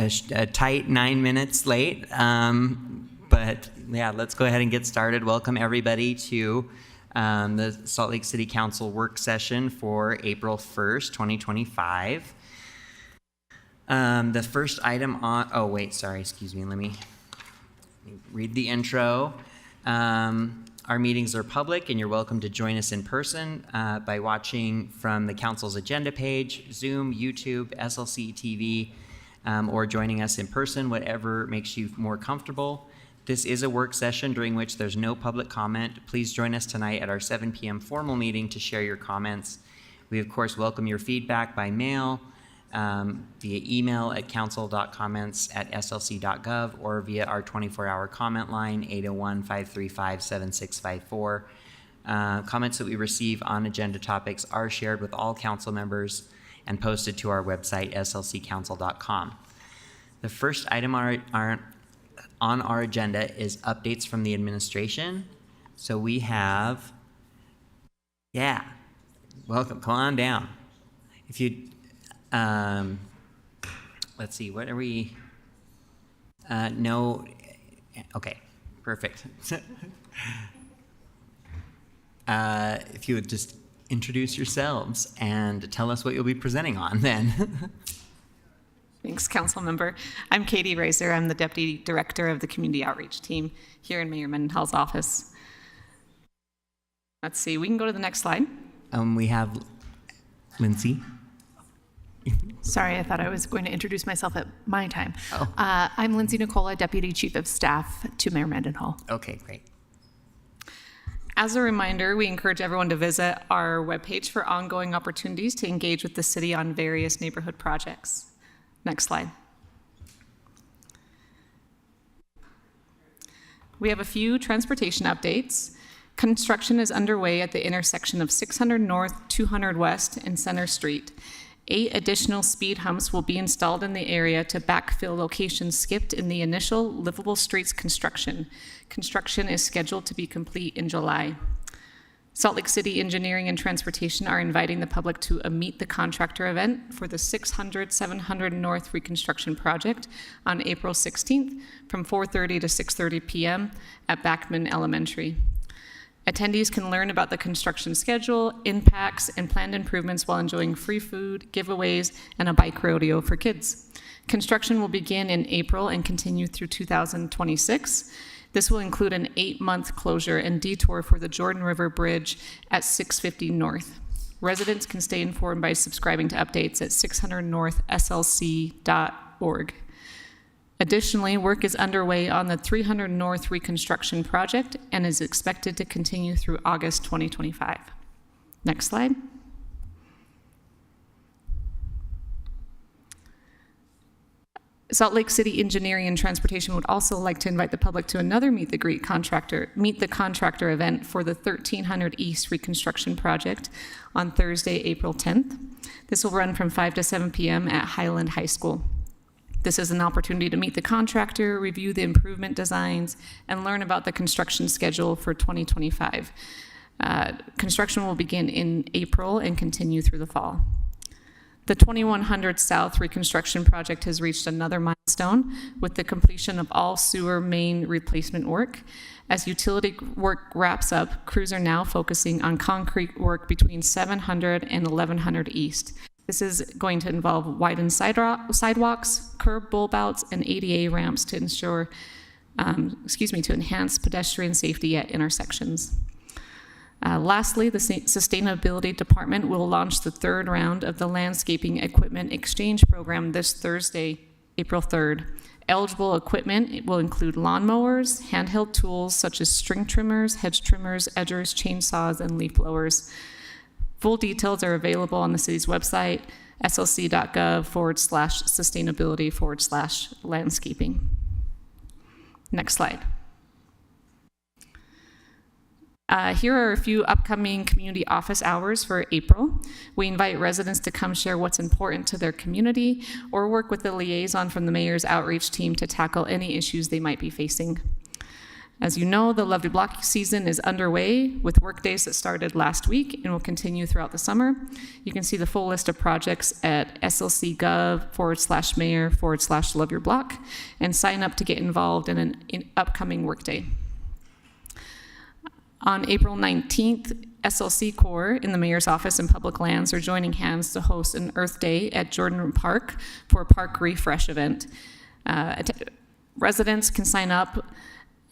a tight 9 minutes late, but yeah, let's go ahead and get started. Welcome everybody to the Salt Lake City Council work session for April 1st, 2025. The first item on, oh wait, sorry, excuse me, let me read the intro. Our meetings are public and you're welcome to join us in person by watching from the Council's agenda page, Zoom, YouTube, SLC TV, or joining us in person, whatever makes you more comfortable. This is a work session during which there's no public comment. Please join us tonight at our 7 p.m. formal meeting to share your comments. We, of course, welcome your feedback by mail, via email at council.comments@slc.gov, or via our 24-hour comment line, 801-535-7654. Comments that we receive on agenda topics are shared with all council members and posted to our website, slccouncil.com. The first item on our agenda is updates from the administration. So we have, welcome, come on down. If you, let's see, what are we, no, okay, perfect. If you would just introduce yourselves and tell us what you'll be presenting on then. Thanks, Council Member. I'm Katie Reiser. I'm the Deputy Director of the Community Outreach Team here in Mayor Mendenhall's office. Let's see, we can go to the next slide. We have Lindsay. Sorry, I thought I was going to introduce myself at my time. Oh. I'm Lindsay Nicola, Deputy Chief of Staff to Mayor Mendenhall. Okay, great. As a reminder, we encourage everyone to visit our webpage for ongoing opportunities to engage with the city on various neighborhood projects. Next slide. We have a few transportation updates. Construction is underway at the intersection of 600 North, 200 West, and Center Street. 8 additional speed humps will be installed in the area to backfill locations skipped in the initial livable streets construction. Construction is scheduled to be complete in July. Salt Lake City Engineering and Transportation are inviting the public to a Meet the Contractor event for the 600-700 North Reconstruction Project on April 16th from 4:30 to 6:30 p.m. at Backman Elementary. Attendees can learn about the construction schedule, impacts, and planned improvements while enjoying free food, giveaways, and a bike rodeo for kids. Construction will begin in April and continue through 2026. This will include an 8-month closure and detour for the Jordan River Bridge at 650 North. Residents can stay informed by subscribing to updates at 600northslc.org. Additionally, work is underway on the 300 North Reconstruction Project and is expected to continue through August 2025. Next slide. Salt Lake City Engineering and Transportation would also like to invite the public to another Meet the Contractor event for the 1300 East Reconstruction Project on Thursday, April 10th. This will run from 5 to 7 p.m. at Highland High School. This is an opportunity to meet the contractor, review the improvement designs, and learn about the construction schedule for 2025. Construction will begin in April and continue through the fall. The 2100 South Reconstruction Project has reached another milestone with the completion of all sewer main replacement work. As utility work wraps up, crews are now focusing on concrete work between 700 and 1100 East. This is going to involve widened sidewalks, curb bulbouts, and ADA ramps to ensure, to enhance pedestrian safety at intersections. Lastly, the Sustainability Department will launch the 3rd round of the Landscaping Equipment Exchange Program this Thursday, April 3rd. Eligible equipment will include lawnmowers, handheld tools such as string trimmers, hedge trimmers, edgers, chainsaws, and leaf blowers. Full details are available on the city's website, slc.gov/sustainability/landscaping. Next slide. Here are a few upcoming community office hours for April. We invite residents to come share what's important to their community or work with the liaison from the mayor's outreach team to tackle any issues they might be facing. As you know, the Lovely Block season is underway with workdays that started last week and will continue throughout the summer. You can see the full list of projects at slc.gov/mayor/Love Your Block and sign up to get involved in an upcoming workday. On April 19th, SLC Corps in the Mayor's Office and Public Lands are joining hands to host an Earth Day at Jordan Park for a park refresh event. Residents can sign up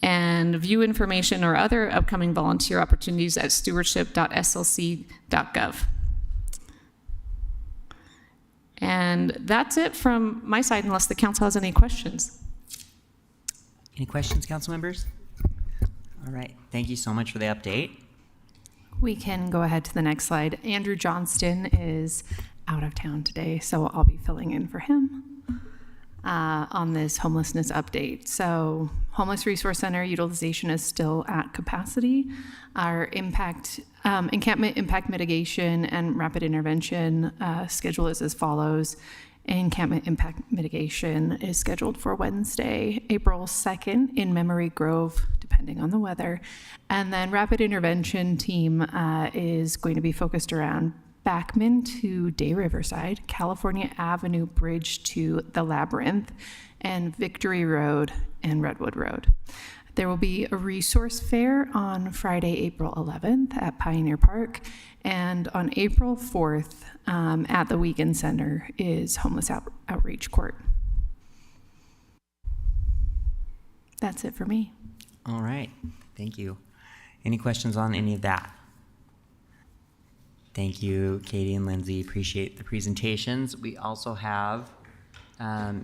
and view information or other upcoming volunteer opportunities at stewardship.slc.gov. And that's it from my side, unless the council has any questions. Any questions, council members? All right, thank you so much for the update. We can go ahead to the next slide. Andrew Johnston is out of town today, so I'll be filling in for him on this homelessness update. So Homeless Resource Center utilization is still at capacity. Our encampment impact mitigation and rapid intervention schedule is as follows. Encampment impact mitigation is scheduled for Wednesday, April 2nd in Memory Grove, depending on the weather. And then rapid intervention team is going to be focused around Backman to Day Riverside, California Avenue Bridge to the Labyrinth, and Victory Road and Redwood Road. There will be a resource fair on Friday, April 11th at Pioneer Park, and on April 4th at the Wiegand Center is Homeless Outreach Court. That's it for me. All right, thank you. Any questions on any of that? Thank you, Katie and Lindsay. Appreciate the presentations. We also have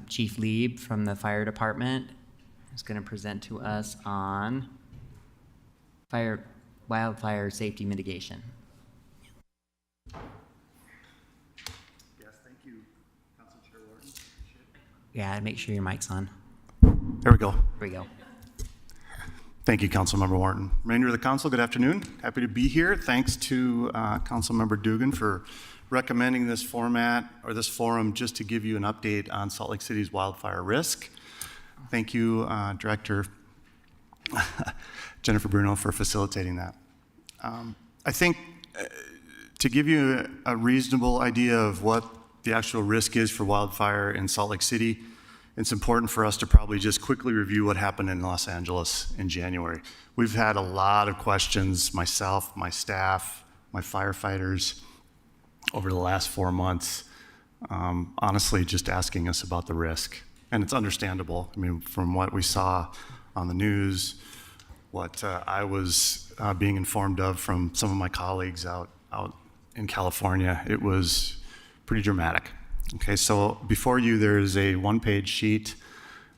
Chief Lieb from the fire department who's going to present to us on wildfire safety mitigation. Yes, thank you, Council Chair Warden. Appreciate it. Yeah, make sure your mic's on. There we go. There we go. Thank you, Councilmember Wharton. Remainder of the council, good afternoon. Happy to be here. Thanks to Councilmember Dugan for recommending this format or this forum just to give you an update on Salt Lake City's wildfire risk. Thank you, Director Jennifer Bruno, for facilitating that. I think to give you a reasonable idea of what the actual risk is for wildfire in Salt Lake City, it's important for us to probably just quickly review what happened in Los Angeles in January. We've had a lot of questions, myself, my staff, my firefighters, over the last 4 months, honestly just asking us about the risk. And it's understandable. I mean, from what we saw on the news, what I was being informed of from some of my colleagues out in California, it was pretty dramatic. Okay, so before you, there is a one-page sheet.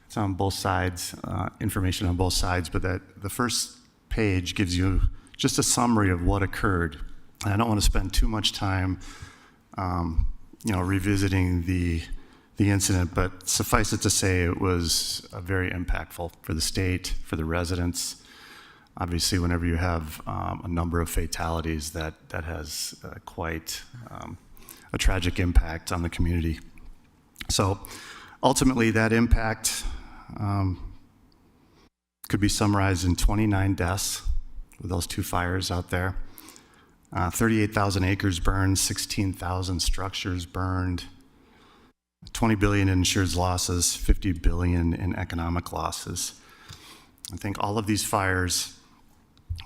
It's on both sides, information on both sides, but the first page gives you just a summary of what occurred. And I don't want to spend too much time, revisiting the incident, but suffice it to say, it was very impactful for the state, for the residents. Obviously, whenever you have a number of fatalities, that has quite a tragic impact on the community. So ultimately, that impact could be summarized in 29 deaths with those two fires out there. 38,000 acres burned, 16,000 structures burned, 20 billion in insured losses, 50 billion in economic losses. I think all of these fires,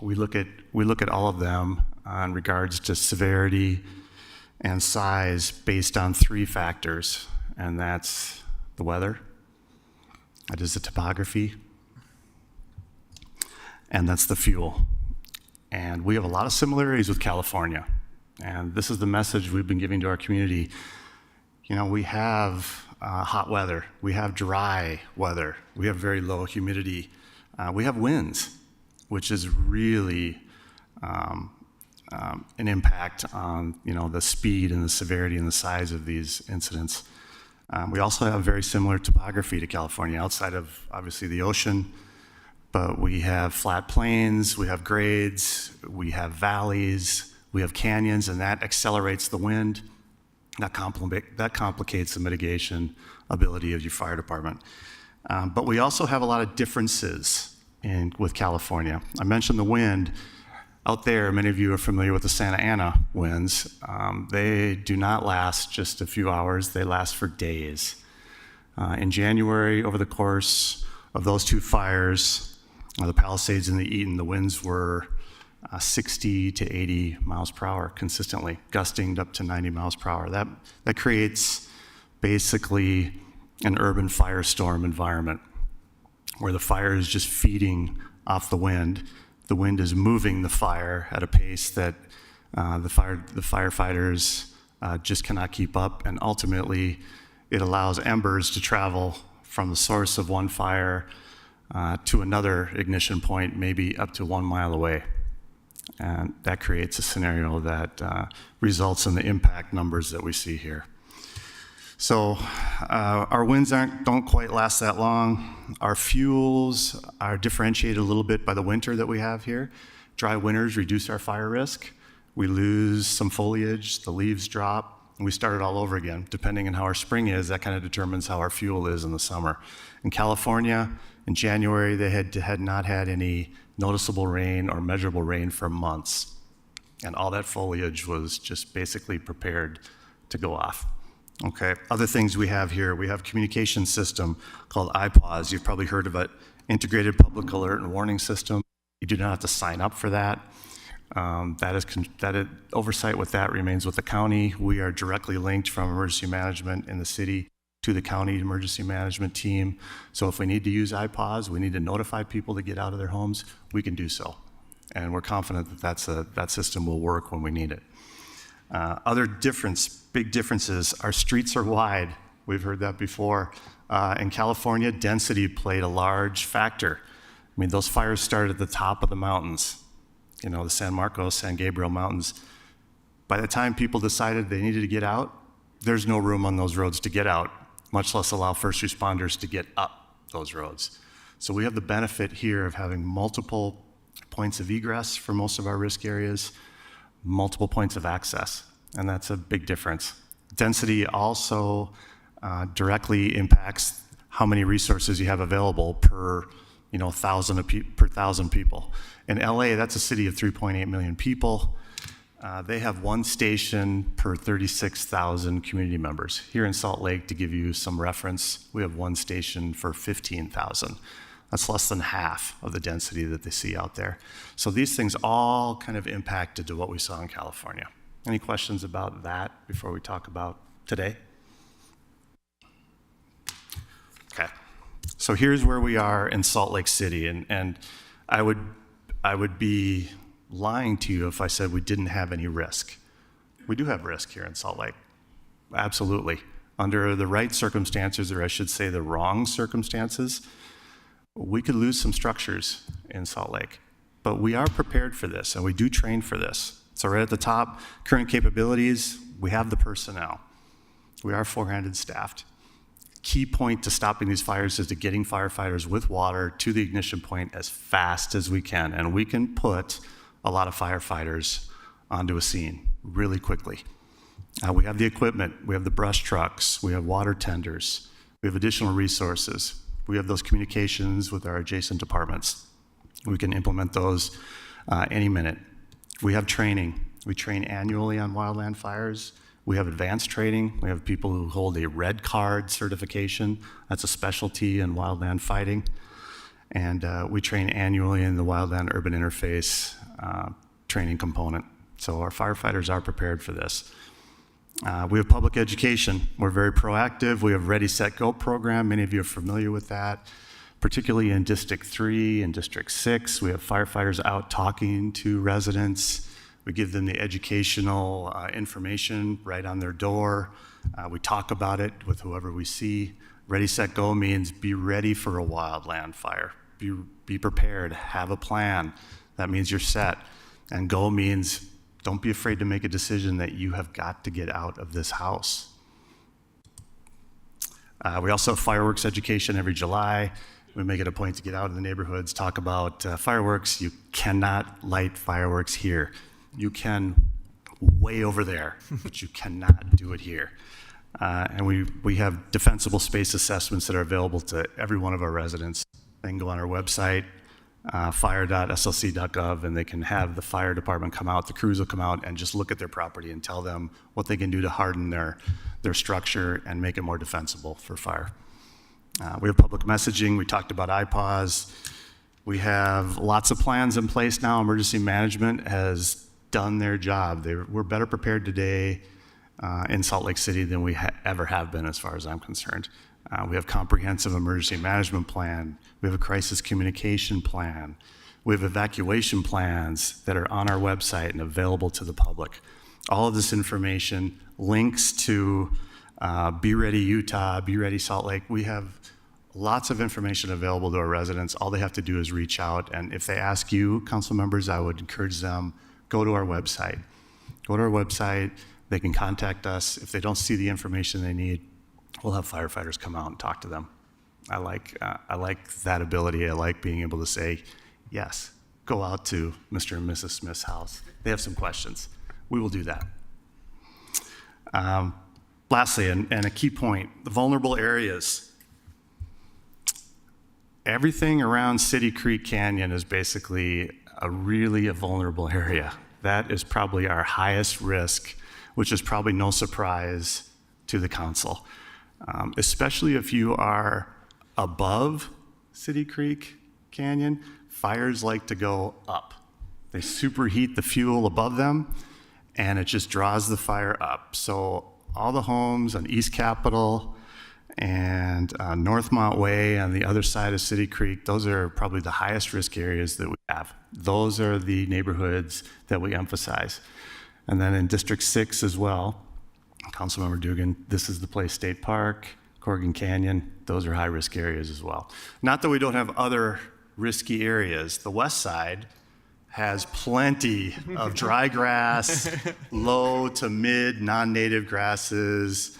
we look at all of them in regards to severity and size based on 3 factors, and that's the weather, that is the topography, and that's the fuel. And we have a lot of similarities with California, and this is the message we've been giving to our community. You know, we have hot weather, we have dry weather, we have very low humidity, we have winds, which is really an impact on the speed and the severity and the size of these incidents. We also have very similar topography to California, outside of obviously the ocean, but we have flat plains, we have grades, we have valleys, we have canyons, and that accelerates the wind. That complicates the mitigation ability of your fire department. But we also have a lot of differences with California. I mentioned the wind. Out there, many of you are familiar with the Santa Ana winds. They do not last just a few hours, they last for days. In January, over the course of those two fires, the Palisades and the Eaton, the winds were 60 to 80 miles per hour consistently, gusting up to 90 miles per hour. That creates basically an urban firestorm environment where the fire is just feeding off the wind. The wind is moving the fire at a pace that the firefighters just cannot keep up, and ultimately it allows embers to travel from the source of one fire to another ignition point, maybe up to 1 mile away. And that creates a scenario that results in the impact numbers that we see here. So our winds don't quite last that long. Our fuels are differentiated a little bit by the winter that we have here. Dry winters reduce our fire risk. We lose some foliage, the leaves drop, and we start it all over again. Depending on how our spring is, that kind of determines how our fuel is in the summer. In California, in January, they had not had any noticeable rain or measurable rain for months. And all that foliage was just basically prepared to go off. Okay, other things we have here, we have a communication system called IPAWS. You've probably heard of it, Integrated Public Alert and Warning System. You do not have to sign up for that. Oversight with that remains with the county. We are directly linked from emergency management in the city to the county emergency management team. So if we need to use IPAWS, we need to notify people to get out of their homes, we can do so. And we're confident that that system will work when we need it. Other big differences, our streets are wide. We've heard that before. In California, density played a large factor. I mean, those fires started at the top of the mountains, the San Marcos, San Gabriel Mountains. By the time people decided they needed to get out, there's no room on those roads to get out, much less allow first responders to get up those roads. So we have the benefit here of having multiple points of egress for most of our risk areas, multiple points of access, and that's a big difference. Density also directly impacts how many resources you have available per 1,000 people. In LA, that's a city of 3.8 million people. They have one station per 36,000 community members. Here in Salt Lake, to give you some reference, we have one station for 15,000. That's less than half of the density that they see out there. So these things all kind of impacted to what we saw in California. Any questions about that before we talk about today? Okay, so here's where we are in Salt Lake City, and I would be lying to you if I said we didn't have any risk. We do have risk here in Salt Lake, absolutely. Under the right circumstances, or I should say the wrong circumstances, we could lose some structures in Salt Lake, but we are prepared for this, and we do train for this. So right at the top, current capabilities, we have the personnel. We are 400 staffed. Key point to stopping these fires is to getting firefighters with water to the ignition point as fast as we can, and we can put a lot of firefighters onto a scene really quickly. We have the equipment, we have the brush trucks, we have water tenders, we have additional resources. We have those communications with our adjacent departments. We can implement those any minute. We have training. We train annually on wildland fires. We have advanced training. We have people who hold a red card certification. That's a specialty in wildland fighting. And we train annually in the wildland urban interface training component. So our firefighters are prepared for this. We have public education. We're very proactive. We have Ready, Set, Go program. Many of you are familiar with that, particularly in District 3 and District 6. We have firefighters out talking to residents. We give them the educational information right on their door. We talk about it with whoever we see. Ready, Set, Go means be ready for a wildland fire. Be prepared, have a plan. That means you're set. And go means don't be afraid to make a decision that you have got to get out of this house. We also have fireworks education every July. We make it a point to get out in the neighborhoods, talk about fireworks. You cannot light fireworks here. You can way over there, but you cannot do it here. And we have defensible space assessments that are available to every one of our residents. They can go on our website, fire.slc.gov, and they can have the fire department come out, the crews will come out and just look at their property and tell them what they can do to harden their structure and make it more defensible for fire. We have public messaging. We talked about IPAWS. We have lots of plans in place now. Emergency management has done their job. We're better prepared today in Salt Lake City than we ever have been, as far as I'm concerned. We have comprehensive emergency management plan. We have a crisis communication plan. We have evacuation plans that are on our website and available to the public. All of this information links to Be Ready Utah, Be Ready Salt Lake. We have lots of information available to our residents. All they have to do is reach out. And if they ask you, council members, I would encourage them, go to our website. Go to our website. They can contact us. If they don't see the information they need, we'll have firefighters come out and talk to them. I like that ability. I like being able to say, yes, go out to Mr. and Mrs. Smith's house. They have some questions. We will do that. Lastly, and a key point, the vulnerable areas. Everything around City Creek Canyon is basically a vulnerable area. That is probably our highest risk, which is probably no surprise to the council. Especially if you are above City Creek Canyon, fires like to go up. They superheat the fuel above them, and it just draws the fire up. So all the homes on East Capitol and Northmont Way on the other side of City Creek, those are probably the highest risk areas that we have. Those are the neighborhoods that we emphasize. And then in District 6 as well, Councilmember Dugan, this is the place, State Park, Corrigan Canyon, those are high-risk areas as well. Not that we don't have other risky areas. The west side has plenty of dry grass, low to mid non-native grasses,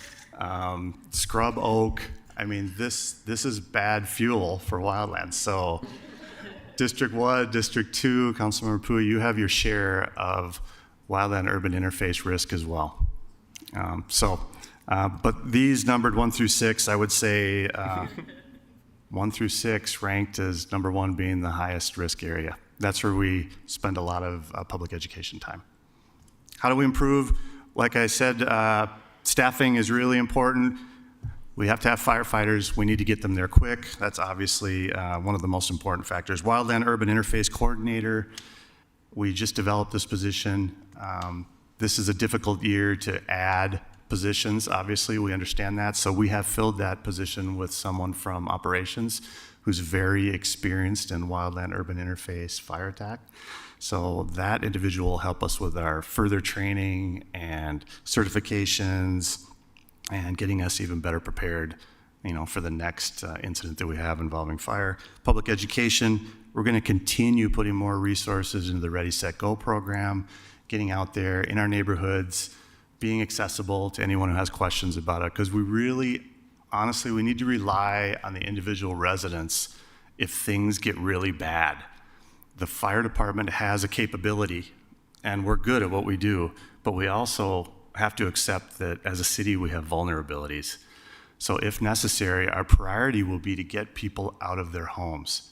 scrub oak. I mean, this is bad fuel for wildlands. So District 1, District 2, Councilmember Pui, you have your share of wildland urban interface risk as well. But these numbered 1 through 6, I would say 1 through 6 ranked as number 1 being the highest risk area. That's where we spend a lot of public education time. How do we improve? Like I said, staffing is really important. We have to have firefighters. We need to get them there quick. That's obviously one of the most important factors. Wildland Urban Interface Coordinator, we just developed this position. This is a difficult year to add positions, obviously, we understand that. So we have filled that position with someone from operations who's very experienced in wildland urban interface fire attack. So that individual will help us with our further training and certifications and getting us even better prepared, for the next incident that we have involving fire. Public education, we're going to continue putting more resources into the Ready, Set, Go program, getting out there in our neighborhoods, being accessible to anyone who has questions about it, because we really, honestly, we need to rely on the individual residents if things get really bad. The fire department has a capability, and we're good at what we do, but we also have to accept that as a city we have vulnerabilities. So if necessary, our priority will be to get people out of their homes.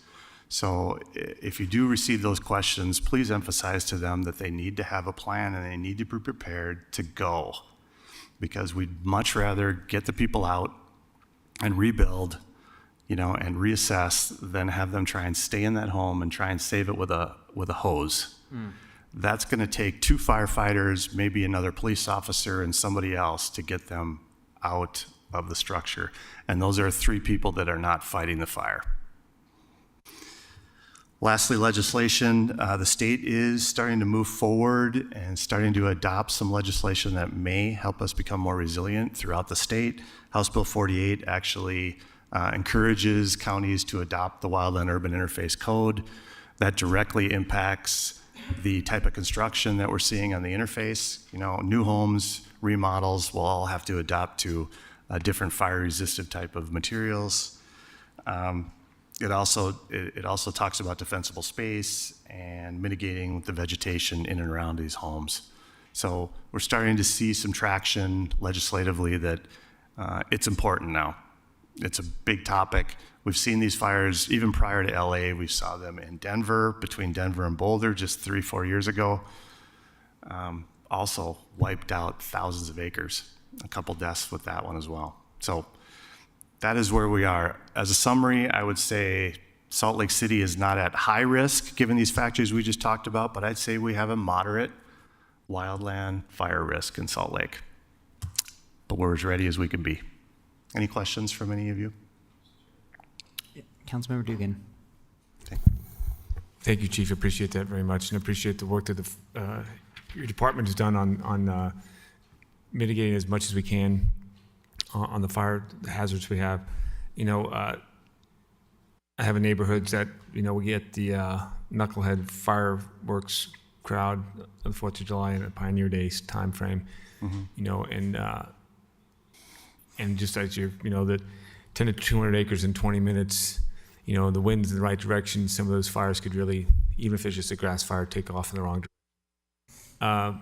So if you do receive those questions, please emphasize to them that they need to have a plan and they need to be prepared to go, because we'd much rather get the people out and rebuild, and reassess than have them try and stay in that home and try and save it with a hose. That's going to take 2 firefighters, maybe another police officer and somebody else to get them out of the structure. And those are 3 people that are not fighting the fire. Lastly, legislation. The state is starting to move forward and starting to adopt some legislation that may help us become more resilient throughout the state. House Bill 48 actually encourages counties to adopt the Wildland Urban Interface Code. That directly impacts the type of construction that we're seeing on the interface. New homes, remodels will all have to adopt to a different fire-resistant type of materials. It also talks about defensible space and mitigating the vegetation in and around these homes. So we're starting to see some traction legislatively that it's important now. It's a big topic. We've seen these fires even prior to LA. We saw them in Denver, between Denver and Boulder, just 3-4 years ago. Also wiped out thousands of acres. A couple deaths with that one as well. So that is where we are. As a summary, I would say Salt Lake City is not at high risk given these factors we just talked about, but I'd say we have a moderate wildland fire risk in Salt Lake. But we're as ready as we can be. Any questions from any of you? Councilmember Dugan. Thank you, Chief. Appreciate that very much, and appreciate the work that your department has done on mitigating as much as we can on the fire hazards we have. You know, I have a neighborhood that, you know, we get the knucklehead fireworks crowd on the 4th of July and a Pioneer Days time frame, you know, and just as you know, that 10 to 200 acres in 20 minutes, you know, the wind's in the right direction, some of those fires could really, even if it's just a grass fire, take off in the wrong direction.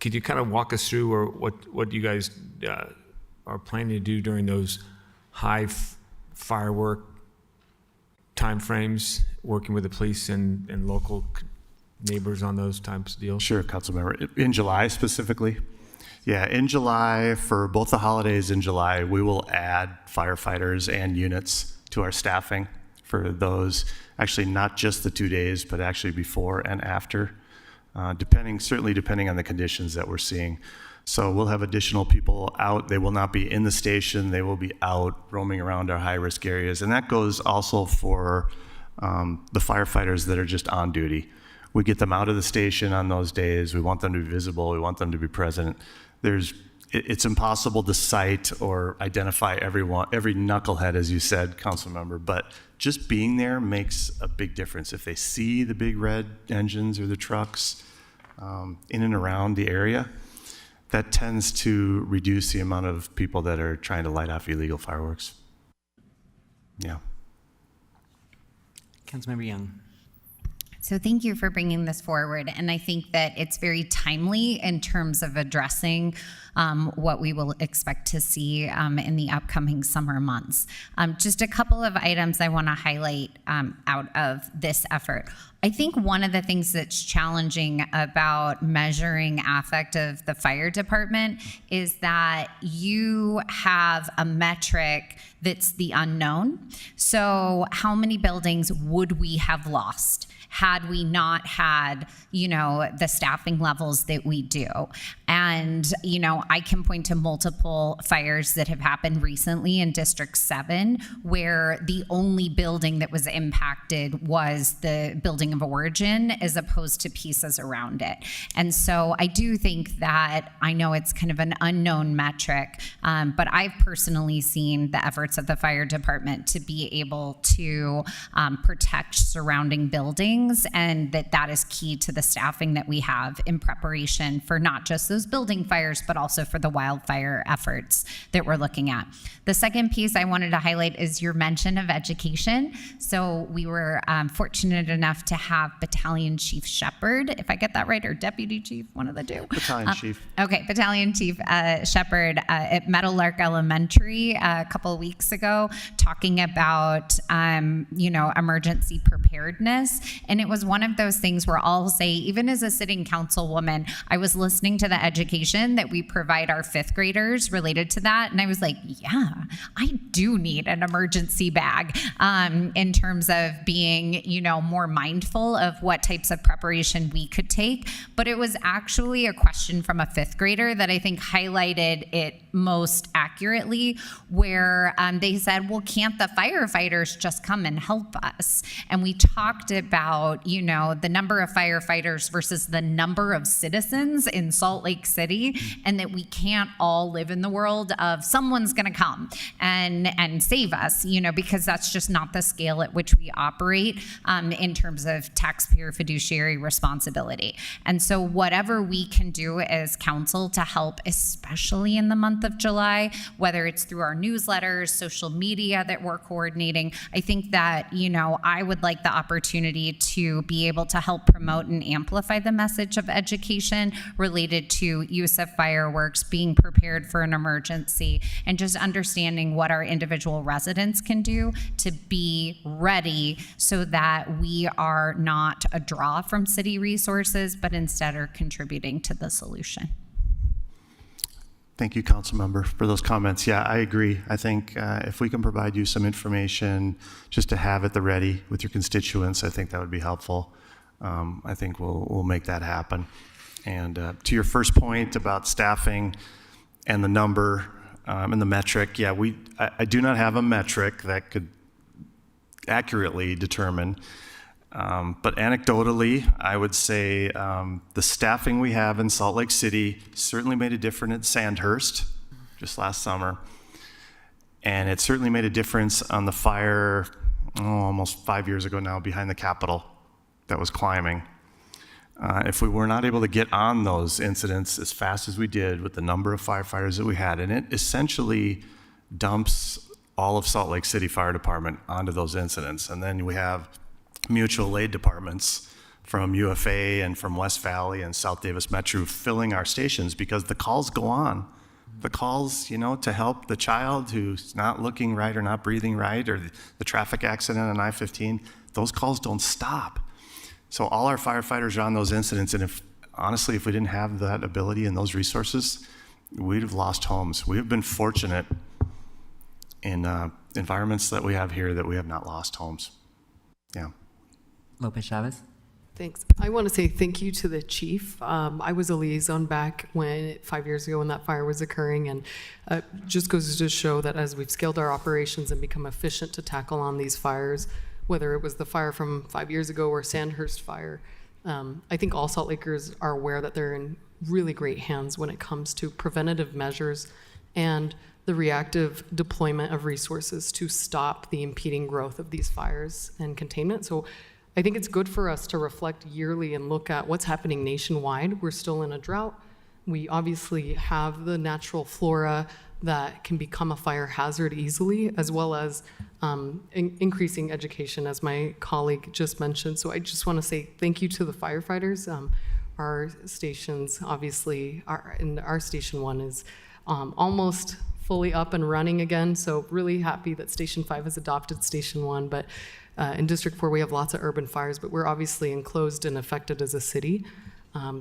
Could you kind of walk us through or what you guys are planning to do during those high firework time frames, working with the police and local neighbors on those types of deals? Sure, Councilmember. In July specifically? Yeah, in July, for both the holidays in July, we will add firefighters and units to our staffing for those, actually not just the 2 days, but actually before and after, certainly depending on the conditions that we're seeing. So we'll have additional people out. They will not be in the station. They will be out roaming around our high-risk areas. And that goes also for the firefighters that are just on duty. We get them out of the station on those days. We want them to be visible. We want them to be present. It's impossible to cite or identify every knucklehead, as you said, Councilmember, but just being there makes a big difference. If they see the big red engines or the trucks in and around the area, that tends to reduce the amount of people that are trying to light off illegal fireworks. Yeah. Councilmember Young. So thank you for bringing this forward. And I think that it's very timely in terms of addressing what we will expect to see in the upcoming summer months. Just a couple of items I want to highlight out of this effort. I think one of the things that's challenging about measuring affect of the fire department is that you have a metric that's the unknown. So how many buildings would we have lost had we not had, you know, the staffing levels that we do? And, you know, I can point to multiple fires that have happened recently in District 7 where the only building that was impacted was the building of origin as opposed to pieces around it. And so I do think that, I know it's kind of an unknown metric, but I've personally seen the efforts of the fire department to be able to protect surrounding buildings, and that is key to the staffing that we have in preparation for not just those building fires, but also for the wildfire efforts that we're looking at. The second piece I wanted to highlight is your mention of education. So we were fortunate enough to have Battalion Chief Shepard, if I get that right, or Deputy Chief, one of the two. Battalion Chief. Okay, Battalion Chief Shepard at Meadowlark Elementary a couple of weeks ago, talking about emergency preparedness. And it was one of those things where I'll say, even as a sitting councilwoman, I was listening to the education that we provide our fifth graders related to that, and I was like, yeah, I do need an emergency bag in terms of being, more mindful of what types of preparation we could take. But it was actually a question from a fifth grader that I think highlighted it most accurately, where they said, well, can't the firefighters just come and help us? And we talked about, the number of firefighters versus the number of citizens in Salt Lake City, and that we can't all live in the world of someone's going to come and save us, because that's just not the scale at which we operate in terms of of taxpayer fiduciary responsibility. And so whatever we can do as council to help, especially in the month of July, whether it's through our newsletters, social media that we're coordinating, I think that, I would like the opportunity to be able to help promote and amplify the message of education related to use of fireworks, being prepared for an emergency, and just understanding what our individual residents can do to be ready so that we are not a draw from city resources, but instead are contributing to the solution. Thank you, Councilmember, for those comments. Yeah, I agree. I think if we can provide you some information just to have at the ready with your constituents, I think that would be helpful. I think we'll make that happen. And to your first point about staffing and the number and the metric, yeah, I do not have a metric that could accurately determine. But anecdotally, I would say the staffing we have in Salt Lake City certainly made a difference at Sandhurst just last summer. And it certainly made a difference on the fire almost 5 years ago now behind the Capitol that was climbing. If we were not able to get on those incidents as fast as we did with the number of firefighters that we had, and it essentially dumps all of Salt Lake City Fire Department onto those incidents. And then we have mutual aid departments from UFA and from West Valley and South Davis Metro filling our stations because the calls go on. The calls, to help the child who's not looking right or not breathing right, or the traffic accident on I-15, those calls don't stop. So all our firefighters are on those incidents, and honestly, if we didn't have that ability and those resources, we'd have lost homes. We have been fortunate in environments that we have here that we have not lost homes. Yeah. Lopez Chavez. Thanks. I want to say thank you to the chief. I was a liaison back 5 years ago when that fire was occurring, and just goes to show that as we've scaled our operations and become efficient to tackle on these fires, whether it was the fire from 5 years ago or Sandhurst fire, I think all Salt Lakers are aware that they're in really great hands when it comes to preventative measures and the reactive deployment of resources to stop the impeding growth of these fires and containment. So I think it's good for us to reflect yearly and look at what's happening nationwide. We're still in a drought. We obviously have the natural flora that can become a fire hazard easily, as well as increasing education, as my colleague just mentioned. So I just want to say thank you to the firefighters. Our stations, obviously, our Station 1 is almost fully up and running again, so really happy that Station 5 has adopted Station 1, but in District 4 we have lots of urban fires, but we're obviously enclosed and affected as a city.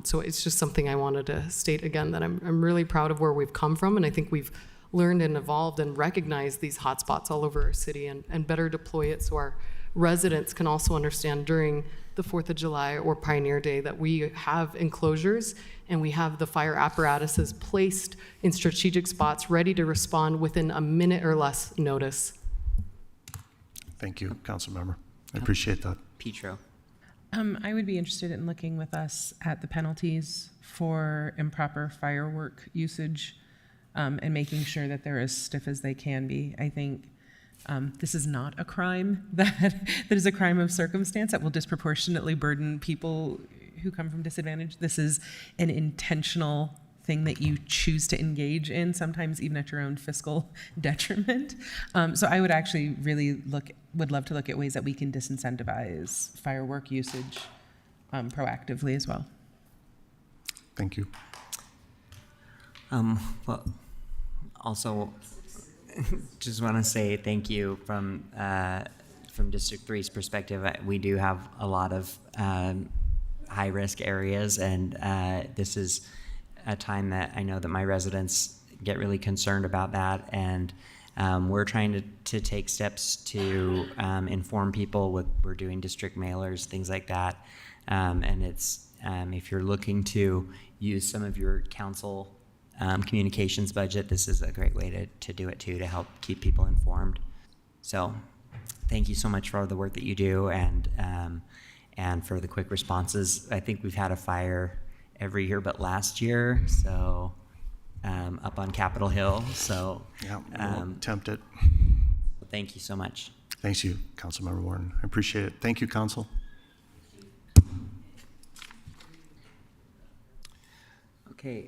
So it's just something I wanted to state again, that I'm really proud of where we've come from, and I think we've learned and evolved and recognized these hotspots all over our city and better deploy it so our residents can also understand during the 4th of July or Pioneer Day that we have enclosures and we have the fire apparatuses placed in strategic spots ready to respond within a minute or less notice. Thank you, Councilmember. I appreciate that. Petro. I would be interested in looking with us at the penalties for improper firework usage and making sure that they're as stiff as they can be. I think this is not a crime that is a crime of circumstance that will disproportionately burden people who come from disadvantage. This is an intentional thing that you choose to engage in, sometimes even at your own fiscal detriment. So I would actually really would love to look at ways that we can disincentivize firework usage proactively as well. Thank you. Well, also, just want to say thank you from District 3's perspective. We do have a lot of high-risk areas, and this is a time that I know that my residents get really concerned about that, and we're trying to take steps to inform people. We're doing district mailers, things like that, and it's if you're looking to use some of your council communications budget, this is a great way to do it too, to help keep people informed. So thank you so much for all the work that you do, and for the quick responses. I think we've had a fire every year but last year, so up on Capitol Hill. So yeah, we'll attempt it. Thank you so much. Thanks you, Councilmember Warren. I appreciate it. Thank you, Council. Okay,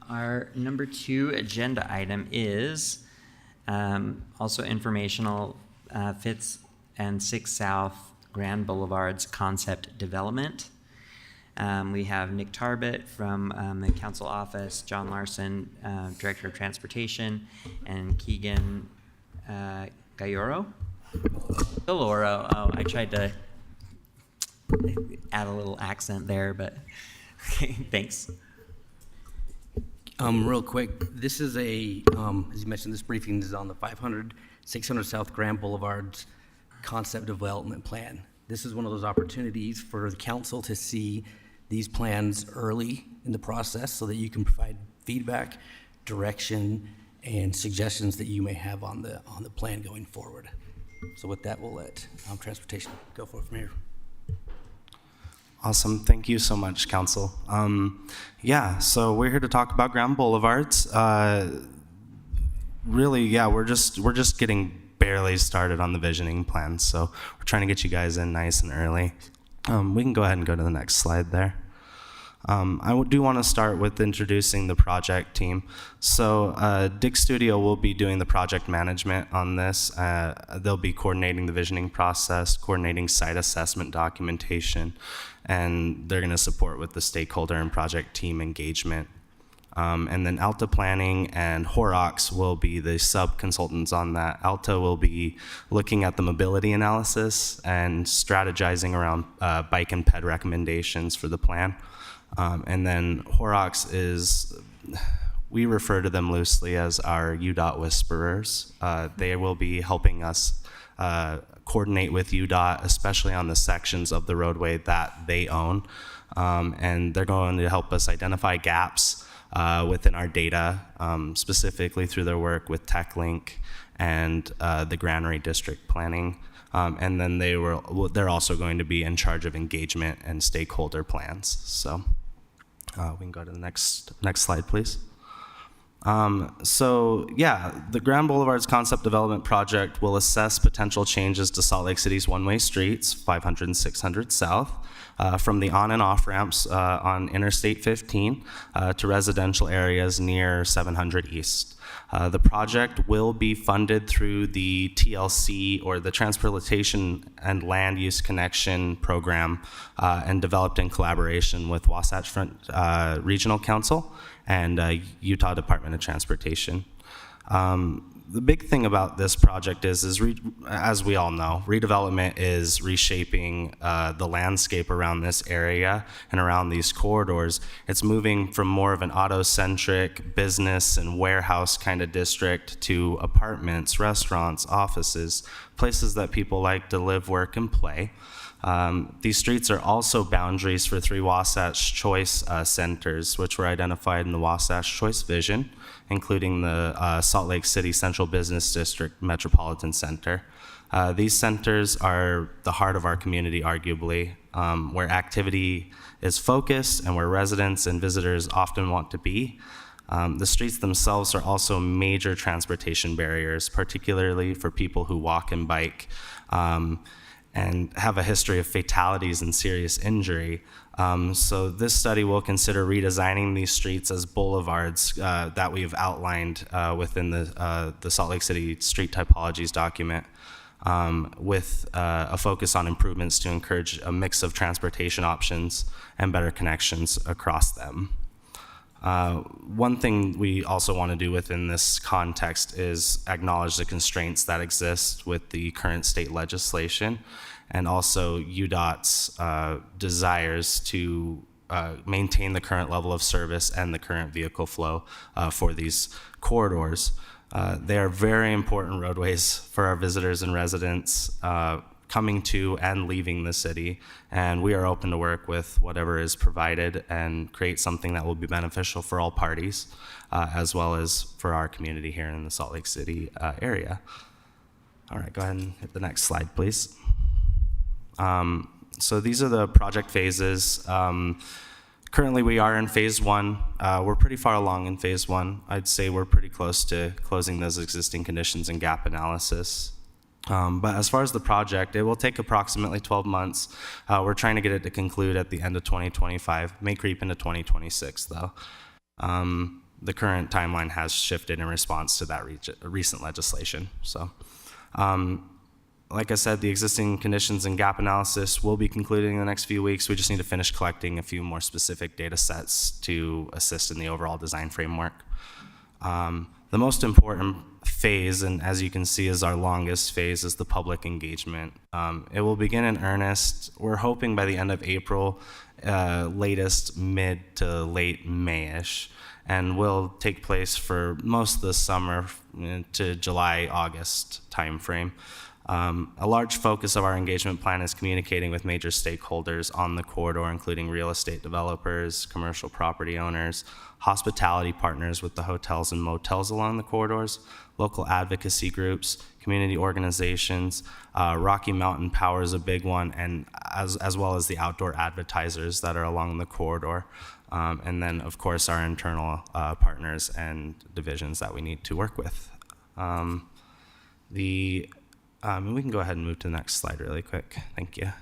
our number 2 agenda item is also informational, Fifth and 6 South Grand Boulevards concept development. We have Nick Tarbett from the council office, John Larson, Director of Transportation, and Keegan Galoro. Oh, I tried to add a little accent there, but okay, thanks. Real quick, this is a, as you mentioned, this briefing is on the 600 South Grand Boulevard's concept development plan. This is one of those opportunities for the council to see these plans early in the process so that you can provide feedback, direction, and suggestions that you may have on the plan going forward. So with that, we'll let transportation go forward from here. Awesome. Thank you so much, Council. Yeah, so we're here to talk about Grand Boulevards. Really, yeah, we're just getting barely started on the visioning plan, so we're trying to get you guys in nice and early. We can go ahead and go to the next slide there. I do want to start with introducing the project team. So Dig Studio will be doing the project management on this. They'll be coordinating the visioning process, coordinating site assessment documentation, and they're going to support with the stakeholder and project team engagement. And then Alta Planning and Horrocks will be the sub-consultants on that. Alta will be looking at the mobility analysis and strategizing around bike and ped recommendations for the plan. And then Horrocks is, we refer to them loosely as our UDOT whisperers. They will be helping us coordinate with UDOT, especially on the sections of the roadway that they own. And they're going to help us identify gaps within our data, specifically through their work with TechLink and the Granary District Planning. And then they're also going to be in charge of engagement and stakeholder plans. So we can go to the next slide, please. So yeah, the Grand Boulevards Concept Development Project will assess potential changes to Salt Lake City's one-way streets, 500 and 600 South, from the on and off ramps on Interstate 15 to residential areas near 700 East. The project will be funded through the TLC, or the Transportation and Land Use Connection Program, and developed in collaboration with Wasatch Front Regional Council and Utah Department of Transportation. The big thing about this project is as we all know, redevelopment is reshaping the landscape around this area and around these corridors. It's moving from more of an auto-centric business and warehouse kind of district to apartments, restaurants, offices, places that people like to live, work, and play. These streets are also boundaries for 3 Wasatch Choice centers, which were identified in the Wasatch Choice Vision, including the Salt Lake City Central Business District Metropolitan Center. These centers are the heart of our community, arguably, where activity is focused and where residents and visitors often want to be. The streets themselves are also major transportation barriers, particularly for people who walk and bike, and have a history of fatalities and serious injury. So this study will consider redesigning these streets as boulevards that we've outlined within the Salt Lake City Street Typologies document, with a focus on improvements to encourage a mix of transportation options and better connections across them. One thing we also want to do within this context is acknowledge the constraints that exist with the current state legislation, and also UDOT's desires to maintain the current level of service and the current vehicle flow for these corridors. They are very important roadways for our visitors and residents coming to and leaving the city, and we are open to work with whatever is provided and create something that will be beneficial for all parties, as well as for our community here in the Salt Lake City area. All right, go ahead and hit the next slide, please. So these are the project phases. Currently, we are in phase 1. We're pretty far along in phase 1. I'd say we're pretty close to closing those existing conditions and gap analysis. But as far as the project, it will take approximately 12 months. We're trying to get it to conclude at the end of 2025. May creep into 2026, though. The current timeline has shifted in response to that recent legislation. So, like I said, the existing conditions and gap analysis will be concluded in the next few weeks. We just need to finish collecting a few more specific data sets to assist in the overall design framework. The most important phase, and as you can see is our longest phase, is the public engagement. It will begin in earnest, we're hoping by the end of April, latest mid to late May-ish, and will take place for most of the summer to July, August timeframe. A large focus of our engagement plan is communicating with major stakeholders on the corridor, including real estate developers, commercial property owners, hospitality partners with the hotels and motels along the corridors, local advocacy groups, community organizations. Rocky Mountain Power is a big one, and as well as the outdoor advertisers that are along the corridor. And then, of course, our internal partners and divisions that we need to work with. We can go ahead and move to the next slide really quick. Thank you.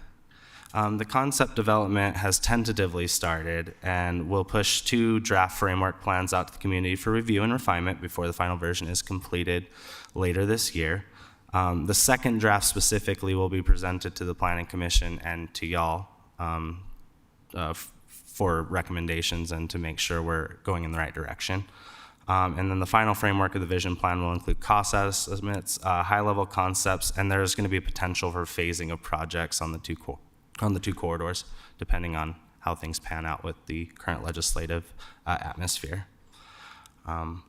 The concept development has tentatively started, and we'll push 2 draft framework plans out to the community for review and refinement before the final version is completed later this year. The second draft specifically will be presented to the Planning Commission and to y'all for recommendations and to make sure we're going in the right direction. And then the final framework of the vision plan will include cost estimates, high-level concepts, and there's going to be a potential for phasing of projects on the two corridors, depending on how things pan out with the current legislative atmosphere. And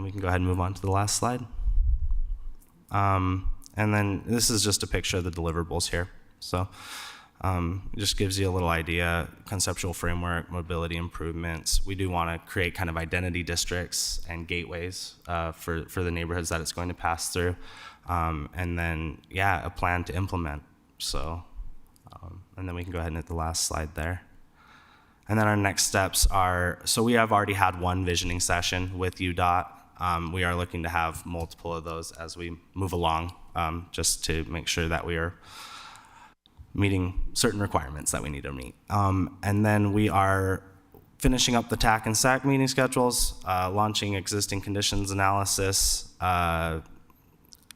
we can go ahead and move on to the last slide. And then this is just a picture of the deliverables here. So it just gives you a little idea, conceptual framework, mobility improvements. We do want to create kind of identity districts and gateways for the neighborhoods that it's going to pass through. And then, yeah, a plan to implement. So, and then we can go ahead and hit the last slide there. And then our next steps are, so we have already had one visioning session with UDOT. We are looking to have multiple of those as we move along, just to make sure that we are meeting certain requirements that we need to meet. And then we are finishing up the TAC and SAC meeting schedules, launching existing conditions analysis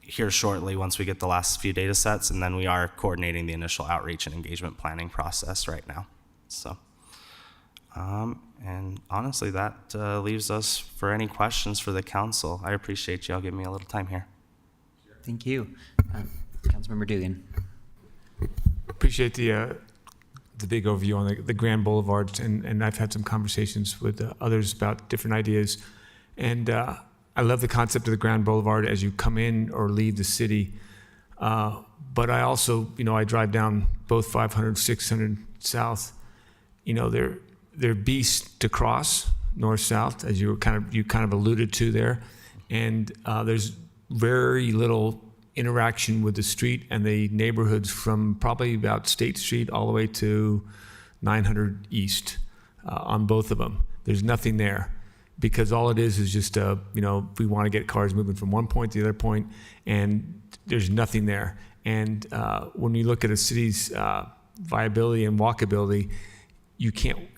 here shortly once we get the last few data sets, and then we are coordinating the initial outreach and engagement planning process right now. So, and honestly, that leaves us for any questions for the council. I appreciate y'all giving me a little time here. Thank you. Councilmember Dugan. Appreciate the big overview on the Grand Boulevards, and I've had some conversations with others about different ideas, and I love the concept of the Grand Boulevard as you come in or leave the city, but I also, I drive down both 500, 600 South. They're beasts to cross north-south, as you kind of alluded to there, and there's very little interaction with the street and the neighborhoods from probably about State Street all the way to 900 East on both of them. There's nothing there because all it is just, we want to get cars moving from one point to the other point, and there's nothing there. And when you look at a city's viability and walkability, you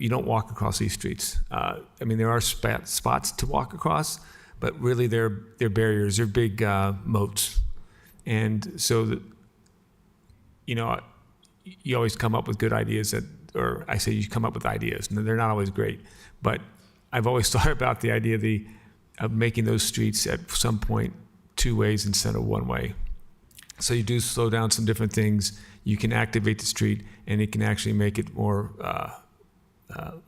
don't walk across these streets. There are spots to walk across, but really they're barriers, they're big moats. And so, you always come up with good ideas or I say you come up with ideas, and they're not always great. But I've always thought about the idea of making those streets at some point 2 ways instead of 1 way. So you do slow down some different things. You can activate the street, and it can actually make it more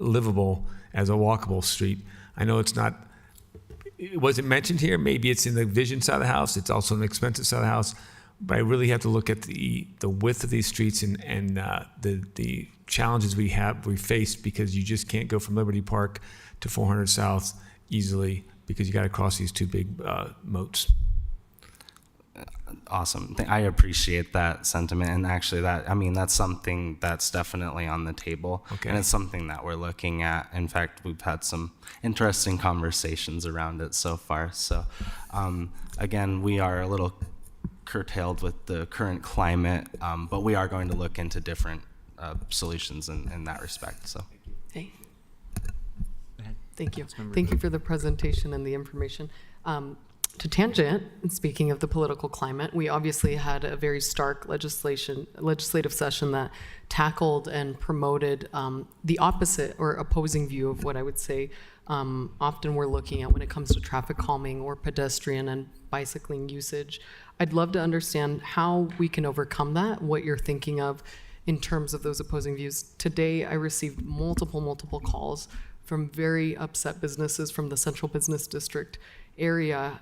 livable as a walkable street. I know it wasn't mentioned here. Maybe it's in the vision side of the house. It's also an expensive side of the house. But I really have to look at the width of these streets and the challenges we faced, because you just can't go from Liberty Park to 400 South easily because you got to cross these 2 big moats. Awesome. I appreciate that sentiment, and actually that's something that's definitely on the table. Okay. And it's something that we're looking at. In fact, we've had some interesting conversations around it so far. So again, we are a little curtailed with the current climate, but we are going to look into different solutions in that respect. So. Hey. Thank you. Councilmember Thank you for the presentation and the information. To tangent, and speaking of the political climate, we obviously had a very stark legislative session that tackled and promoted the opposite or opposing view of what I would say often we're looking at when it comes to traffic calming or pedestrian and bicycling usage. I'd love to understand how we can overcome that, what you're thinking of in terms of those opposing views. Today, I received multiple calls from very upset businesses from the Central Business District area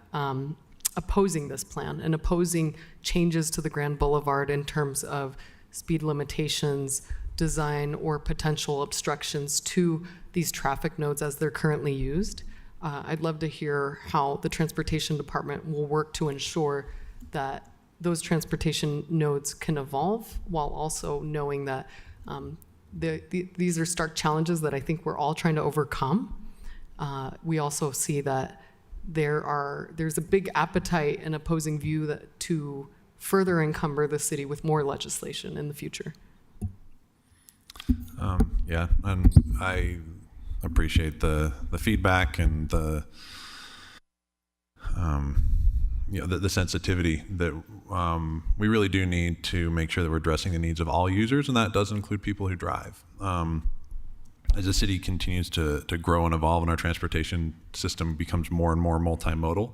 opposing this plan and opposing changes to the Grand Boulevard in terms of speed limitations, design, or potential obstructions to these traffic nodes as they're currently used. I'd love to hear how the Transportation Department will work to ensure that those transportation nodes can evolve while also knowing that these are stark challenges that I think we're all trying to overcome. We also see that there's a big appetite and opposing view that to further encumber the city with more legislation in the future. Yeah, and I appreciate the feedback and the sensitivity that we really do need to make sure that we're addressing the needs of all users, and that does include people who drive. As the city continues to grow and evolve and our transportation system becomes more and more multimodal,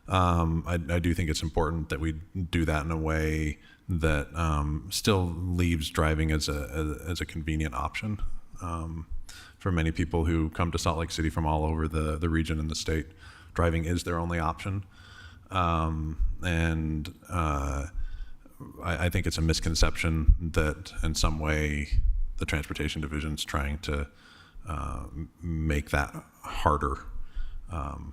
I do think it's important that we do that in a way that still leaves driving as a convenient option. For many people who come to Salt Lake City from all over the region and the state, driving is their only option. I think it's a misconception that in some way the Transportation Division's trying to make that harder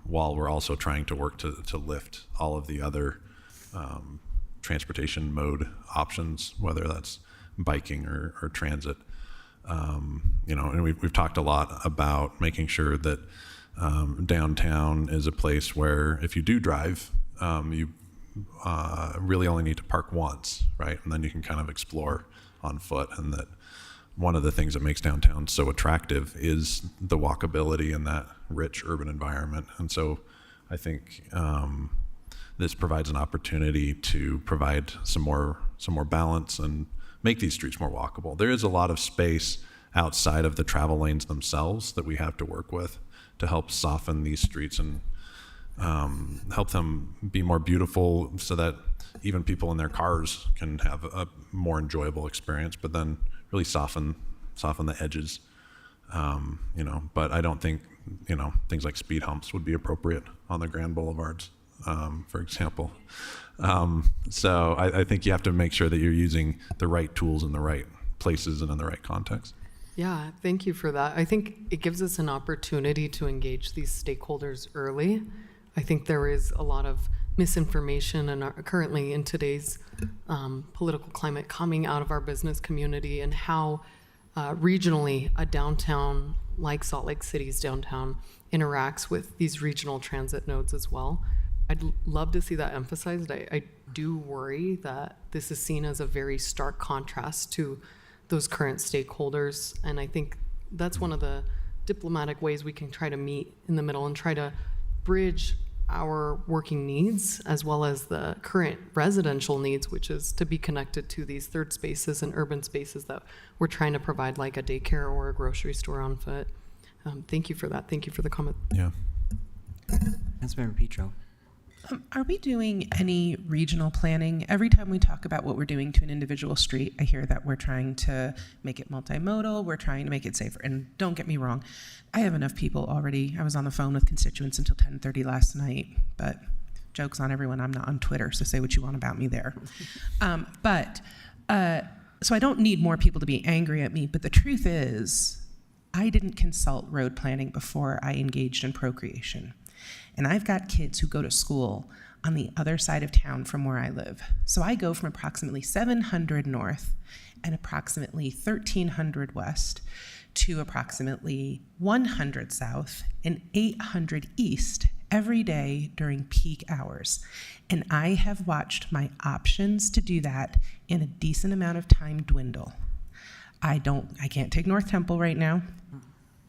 while we're also trying to work to lift all of the other transportation mode options, whether that's biking or transit. And we've talked a lot about making sure that downtown is a place where if you do drive, you really only need to park once, right? And then you can kind of explore on foot. And that one of the things that makes downtown so attractive is the walkability in that rich urban environment. And so I think this provides an opportunity to provide some more balance and make these streets more walkable. There is a lot of space outside of the travel lanes themselves that we have to work with to help soften these streets and help them be more beautiful so that even people in their cars can have a more enjoyable experience, but then really soften the edges. But I don't think, things like speed humps would be appropriate on the Grand Boulevards, for example. So I think you have to make sure that you're using the right tools in the right places and in the right context. Yeah, thank you for that. I think it gives us an opportunity to engage these stakeholders early. I think there is a lot of misinformation and currently in today's political climate coming out of our business community and how regionally a downtown like Salt Lake City's downtown interacts with these regional transit nodes as well. I'd love to see that emphasized. I do worry that this is seen as a very stark contrast to those current stakeholders. And I think that's one of the diplomatic ways we can try to meet in the middle and try to bridge our working needs as well as the current residential needs, which is to be connected to these third spaces and urban spaces that we're trying to provide, like a daycare or a grocery store on foot. Thank you for that. Thank you for the comment. Yeah. Councilmember Petro. Are we doing any regional planning? Every time we talk about what we're doing to an individual street, I hear that we're trying to make it multimodal, we're trying to make it safer. And don't get me wrong, I have enough people already. I was on the phone with constituents until 10:30 last night, but joke's on everyone, I'm not on Twitter, so say what you want about me there. So I don't need more people to be angry at me, but the truth is, I didn't consult road planning before I engaged in procreation. And I've got kids who go to school on the other side of town from where I live. So I go from approximately 700 north and approximately 1300 west to approximately 100 south and 800 east every day during peak hours. And I have watched my options to do that in a decent amount of time dwindle. I can't take North Temple right now.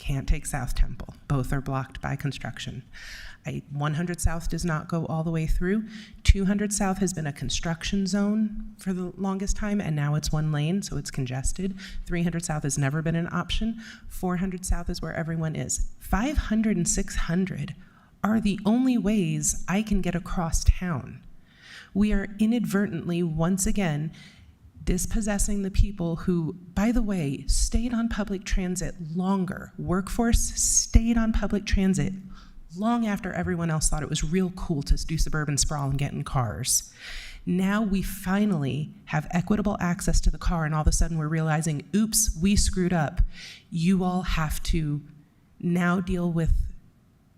can't take South Temple. Both are blocked by construction. 100 South does not go all the way through. 200 South has been a construction zone for the longest time, and now it's 1 lane, so it's congested. 300 South has never been an option. 400 South is where everyone is. 500 and 600 are the only ways I can get across town. We are inadvertently, once again, dispossessing the people who, by the way, stayed on public transit longer. Workforce stayed on public transit long after everyone else thought it was real cool to do suburban sprawl and get in cars. Now we finally have equitable access to the car, and all of a sudden we're realizing, oops, we screwed up. You all have to now deal with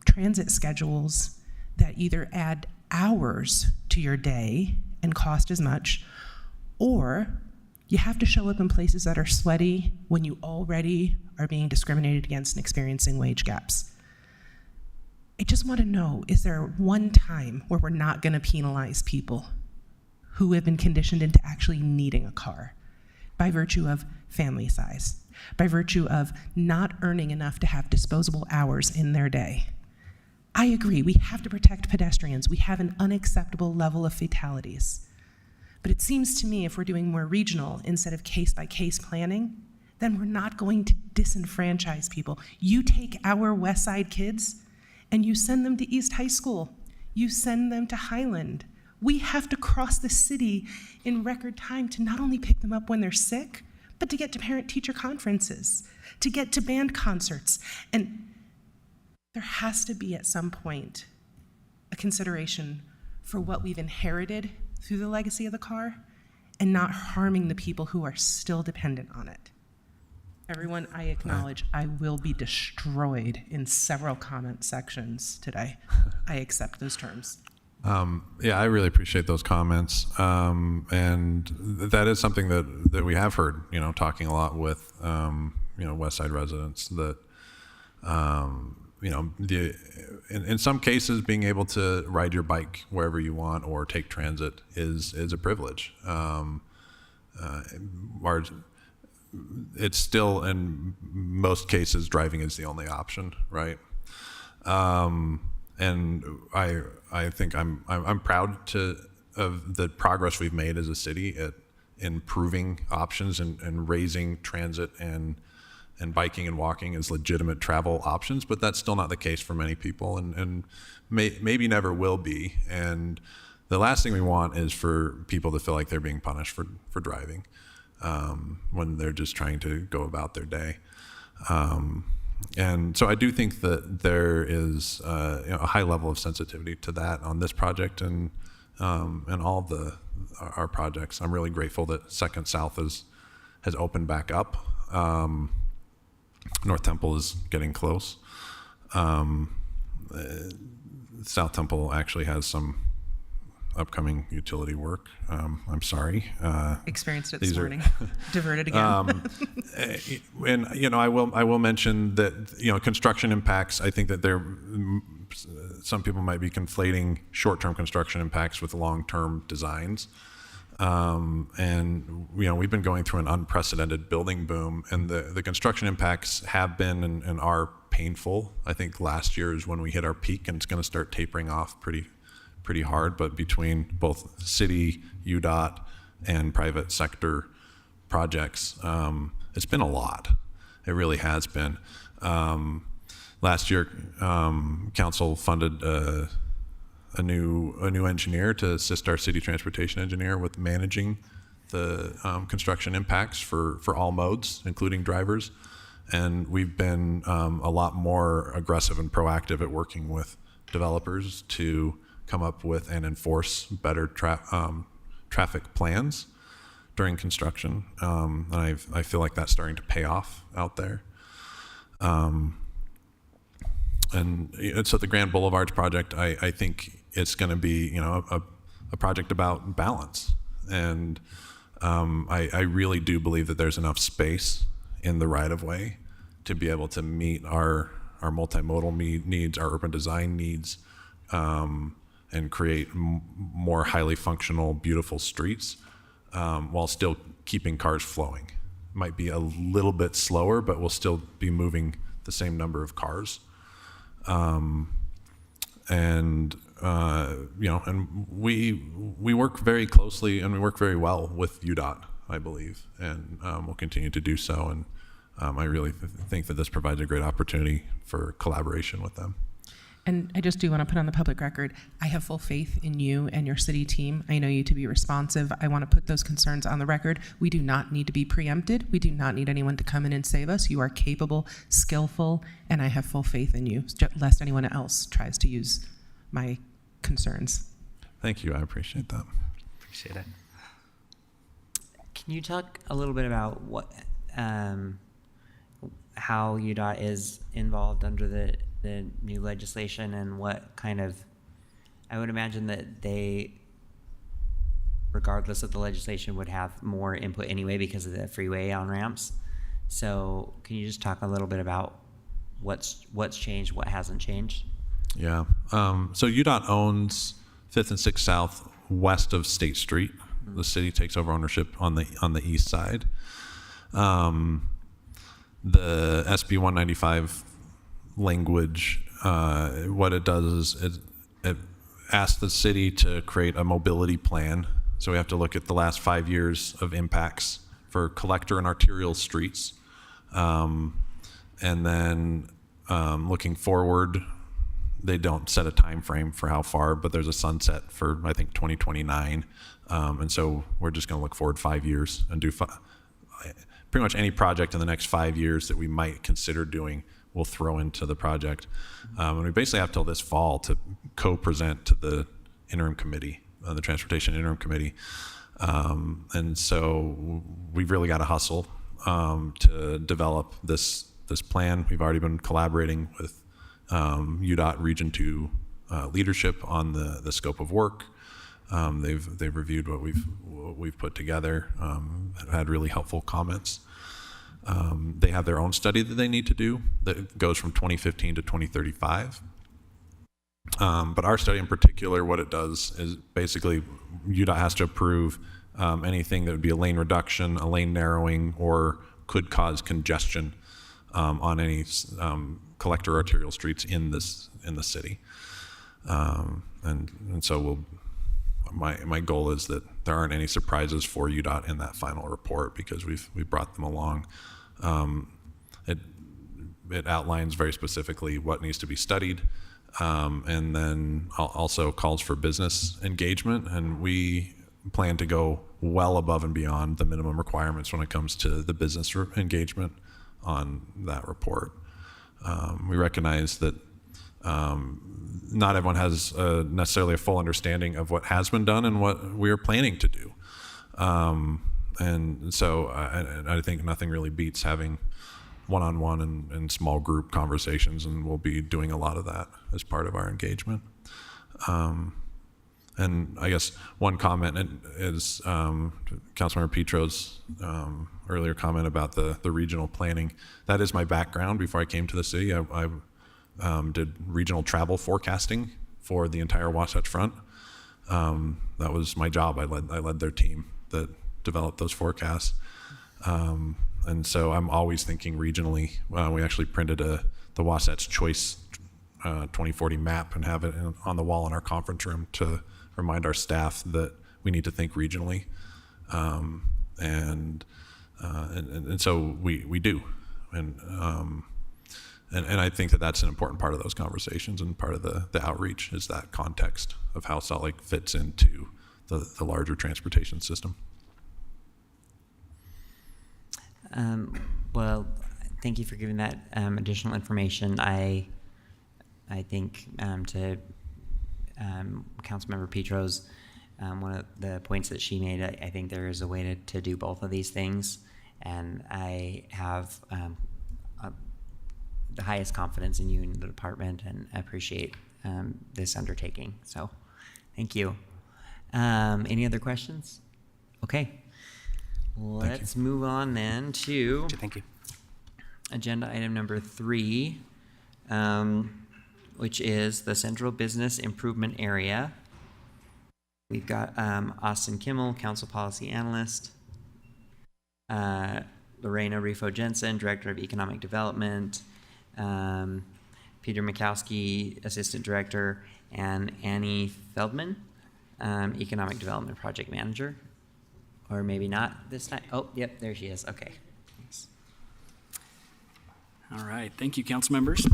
transit schedules that either add hours to your day and cost as much, or you have to show up in places that are sweaty when you already are being discriminated against and experiencing wage gaps. I just want to know, is there one time where we're not going to penalize people who have been conditioned into actually needing a car by virtue of family size, by virtue of not earning enough to have disposable hours in their day? I agree, we have to protect pedestrians. We have an unacceptable level of fatalities. But it seems to me if we're doing more regional instead of case-by-case planning, then we're not going to disenfranchise people. You take our West Side kids and you send them to East High School. You send them to Highland. We have to cross the city in record time to not only pick them up when they're sick, but to get to parent-teacher conferences, to get to band concerts. And there has to be at some point a consideration for what we've inherited through the legacy of the car and not harming the people who are still dependent on it. Everyone, I acknowledge I will be destroyed in several comment sections today. I accept those terms. Yeah, I really appreciate those comments. And that is something that we have heard, talking a lot with, West Side residents that, in some cases, being able to ride your bike wherever you want or take transit is a privilege. It's still, in most cases, driving is the only option, right? And I think I'm proud of the progress we've made as a city at improving options and raising transit and biking and walking as legitimate travel options, but that's still not the case for many people, and maybe never will be. And the last thing we want is for people to feel like they're being punished for driving when they're just trying to go about their day. And so I do think that there is a high level of sensitivity to that on this project and all our projects. I'm really grateful that Second South has opened back up. North Temple is getting close. South Temple actually has some upcoming utility work. I'm sorry. Experienced it this morning. Diverted again. And I will mention that construction impacts. I think that some people might be conflating short-term construction impacts with long-term designs. And we've been going through an unprecedented building boom, and the construction impacts have been and are painful. I think last year is when we hit our peak, and it's going to start tapering off pretty hard. But between both city, UDOT, and private sector projects, it's been a lot. It really has been. Last year, council funded a new engineer to assist our city transportation engineer with managing the construction impacts for all modes, including drivers. And we've been a lot more aggressive and proactive at working with developers to come up with and enforce better traffic plans during construction. And I feel like that's starting to pay off out there. And so the Grand Boulevards project, I think it's going to be, a project about balance. And I really do believe that there's enough space in the right-of-way to be able to meet our multimodal needs, our urban design needs, and create more highly functional, beautiful streets while still keeping cars flowing. Might be a little bit slower, but we'll still be moving the same number of cars. And we work very closely and we work very well with UDOT, I believe, and we'll continue to do so. And I really think that this provides a great opportunity for collaboration with them. And I just do want to put on the public record, I have full faith in you and your city team. I know you to be responsive. I want to put those concerns on the record. We do not need to be preempted. We do not need anyone to come in and save us. You are capable, skillful, and I have full faith in you, lest anyone else tries to use my concerns. Thank you. I appreciate that. Appreciate it. Can you talk a little bit about what, how UDOT is involved under the new legislation and what kind of, I would imagine that they, regardless of the legislation, would have more input anyway because of the freeway on-ramps. So can you just talk a little bit about what's changed, what hasn't changed? Yeah. So UDOT owns 5th and 6th South west of State Street. The city takes over ownership on the east side. The SB 195 language, what it does is it asks the city to create a mobility plan. So we have to look at the last 5 years of impacts for collector and arterial streets. And then looking forward, they don't set a time frame for how far, but there's a sunset for, I think, 2029. And so we're just going to look forward 5 years and do pretty much any project in the next 5 years that we might consider doing, we'll throw into the project. And we basically have till this fall to co-present to the interim committee, the Transportation Interim Committee. And so we've really got to hustle to develop this plan. We've already been collaborating with UDOT Region 2 leadership on the scope of work. They've reviewed what we've put together, had really helpful comments. They have their own study that they need to do that goes from 2015 to 2035. But our study in particular, what it does is basically UDOT has to approve anything that would be a lane reduction, a lane narrowing, or could cause congestion on any collector arterial streets in the city. And so my goal is that there aren't any surprises for UDOT in that final report because we've brought them along. It outlines very specifically what needs to be studied, and then also calls for business engagement, and we plan to go well above and beyond the minimum requirements when it comes to the business engagement on that report. We recognize that not everyone has necessarily a full understanding of what has been done and what we are planning to do. And so I think nothing really beats having one-on-one and small group conversations, and we'll be doing a lot of that as part of our engagement. And I guess one comment is Councilmember Petro's earlier comment about the regional planning. That is my background. Before I came to the city, I did regional travel forecasting for the entire Wasatch Front. That was my job. I led their team that developed those forecasts. And so I'm always thinking regionally. We actually printed the Wasatch Choice 2040 map and have it on the wall in our conference room to remind our staff that we need to think regionally. And so we do. And I think that that's an important part of those conversations and part of the outreach is that context of how Salt Lake fits into the larger transportation system. Well, thank you for giving that additional information. I think to Councilmember Petro's one of the points that she made, I think there is a way to do both of these things, and I have the highest confidence in you and the department, and appreciate this undertaking. So, thank you. Any other questions? Okay. Let's move on then to Thank you. agenda item number 3, which is the Central Business Improvement Area. We've got Austin Kimmel, Council Policy Analyst, Lorena Rifo Jensen, Director of Economic Development, Peter Mikowski, Assistant Director, and Annie Feldman, Economic Development Project Manager. Or maybe not this time. Oh, yep, there she is. Okay. Thanks. All right, thank you, council members.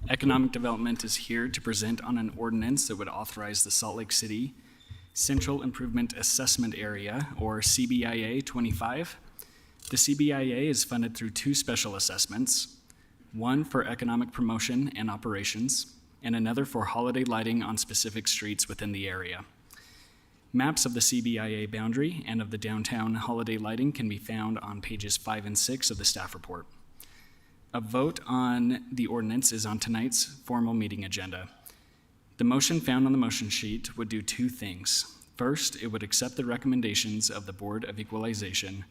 Economic Development is here to present on an ordinance that would authorize the Salt Lake City Central Improvement Assessment Area, or CBIA 25. The CBIA is funded through two special assessments, one for economic promotion and operations, and another for holiday lighting on specific streets within the area. Maps of the CBIA boundary and of the downtown holiday lighting can be found on pages 5 and 6 of the staff report. A vote on the ordinance is on tonight's formal meeting agenda. The motion found on the motion sheet would do two things. First, it would accept the recommendations of the Board of Equalization,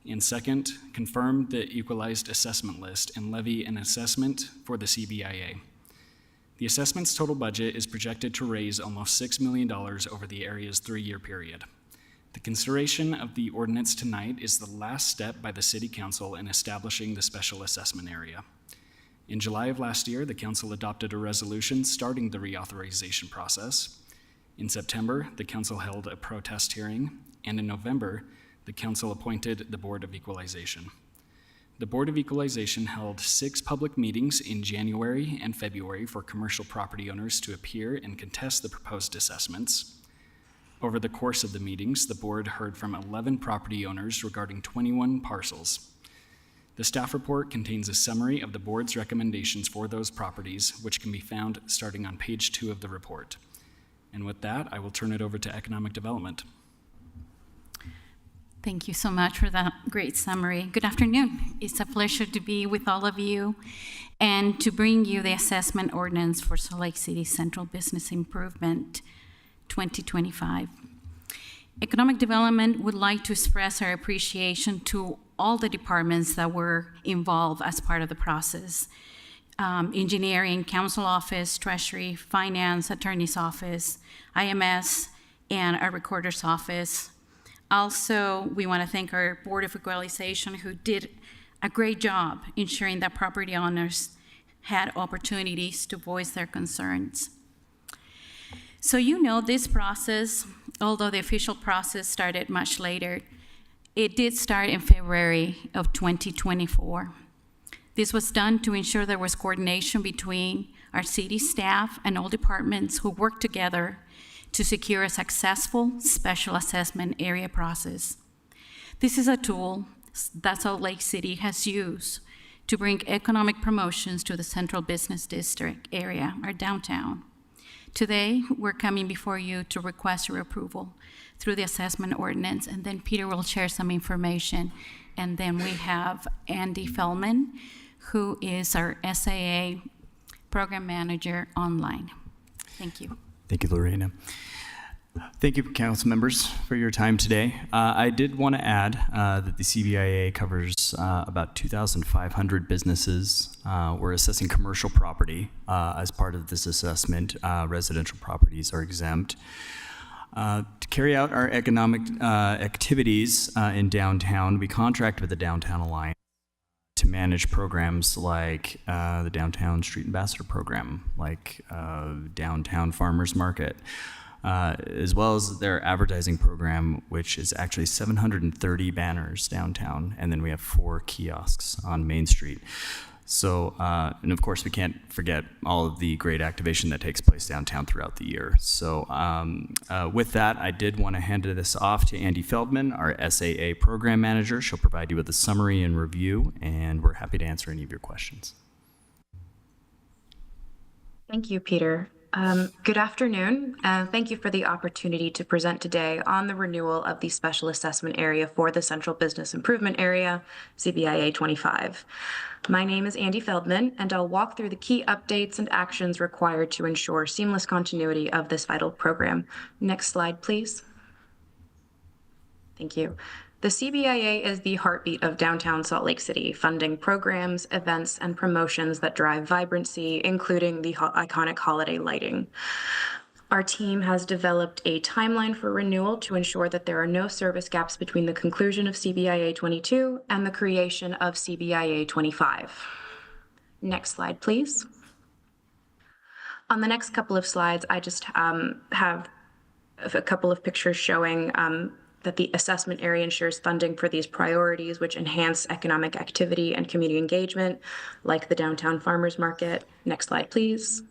and second, confirm the equalized assessment list and levy an assessment for the CBIA. The assessment's total budget is projected to raise almost $6 million over the area's 3-year period. The consideration of the ordinance tonight is the last step by the City Council in establishing the special assessment area. In July of last year, the Council adopted a resolution starting the reauthorization process. In September, the Council held a protest hearing, and in November, the Council appointed the Board of Equalization. The Board of Equalization held 6 public meetings in January and February for commercial property owners to appear and contest the proposed assessments. Over the course of the meetings, the board heard from 11 property owners regarding 21 parcels. The staff report contains a summary of the board's recommendations for those properties, which can be found starting on page 2 of the report. And with that, I will turn it over to Economic Development. Thank you so much for that great summary. Good afternoon. It's a pleasure to be with all of you and to bring you the assessment ordinance for Salt Lake City Central Business Improvement 2025. Economic Development would like to express our appreciation to all the departments that were involved as part of the process. Engineering, Council Office, Treasury, Finance, Attorney's Office, IMS, and our Recorder's Office. Also, we want to thank our Board of Equalization, who did a great job ensuring that property owners had opportunities to voice their concerns. So you know this process, although the official process started much later, it did start in February of 2024. This was done to ensure there was coordination between our city staff and all departments who worked together to secure a successful special assessment area process. This is a tool that Salt Lake City has used to bring economic promotions to the Central Business District area, our downtown. Today, we're coming before you to request your approval through the assessment ordinance, and then Peter will share some information. And then we have Andy Feldman, who is our SAA program manager online. Thank you. Thank you, Lorena. Thank you, council members, for your time today. I did want to add that the CBIA covers about 2,500 businesses. We're assessing commercial property as part of this assessment. Residential properties are exempt. To carry out our economic activities in downtown, we contract with the Downtown Alliance to manage programs like the Downtown Street Ambassador Program, like Downtown Farmers Market, as well as their advertising program, which is actually 730 banners downtown, and then we have 4 kiosks on Main Street. So, and of course, we can't forget all of the great activation that takes place downtown throughout the year. So with that, I did want to hand this off to Andy Feldman, our SAA program manager. She'll provide you with a summary and review, and we're happy to answer any of your questions. Thank you, Peter. Good afternoon, and thank you for the opportunity to present today on the renewal of the Special Assessment Area for the Central Business Improvement Area, CBIA 25. My name is Andy Feldman, and I'll walk through the key updates and actions required to ensure seamless continuity of this vital program. Next slide, please. Thank you. The CBIA is the heartbeat of downtown Salt Lake City, funding programs, events, and promotions that drive vibrancy, including the iconic holiday lighting. Our team has developed a timeline for renewal to ensure that there are no service gaps between the conclusion of CBIA 22 and the creation of CBIA 25. Next slide, please. On the next couple of slides, I just have a couple of pictures showing that the assessment area ensures funding for these priorities, which enhance economic activity and community engagement, like the downtown farmers market. Next slide, please.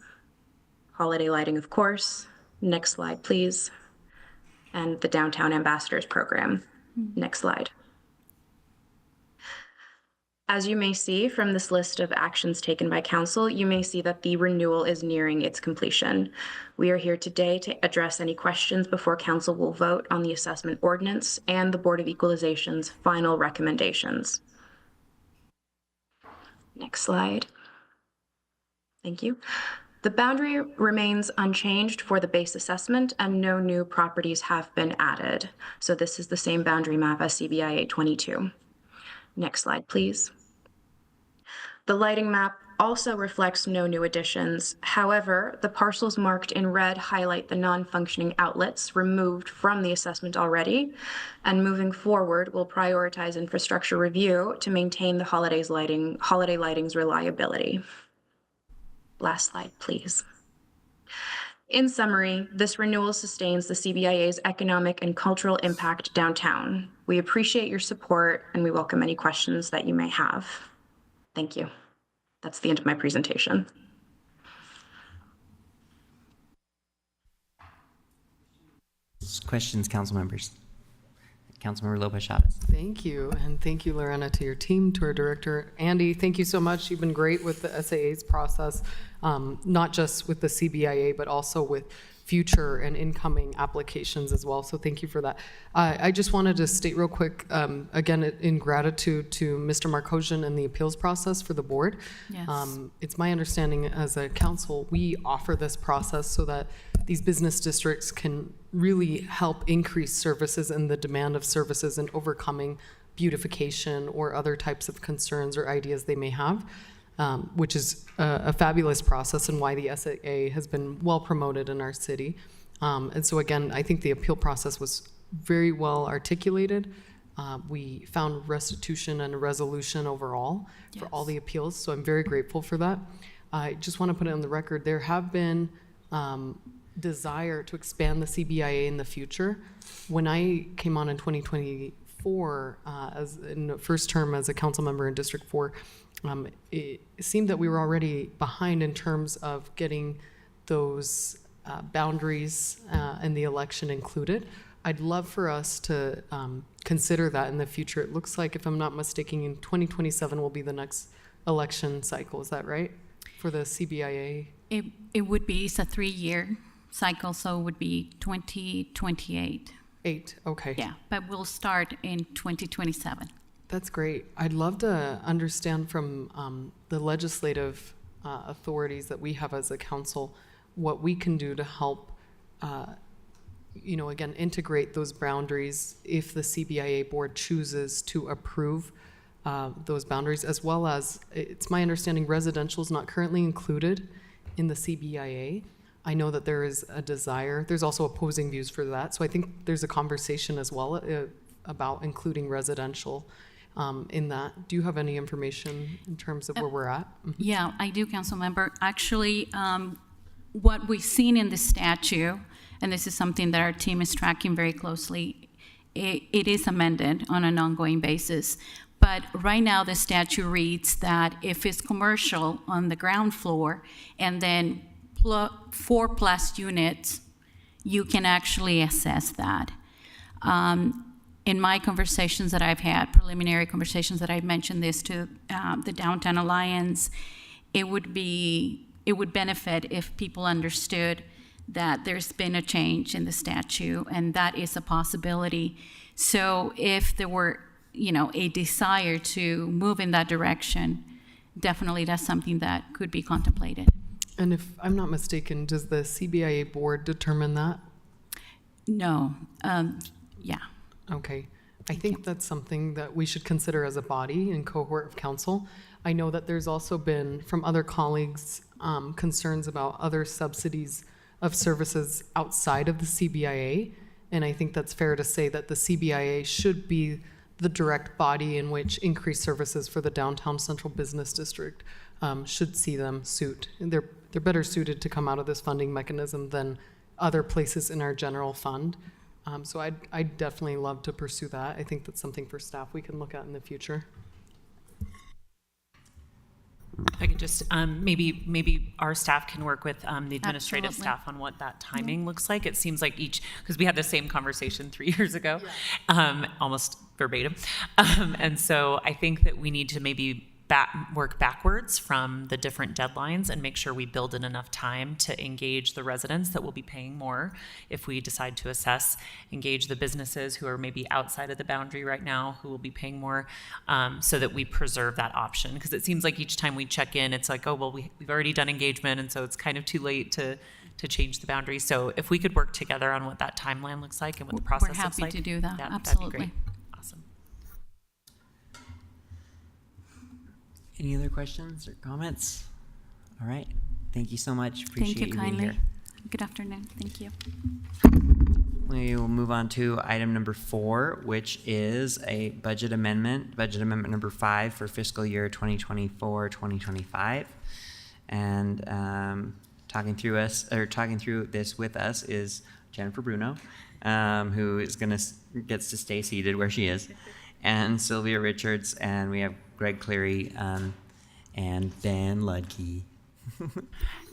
Holiday lighting, of course. Next slide, please. And the Downtown Ambassadors Program. Next slide. As you may see from this list of actions taken by Council, you may see that the renewal is nearing its completion. We are here today to address any questions before Council will vote on the assessment ordinance and the Board of Equalization's final recommendations. Next slide. Thank you. The boundary remains unchanged for the base assessment and no new properties have been added. So this is the same boundary map as CBIA 22. Next slide, please. The lighting map also reflects no new additions. However, the parcels marked in red highlight the non-functioning outlets removed from the assessment already, and moving forward, we'll prioritize infrastructure review to maintain the holiday lighting's reliability. Last slide, please. In summary, this renewal sustains the CBIA's economic and cultural impact downtown. We appreciate your support and we welcome any questions that you may have. Thank you. That's the end of my presentation. Questions, council members? Councilmember Lopez Chavez. Thank you, and thank you, Lorena, to your team, to our director. Andy, thank you so much. You've been great with the SAA's process, not just with the CBIA, but also with future and incoming applications as well. So thank you for that. I just wanted to state real quick, again, in gratitude to Mr. Markosian and the appeals process for the board. Yes. It's my understanding as a council, we offer this process so that these business districts can really help increase services and the demand of services and overcoming beautification or other types of concerns or ideas they may have. Which is a fabulous process and why the SAA has been well promoted in our city. And so again, I think the appeal process was very well articulated. We found restitution and a resolution overall for all the appeals, so I'm very grateful for that. I just want to put it on the record, there have been desire to expand the CBIA in the future. When I came on in 2024, as in the first term as a council member in District 4, it seemed that we were already behind in terms of getting those boundaries and the election included. I'd love for us to consider that in the future. It looks like, if I'm not mistaken, in 2027 will be the next election cycle. Is that right? For the CBIA? It would be, it's a 3-year cycle, so it would be 2028. Okay. Yeah, but we'll start in 2027. That's great. I'd love to understand from the legislative authorities that we have as a council what we can do to help, again, integrate those boundaries if the CBIA board chooses to approve those boundaries, as well as, it's my understanding residential is not currently included in the CBIA. I know that there is a desire. There's also opposing views for that. So I think there's a conversation as well about including residential in that. Do you have any information in terms of where we're at? Yeah, I do, council member. Actually, what we've seen in the statute, and this is something that our team is tracking very closely, it is amended on an ongoing basis. But right now the statute reads that if it's commercial on the ground floor and then 4+ units, you can actually assess that. In my conversations that I've had, preliminary conversations that I've mentioned this to the Downtown Alliance, it would benefit if people understood that there's been a change in the statute and that is a possibility. So if there were, a desire to move in that direction, definitely that's something that could be contemplated. And if I'm not mistaken, does the CBIA board determine that? No. Yeah. Okay. I think that's something that we should consider as a body and cohort of council. I know that there's also been, from other colleagues, concerns about other subsidies of services outside of the CBIA. And I think that's fair to say that the CBIA should be the direct body in which increased services for the downtown central business district should see them suit. They're better suited to come out of this funding mechanism than other places in our general fund. So I'd definitely love to pursue that. I think that's something for staff we can look at in the future. I could just, maybe our staff can work with the administrative Absolutely. staff on what that timing looks like. It seems like because we had the same conversation 3 years ago, almost verbatim. And so I think that we need to maybe work backwards from the different deadlines and make sure we build in enough time to engage the residents that will be paying more if we decide to assess, engage the businesses who are maybe outside of the boundary right now who will be paying more, so that we preserve that option. Because it seems like each time we check in, it's like, oh, well, we've already done engagement, and so it's kind of too late to change the boundary. So if we could work together on what that timeline looks like and what the process looks like. We're happy to do that, that'd absolutely. be great. Awesome. Any other questions or comments? All right. Thank you so much. Appreciate Thank you being kindly. here. Good afternoon. Thank you. We will move on to item number 4, which is a budget amendment number 5 for fiscal year 2024-2025. And talking through this with us is Jennifer Bruno, who gets to stay seated where she is, and Sylvia Richards, and we have Greg Cleary, and Ben Ludke.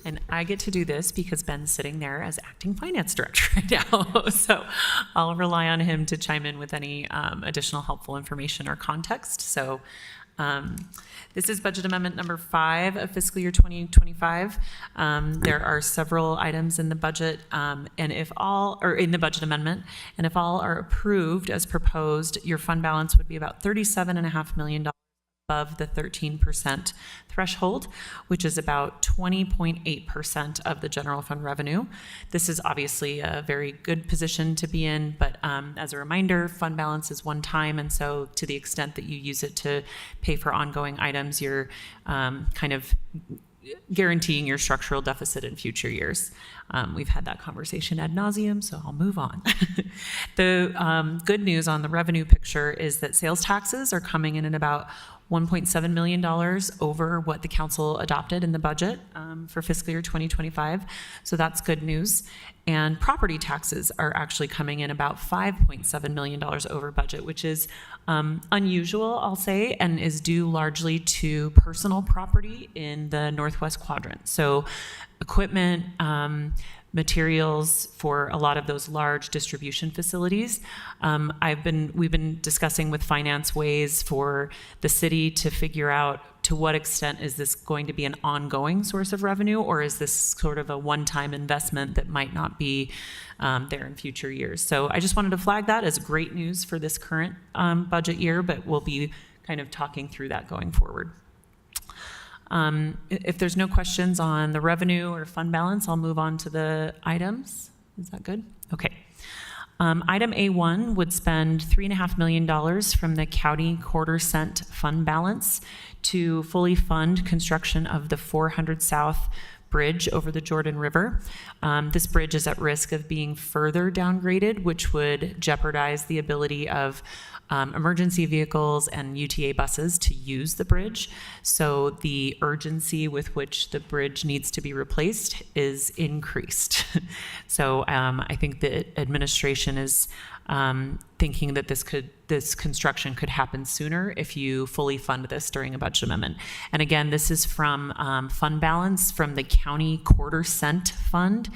And I get to do this because Ben's sitting there as acting finance director right now. So I'll rely on him to chime in with any additional helpful information or context. So this is budget amendment number 5 of fiscal year 2025. There are several items in the budget, in the budget amendment, and if all are approved as proposed, your fund balance would be about $37.5 million above the 13% threshold, which is about 20.8% of the general fund revenue. This is obviously a very good position to be in, but as a reminder, fund balance is one time, and so to the extent that you use it to pay for ongoing items, you're kind of guaranteeing your structural deficit in future years. We've had that conversation ad nauseum, so I'll move on. The good news on the revenue picture is that sales taxes are coming in at about $1.7 million over what the council adopted in the budget for fiscal year 2025. So that's good news. And property taxes are actually coming in about $5.7 million over budget, which is unusual, I'll say, and is due largely to personal property in the Northwest Quadrant. So equipment, materials for a lot of those large distribution facilities. We've been discussing with finance ways for the city to figure out to what extent is this going to be an ongoing source of revenue, or is this sort of a one-time investment that might not be there in future years. So I just wanted to flag that as great news for this current budget year, but we'll be kind of talking through that going forward. If there's no questions on the revenue or fund balance, I'll move on to the items. Is that good? Okay. Item A1 would spend $3.5 million from the county quarter cent fund balance to fully fund construction of the 400 South bridge over the Jordan River. This bridge is at risk of being further downgraded, which would jeopardize the ability of emergency vehicles and UTA buses to use the bridge. So the urgency with which the bridge needs to be replaced is increased. So I think the administration is thinking that this construction could happen sooner if you fully fund this during a budget amendment. And again, this is from fund balance from the county quarter cent fund.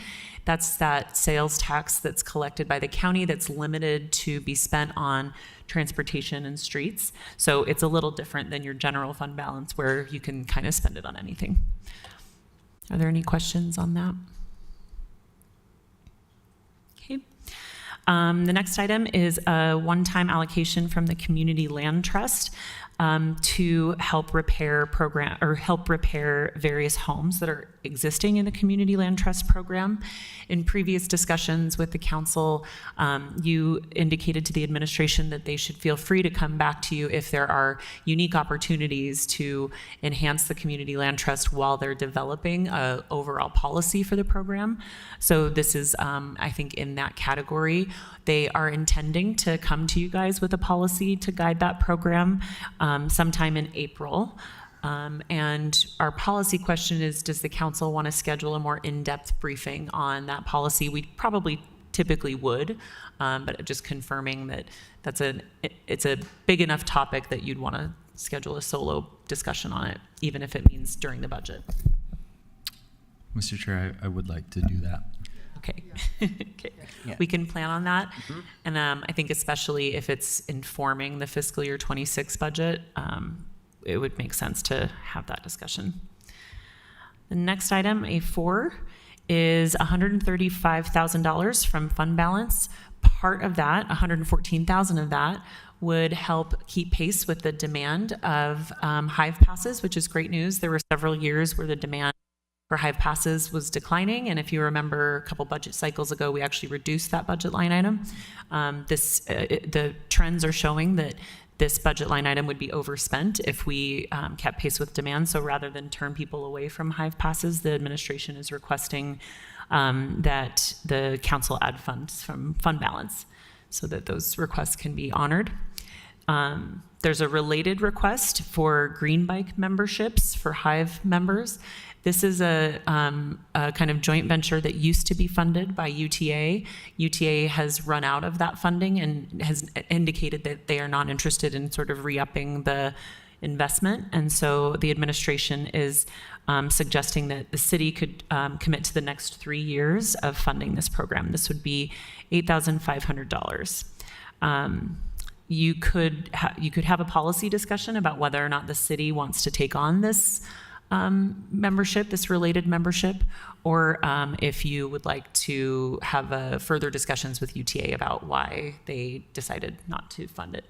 That's that sales tax that's collected by the county that's limited to be spent on transportation and streets. So it's a little different than your general fund balance where you can kind of spend it on anything. Are there any questions on that? Okay. The next item is a one-time allocation from the Community Land Trust to help repair various homes that are existing in the Community Land Trust program. In previous discussions with the council, you indicated to the administration that they should feel free to come back to you if there are unique opportunities to enhance the Community Land Trust while they're developing an overall policy for the program. So this is, I think, in that category. They are intending to come to you guys with a policy to guide that program sometime in April. And our policy question is, does the council want to schedule a more in-depth briefing on that policy? We probably typically would, but just confirming that it's a big enough topic that you'd want to schedule a solo discussion on it, even if it means during the budget. Mr. Chair, I would like to do that. Okay. Okay. Yeah. We can plan on that. And I think especially if it's informing the fiscal year 26 budget, it would make sense to have that discussion. The next item, A4, is $135,000 from fund balance. Part of that, $114,000 of that, would help keep pace with the demand of Hive passes, which is great news. There were several years where the demand for Hive passes was declining, and if you remember a couple budget cycles ago, we actually reduced that budget line item. The trends are showing that this budget line item would be overspent if we kept pace with demand. So rather than turn people away from Hive passes, the administration is requesting that the council add funds from fund balance so that those requests can be honored. There's a related request for green bike memberships for Hive members. This is a kind of joint venture that used to be funded by UTA. UTA has run out of that funding and has indicated that they are not interested in sort of re-upping the investment. And so the administration is suggesting that the city could commit to the next 3 years of funding this program. This would be $8,500. You could have a policy discussion about whether or not the city wants to take on this membership, this related membership, or if you would like to have further discussions with UTA about why they decided not to fund it.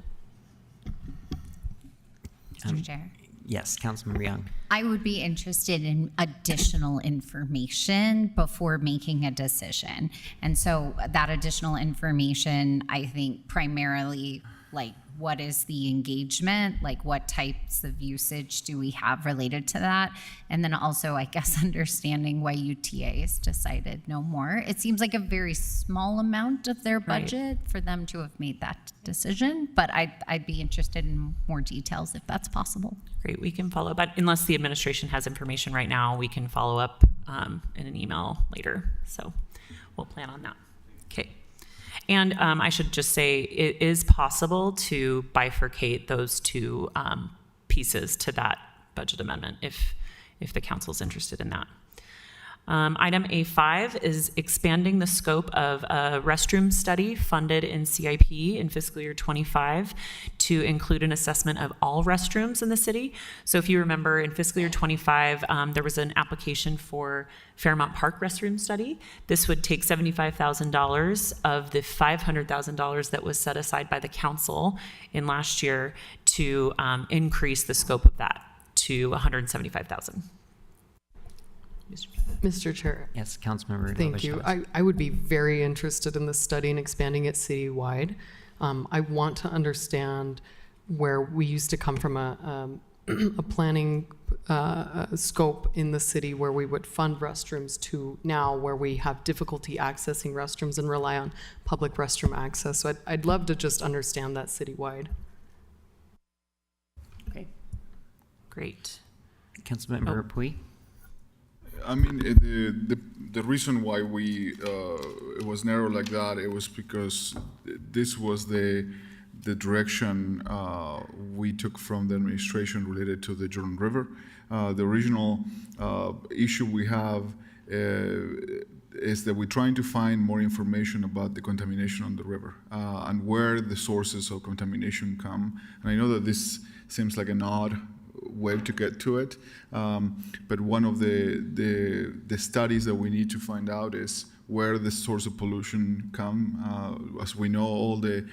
Mr. Chair. Yes, Councilman Rion. I would be interested in additional information before making a decision. And so that additional information, I think primarily, like, what is the engagement? Like, what types of usage do we have related to that? And then also, I guess, understanding why UTA has decided no more. It seems like a very small amount of their budget for them to have made that decision, but I'd be interested in more details if that's possible. Great, we can follow, but unless the administration has information right now, we can follow up in an email later. So we'll plan on that. Okay. And I should just say it is possible to bifurcate those two pieces to that budget amendment if the council's interested in that. Item A5 is expanding the scope of a restroom study funded in CIP in fiscal year 25 to include an assessment of all restrooms in the city. So if you remember, in fiscal year 25, there was an application for Fairmount Park restroom study. This would take $75,000 of the $500,000 that was set aside by the council in last year to increase the scope of that to $175,000. Mr. Chair. Yes, Councilmember. Thank you. I would be very interested in this study and expanding it citywide. I want to understand where we used to come from a planning scope in the city where we would fund restrooms to now where we have difficulty accessing restrooms and rely on public restroom access. So I'd love to just understand that citywide. Okay. Great. Councilmember Pui. I mean, the reason why it was narrow like that, it was because this was the direction we took from the administration related to the Jordan River. The original issue we have is that we're trying to find more information about the contamination on the river and where the sources of contamination come. And I know that this seems like an odd way to get to it, but one of the studies that we need to find out is where the source of pollution come. As we know, all the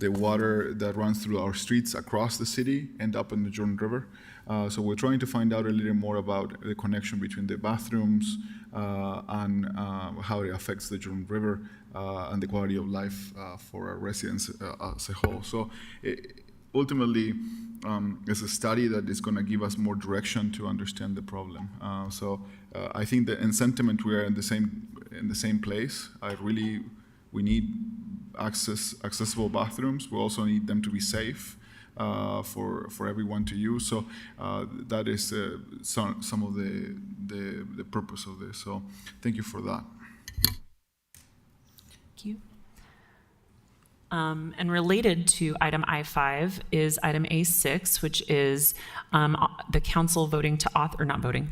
water that runs through our streets across the city end up in the Jordan River. So we're trying to find out a little more about the connection between the bathrooms and how it affects the Jordan River and the quality of life for our residents as a whole. So ultimately, it's a study that is going to give us more direction to understand the problem. I think that in sentiment we are in the same place. We need accessible bathrooms. We also need them to be safe. for everyone to use. So that is some of the purpose of this. So thank you for that. Thank you. And related to item I5 is item A6, which is the council voting to author, or not voting,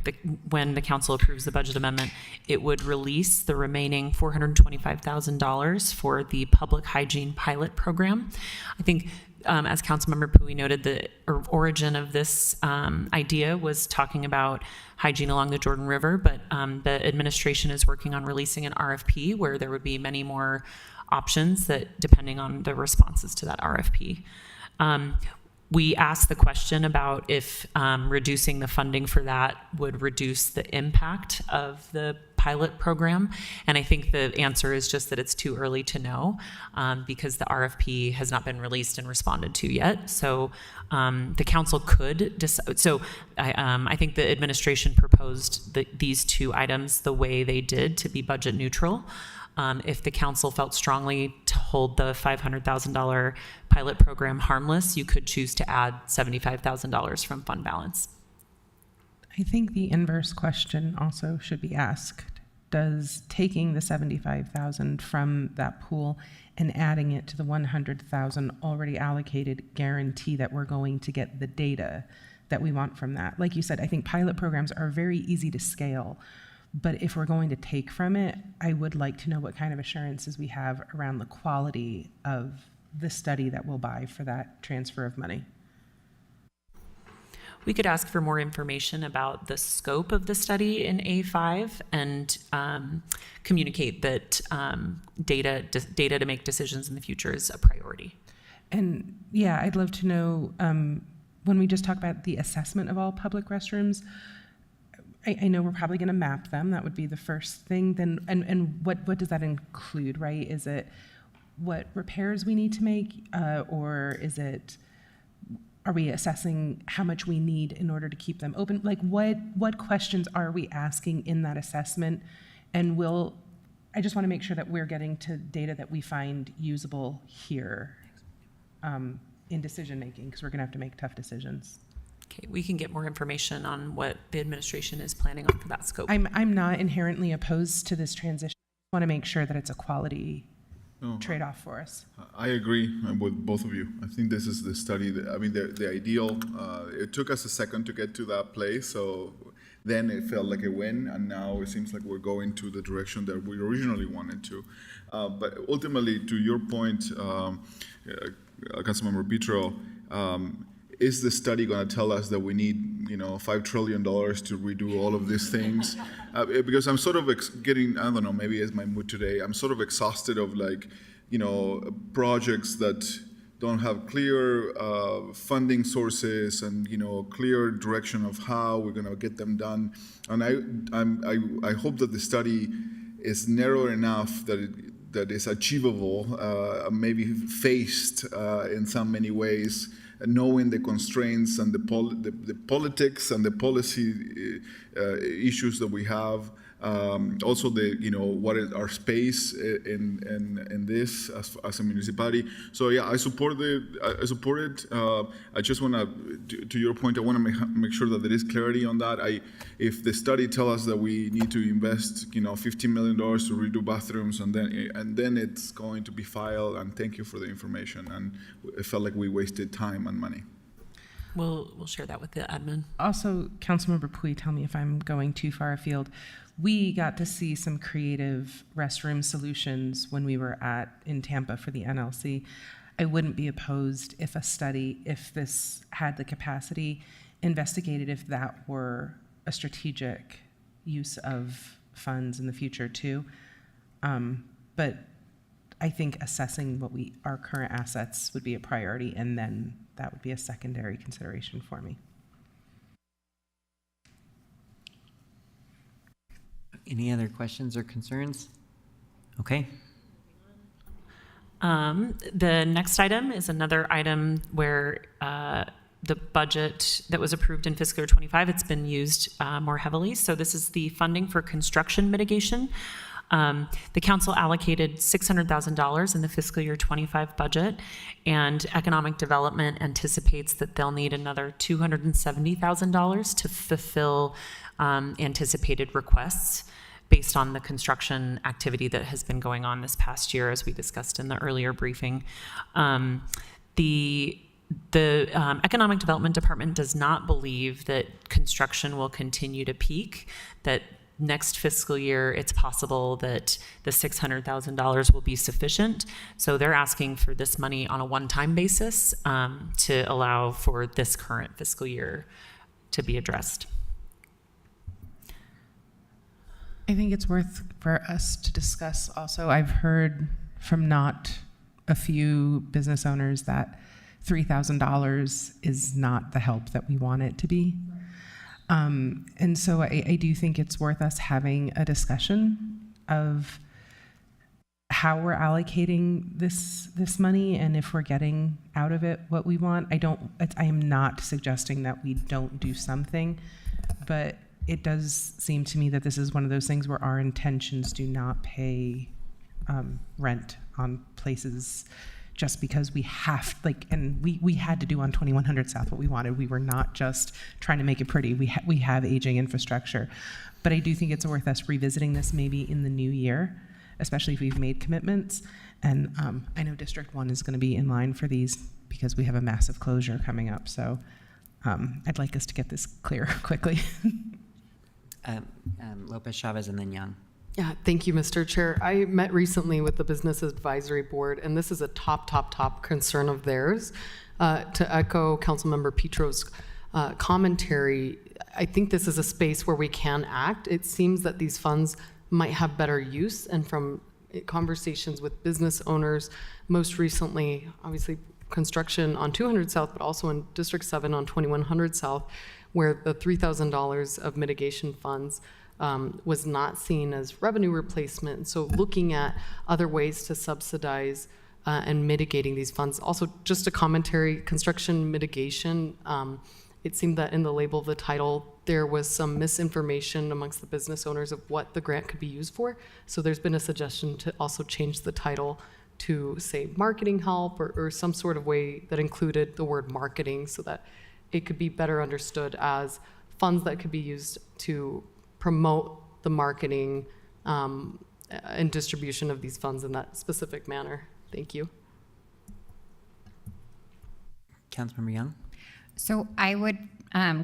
when the council approves the budget amendment, it would release the remaining $425,000 for the public hygiene pilot program. I think, as Councilmember Pui noted, the origin of this idea was talking about hygiene along the Jordan River, but the administration is working on releasing an RFP where there would be many more options that depending on the responses to that RFP. We asked the question about if reducing the funding for that would reduce the impact of the pilot program. And I think the answer is just that it's too early to know because the RFP has not been released and responded to yet. So the council could decide. So I think the administration proposed these two items the way they did to be budget neutral. If the council felt strongly to hold the $500,000 pilot program harmless, you could choose to add $75,000 from fund balance. I think the inverse question also should be asked. Does taking the $75,000 from that pool and adding it to the $100,000 already allocated guarantee that we're going to get the data that we want from that? Like you said, I think pilot programs are very easy to scale. But if we're going to take from it, I would like to know what kind of assurances we have around the quality of the study that we'll buy for that transfer of money. We could ask for more information about the scope of the study in A5 and communicate that data to make decisions in the future is a priority. And yeah, I'd love to know, when we just talk about the assessment of all public restrooms, I know we're probably going to map them. That would be the first thing. Then, and what does that include, right? Is it what repairs we need to make, or is it, are we assessing how much we need in order to keep them open? Like, what questions are we asking in that assessment? And I just want to make sure that we're getting to data that we find usable here in decision making, because we're going to have to make tough decisions. Okay, we can get more information on what the administration is planning on for that scope. I'm not inherently opposed to this transition. I want to make sure that it's a quality trade-off for us. I agree with both of you. I think this is the study that, I mean, the ideal, it took us a second to get to that place, so then it felt like a win, and now it seems like we're going to the direction that we originally wanted to. But ultimately, to your point, Councilmember Petro, is the study going to tell us that we need, $5 trillion to redo all of these things? Because I'm sort of getting, I don't know, maybe it's my mood today. I'm sort of exhausted of projects that don't have clear funding sources and clear direction of how we're going to get them done. And I hope that the study is narrow enough that is achievable, maybe faced in so many ways, knowing the constraints and the politics and the policy issues that we have. Also, what is our space in this as a municipality. So yeah, I support it. I just want to your point, I want to make sure that there is clarity on that. If the study tells us that we need to invest, $15 million to redo bathrooms, and then it's going to be filed. And thank you for the information. And it felt like we wasted time and money. We'll share that with the admin. Also, Councilmember Pui, tell me if I'm going too far afield. We got to see some creative restroom solutions when we were in Tampa for the NLC. I wouldn't be opposed if a study, if this had the capacity, investigated if that were a strategic use of funds in the future too. But I think assessing our current assets would be a priority, and then that would be a secondary consideration for me. Any other questions or concerns? Okay. The next item is another item where the budget that was approved in fiscal year 25, it's been used more heavily. So this is the funding for construction mitigation. The council allocated $600,000 in the fiscal year 25 budget, and economic development anticipates that they'll need another $270,000 to fulfill anticipated requests based on the construction activity that has been going on this past year, as we discussed in the earlier briefing. The Economic Development Department does not believe that construction will continue to peak, that next fiscal year it's possible that the $600,000 will be sufficient. So they're asking for this money on a one-time basis to allow for this current fiscal year to be addressed. I think it's worth for us to discuss also. I've heard from not a few business owners that $3,000 is not the help that we want it to be. And so I do think it's worth us having a discussion of how we're allocating this money and if we're getting out of it what we want. I am not suggesting that we don't do something, but it does seem to me that this is one of those things where our intentions do not pay rent on places just because we have, and we had to do on 2100 South what we wanted. We were not just trying to make it pretty. We have aging infrastructure. But I do think it's worth us revisiting this maybe in the new year, especially if we've made commitments. And I know District 1 is going to be in line for these because we have a massive closure coming up. So I'd like us to get this clear quickly. Lopez Chavez and then Young. Yeah, thank you, Mr. Chair. I met recently with the Business Advisory Board, and this is a top concern of theirs. To echo Councilmember Petro's commentary, I think this is a space where we can act. It seems that these funds might have better use, and from conversations with business owners, most recently, obviously, construction on 200 South, but also in District 7 on 2100 South, where the $3,000 of mitigation funds was not seen as revenue replacement. So looking at other ways to subsidize and mitigating these funds. Also, just a commentary, construction mitigation, it seemed that in the label of the title, there was some misinformation amongst the business owners of what the grant could be used for. So there's been a suggestion to also change the title to say marketing help or some sort of way that included the word marketing so that it could be better understood as funds that could be used to promote the marketing and distribution of these funds in that specific manner. Thank you. Councilmember Young? So I would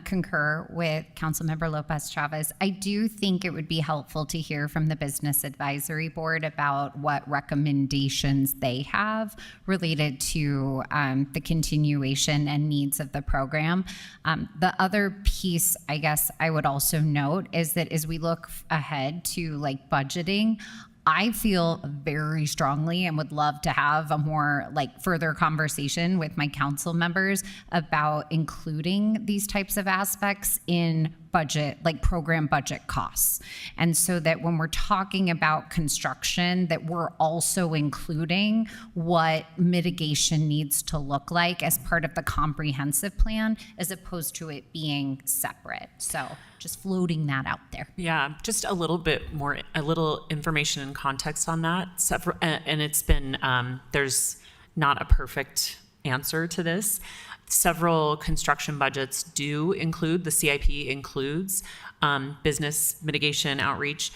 concur with Councilmember Lopez Chavez. I do think it would be helpful to hear from the Business Advisory Board about what recommendations they have related to the continuation and needs of the program. The other piece, I guess, I would also note is that as we look ahead to budgeting, I feel very strongly and would love to have a more further conversation with my council members about including these types of aspects in budget, program budget costs. And so that when we're talking about construction, that we're also including what mitigation needs to look like as part of the comprehensive plan, as opposed to it being separate. So just floating that out there. Yeah, just a little information and context on that. And it's been, there's not a perfect answer to this. Several construction budgets do include, the CIP includes business mitigation outreach.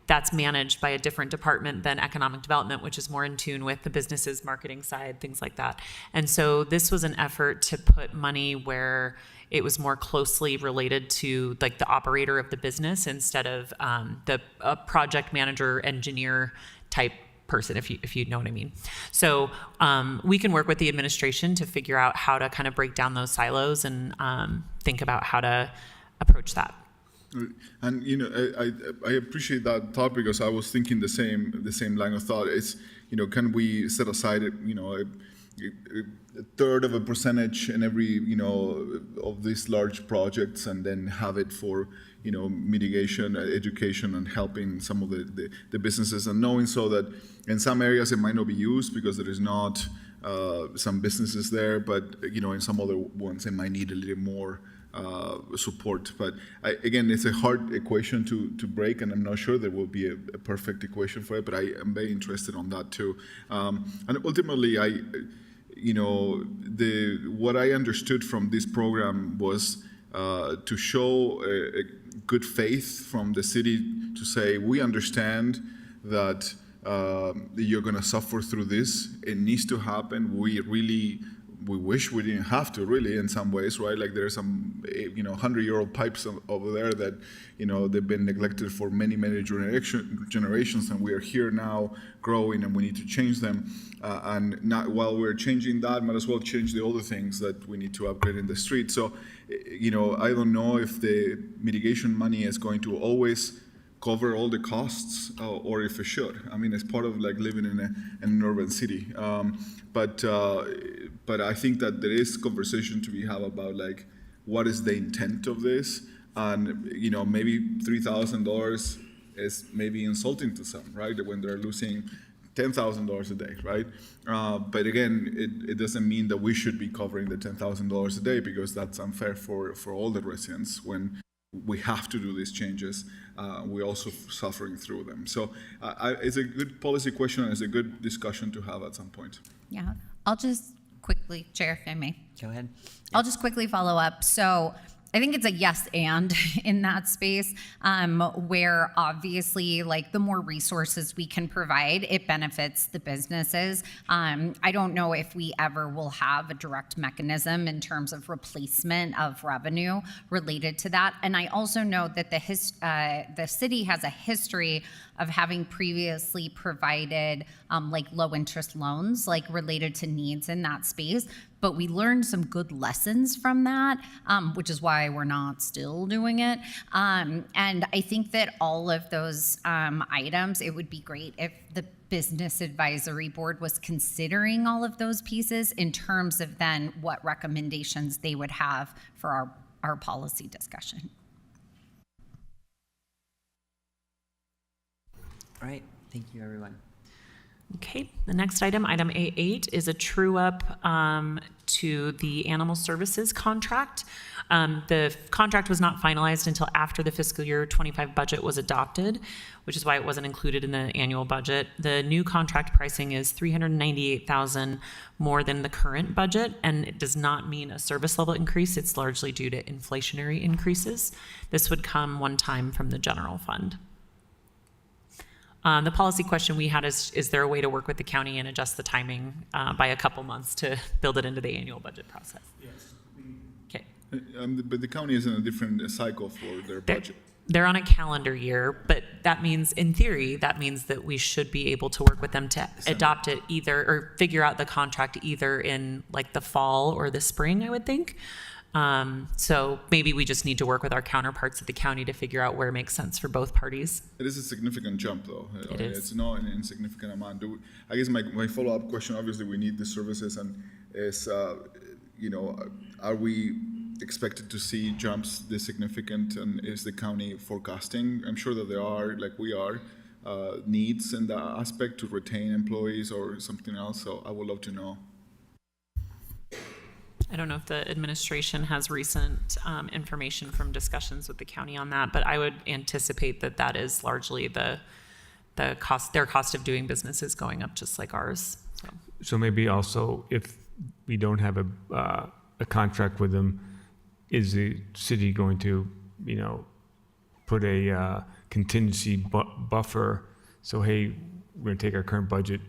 That's managed by a different department than economic development, which is more in tune with the business's marketing side, things like that. And so this was an effort to put money where it was more closely related to the operator of the business instead of the project manager, engineer type person, if you know what I mean. So we can work with the administration to figure out how to kind of break down those silos and think about how to approach that. And I appreciate that thought because I was thinking the same line of thought. It's can we set aside a third of a percentage in every of these large projects and then have it for mitigation, education, and helping some of the businesses, and knowing so that in some areas it might not be used because there is not some businesses there, but in some other ones it might need a little more support. But again, it's a hard equation to break, and I'm not sure there will be a perfect equation for it, but I am very interested on that too. And ultimately, what I understood from this program was to show a good faith from the city to say, we understand that you're going to suffer through this. It needs to happen. We wish we didn't have to, really, in some ways, right? Like there's some 100-year-old pipes over there that they've been neglected for many generations, and we are here now growing, and we need to change them. And not, while we're changing that, might as well change the other things that we need to upgrade in the street. So I don't know if the mitigation money is going to always cover all the costs, or if it should. I mean, it's part of like living in an urban city. But I think that there is conversation to be had about like what is the intent of this, and maybe $3,000 is maybe insulting to some, right? When they're losing $10,000 a day, right? But again, it doesn't mean that we should be covering the $10,000 a day, because that's unfair for all the residents. When we have to do these changes, we're also suffering through them. So it's a good policy question, and it's a good discussion to have at some point. Yeah, I'll just quickly, Chair, if I may. Go ahead. I'll just quickly follow up. So I think it's a yes and in that space, where obviously like the more resources we can provide, it benefits the businesses. I don't know if we ever will have a direct mechanism in terms of replacement of revenue related to that. And I also know that the city has a history of having previously provided like low interest loans, like related to needs in that space. But we learned some good lessons from that, which is why we're not still doing it. And I think that all of those items, it would be great if the Business Advisory Board was considering all of those pieces in terms of then what recommendations they would have for our policy discussion. All right, thank you, everyone. Okay, the next item, item A8, is a true up to the animal services contract. The contract was not finalized until after the fiscal year 25 budget was adopted, which is why it wasn't included in the annual budget. The new contract pricing is $398,000 more than the current budget, and it does not mean a service level increase. It's largely due to inflationary increases. This would come one time from the general fund. The policy question we had is there a way to work with the county and adjust the timing by a couple months to build it into the annual budget process? Yes. Okay. But the county is in a different cycle for their budget. They're on a calendar year, but that means, in theory, that means that we should be able to work with them to adopt it either, or figure out the contract either in like the fall or the spring, I would think. So maybe we just need to work with our counterparts at the county to figure out where it makes sense for both parties. It is a significant jump, though. It is. It's not an insignificant amount. I guess my follow-up question, obviously, we need the services, and is, are we expected to see jumps this significant, and is the county forecasting? I'm sure that there are, like we are, needs in that aspect to retain employees or something else, so I would love to know. I don't know if the administration has recent information from discussions with the county on that, but I would anticipate that that is largely the cost. Their cost of doing business is going up just like ours. So maybe also, if we don't have a contract with them, is the city going to, put a contingency buffer? So hey, we're going to take our current budget,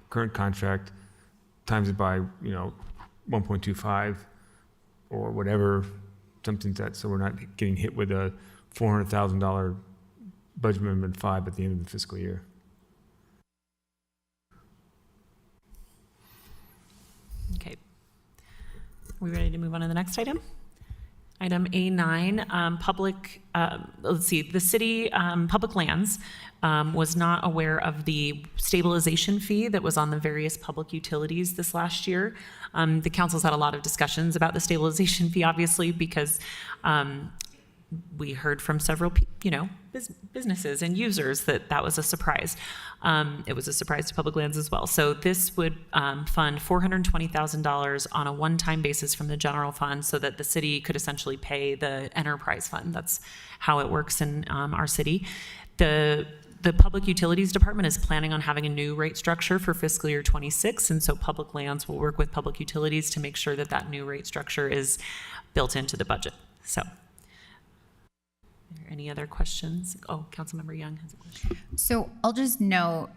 current contract, times it by 1.25 or whatever, something that, so we're not getting hit with a $400,000 budget amendment 5 at the end of the fiscal year. Okay. Are we ready to move on to the next item? Item A9, public, let's see, the city public lands was not aware of the stabilization fee that was on the various public utilities this last year. The council's had a lot of discussions about the stabilization fee, obviously, because we heard from several, businesses and users that was a surprise. It was a surprise to public lands as well. So this would fund $420,000 on a one-time basis from the general fund so that the city could essentially pay the enterprise fund. That's how it works in our city. The Public Utilities Department is planning on having a new rate structure for fiscal year 26, and so Public Lands will work with Public Utilities to make sure that that new rate structure is built into the budget. So, are there any other questions? Oh, Councilmember Young has a question. So I'll just note,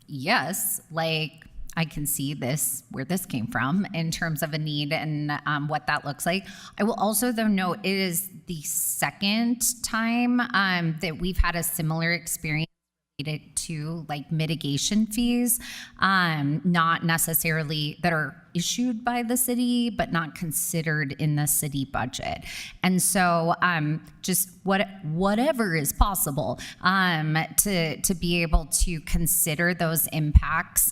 yes, like I can see where this came from in terms of a need and what that looks like. I will also though note it is the second time that we've had a similar experience related to like mitigation fees, not necessarily that are issued by the city, but not considered in the city budget. And so just whatever is possible to be able to consider those impacts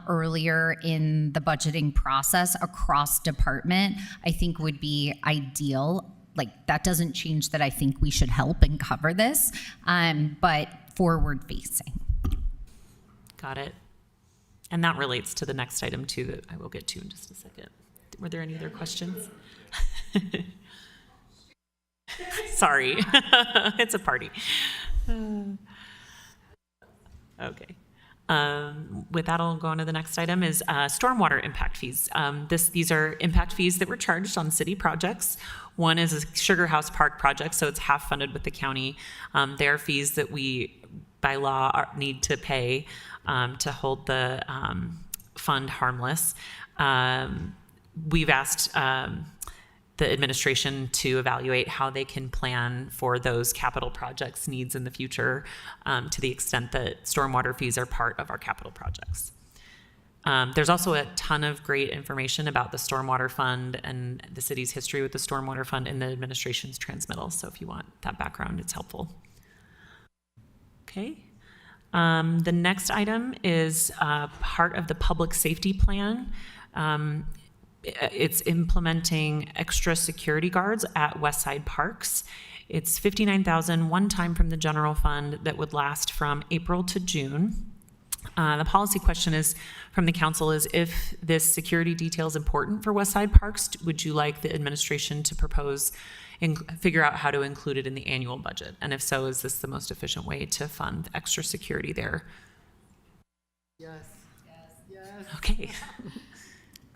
earlier in the budgeting process across department, I think would be ideal. Like that doesn't change that I think we should help and cover this, but forward facing. Got it. And that relates to the next item too that I will get to in just a second. Were there any other questions? Sorry, it's a party. Okay. With that, I'll go on to the next item is stormwater impact fees. These are impact fees that were charged on city projects. One is a Sugar House Park project, so it's half funded with the county. They are fees that we, by law, need to pay to hold the fund harmless. We've asked the administration to evaluate how they can plan for those capital projects needs in the future to the extent that stormwater fees are part of our capital projects. There's also a ton of great information about the stormwater fund and the city's history with the stormwater fund in the administration's transmittal. So if you want that background, it's helpful. Okay. The next item is part of the public safety plan. It's implementing extra security guards at Westside Parks. It's $59,000 one time from the general fund that would last from April to June. The policy question is from the council is if this security detail is important for Westside Parks, would you like the administration to propose and figure out how to include it in the annual budget? And if so, is this the most efficient way to fund extra security there? Yes. Yes. Yes. Okay.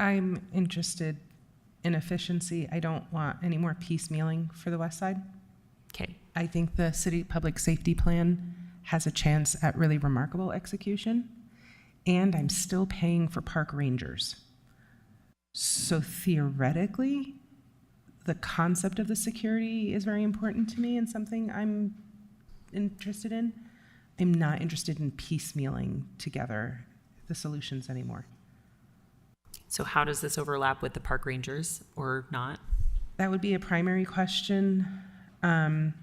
I'm interested in efficiency. I don't want any more piecemealing for the West Side. Okay. I think the city public safety plan has a chance at really remarkable execution, and I'm still paying for park rangers. So theoretically, the concept of the security is very important to me and something I'm interested in. I'm not interested in piecemealing together the solutions anymore. So how does this overlap with the park rangers or not? That would be a primary question. And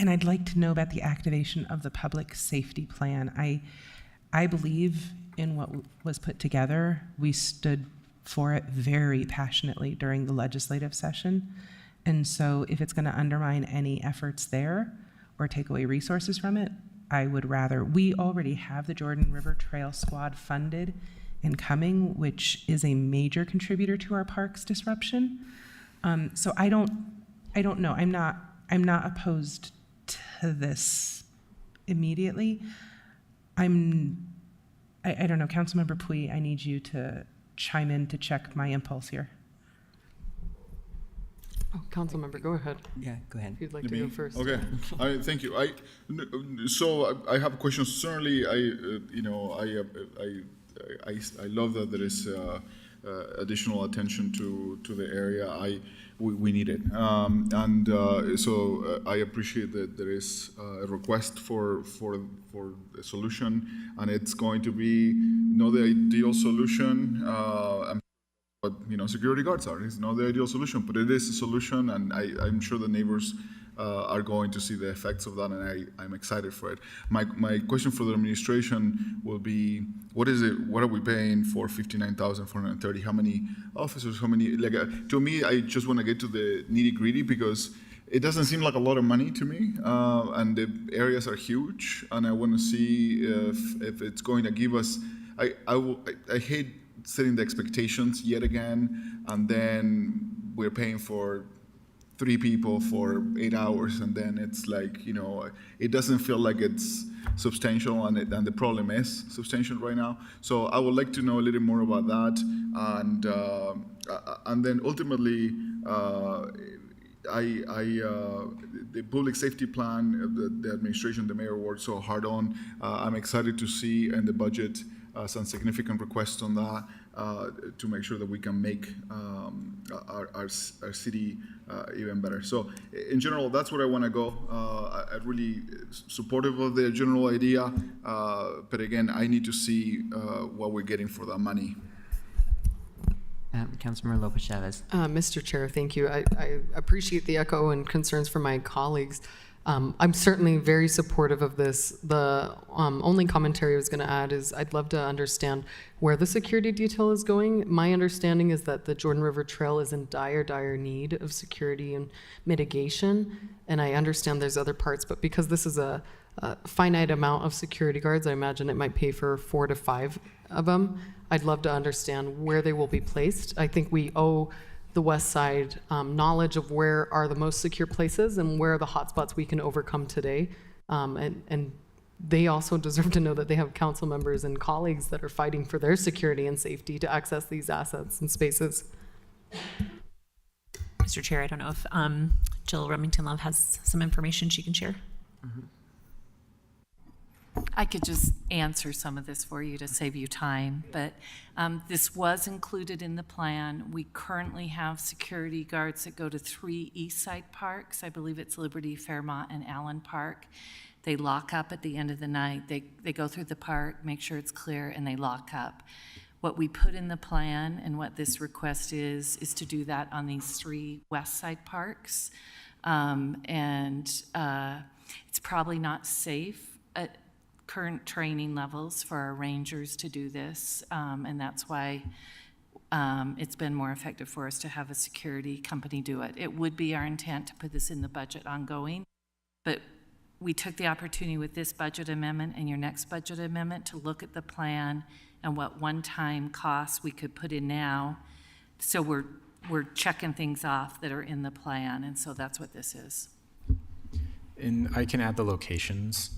I'd like to know about the activation of the public safety plan. I believe in what was put together. We stood for it very passionately during the legislative session. And so if it's going to undermine any efforts there or take away resources from it, I would rather. We already have the Jordan River Trail Squad funded and coming, which is a major contributor to our parks disruption. So I don't know. I'm not opposed to this immediately. I don't know, Councilmember Pui, I need you to chime in to check my impulse here. Oh, Councilmember, go ahead. Yeah, go ahead. If you'd like to go first. Okay, thank you. I have a question. Certainly, I love that there is additional attention to the area. We need it, so I appreciate that there is a request for a solution, and it's going to be not the ideal solution. But security guards are. It's not the ideal solution, but it is a solution, and I'm sure the neighbors are going to see the effects of that, and I'm excited for it. My question for the administration will be, what are we paying for 59,430? How many officers, to me, I just want to get to the nitty gritty, because it doesn't seem like a lot of money to me, and the areas are huge, and I want to see if it's going to give us, I hate setting the expectations yet again, and then we're paying for 3 people for 8 hours, and then it's like, it doesn't feel like it's substantial, and the problem is substantial right now. So I would like to know a little more about that, and then ultimately, the public safety plan, the administration, the mayor worked so hard on. I'm excited to see in the budget some significant requests on that to make sure that we can make our city even better. So in general, that's where I want to go. I'm really supportive of the general idea, but again, I need to see what we're getting for that money. Councilmember Lopez Chavez. Mr. Chair, thank you. I appreciate the echo and concerns from my colleagues. I'm certainly very supportive of this. The only commentary I was going to add is I'd love to understand where the security detail is going. My understanding is that the Jordan River Trail is in dire need of security and mitigation, and I understand there's other parts, but because this is a finite amount of security guards, I imagine it might pay for 4 to 5 of them. I'd love to understand where they will be placed. I think we owe the West Side knowledge of where are the most secure places and where are the hotspots we can overcome today. And they also deserve to know that they have council members and colleagues that are fighting for their security and safety to access these assets and spaces. Mr. Chair, I don't know if Jill Remington-Love has some information she can share. Mm-hmm. I could just answer some of this for you to save you time, but this was included in the plan. We currently have security guards that go to 3 East Side parks. I believe it's Liberty, Fairmont, and Allen Park. They lock up at the end of the night. They go through the park, make sure it's clear, and they lock up. What we put in the plan and what this request is to do that on these 3 West Side parks. It's probably not safe at current training levels for our rangers to do this, and that's why it's been more effective for us to have a security company do it. It would be our intent to put this in the budget ongoing, but we took the opportunity with this budget amendment and your next budget amendment to look at the plan and what one-time costs we could put in now. So we're checking things off that are in the plan, and so that's what this is. And I can add the locations.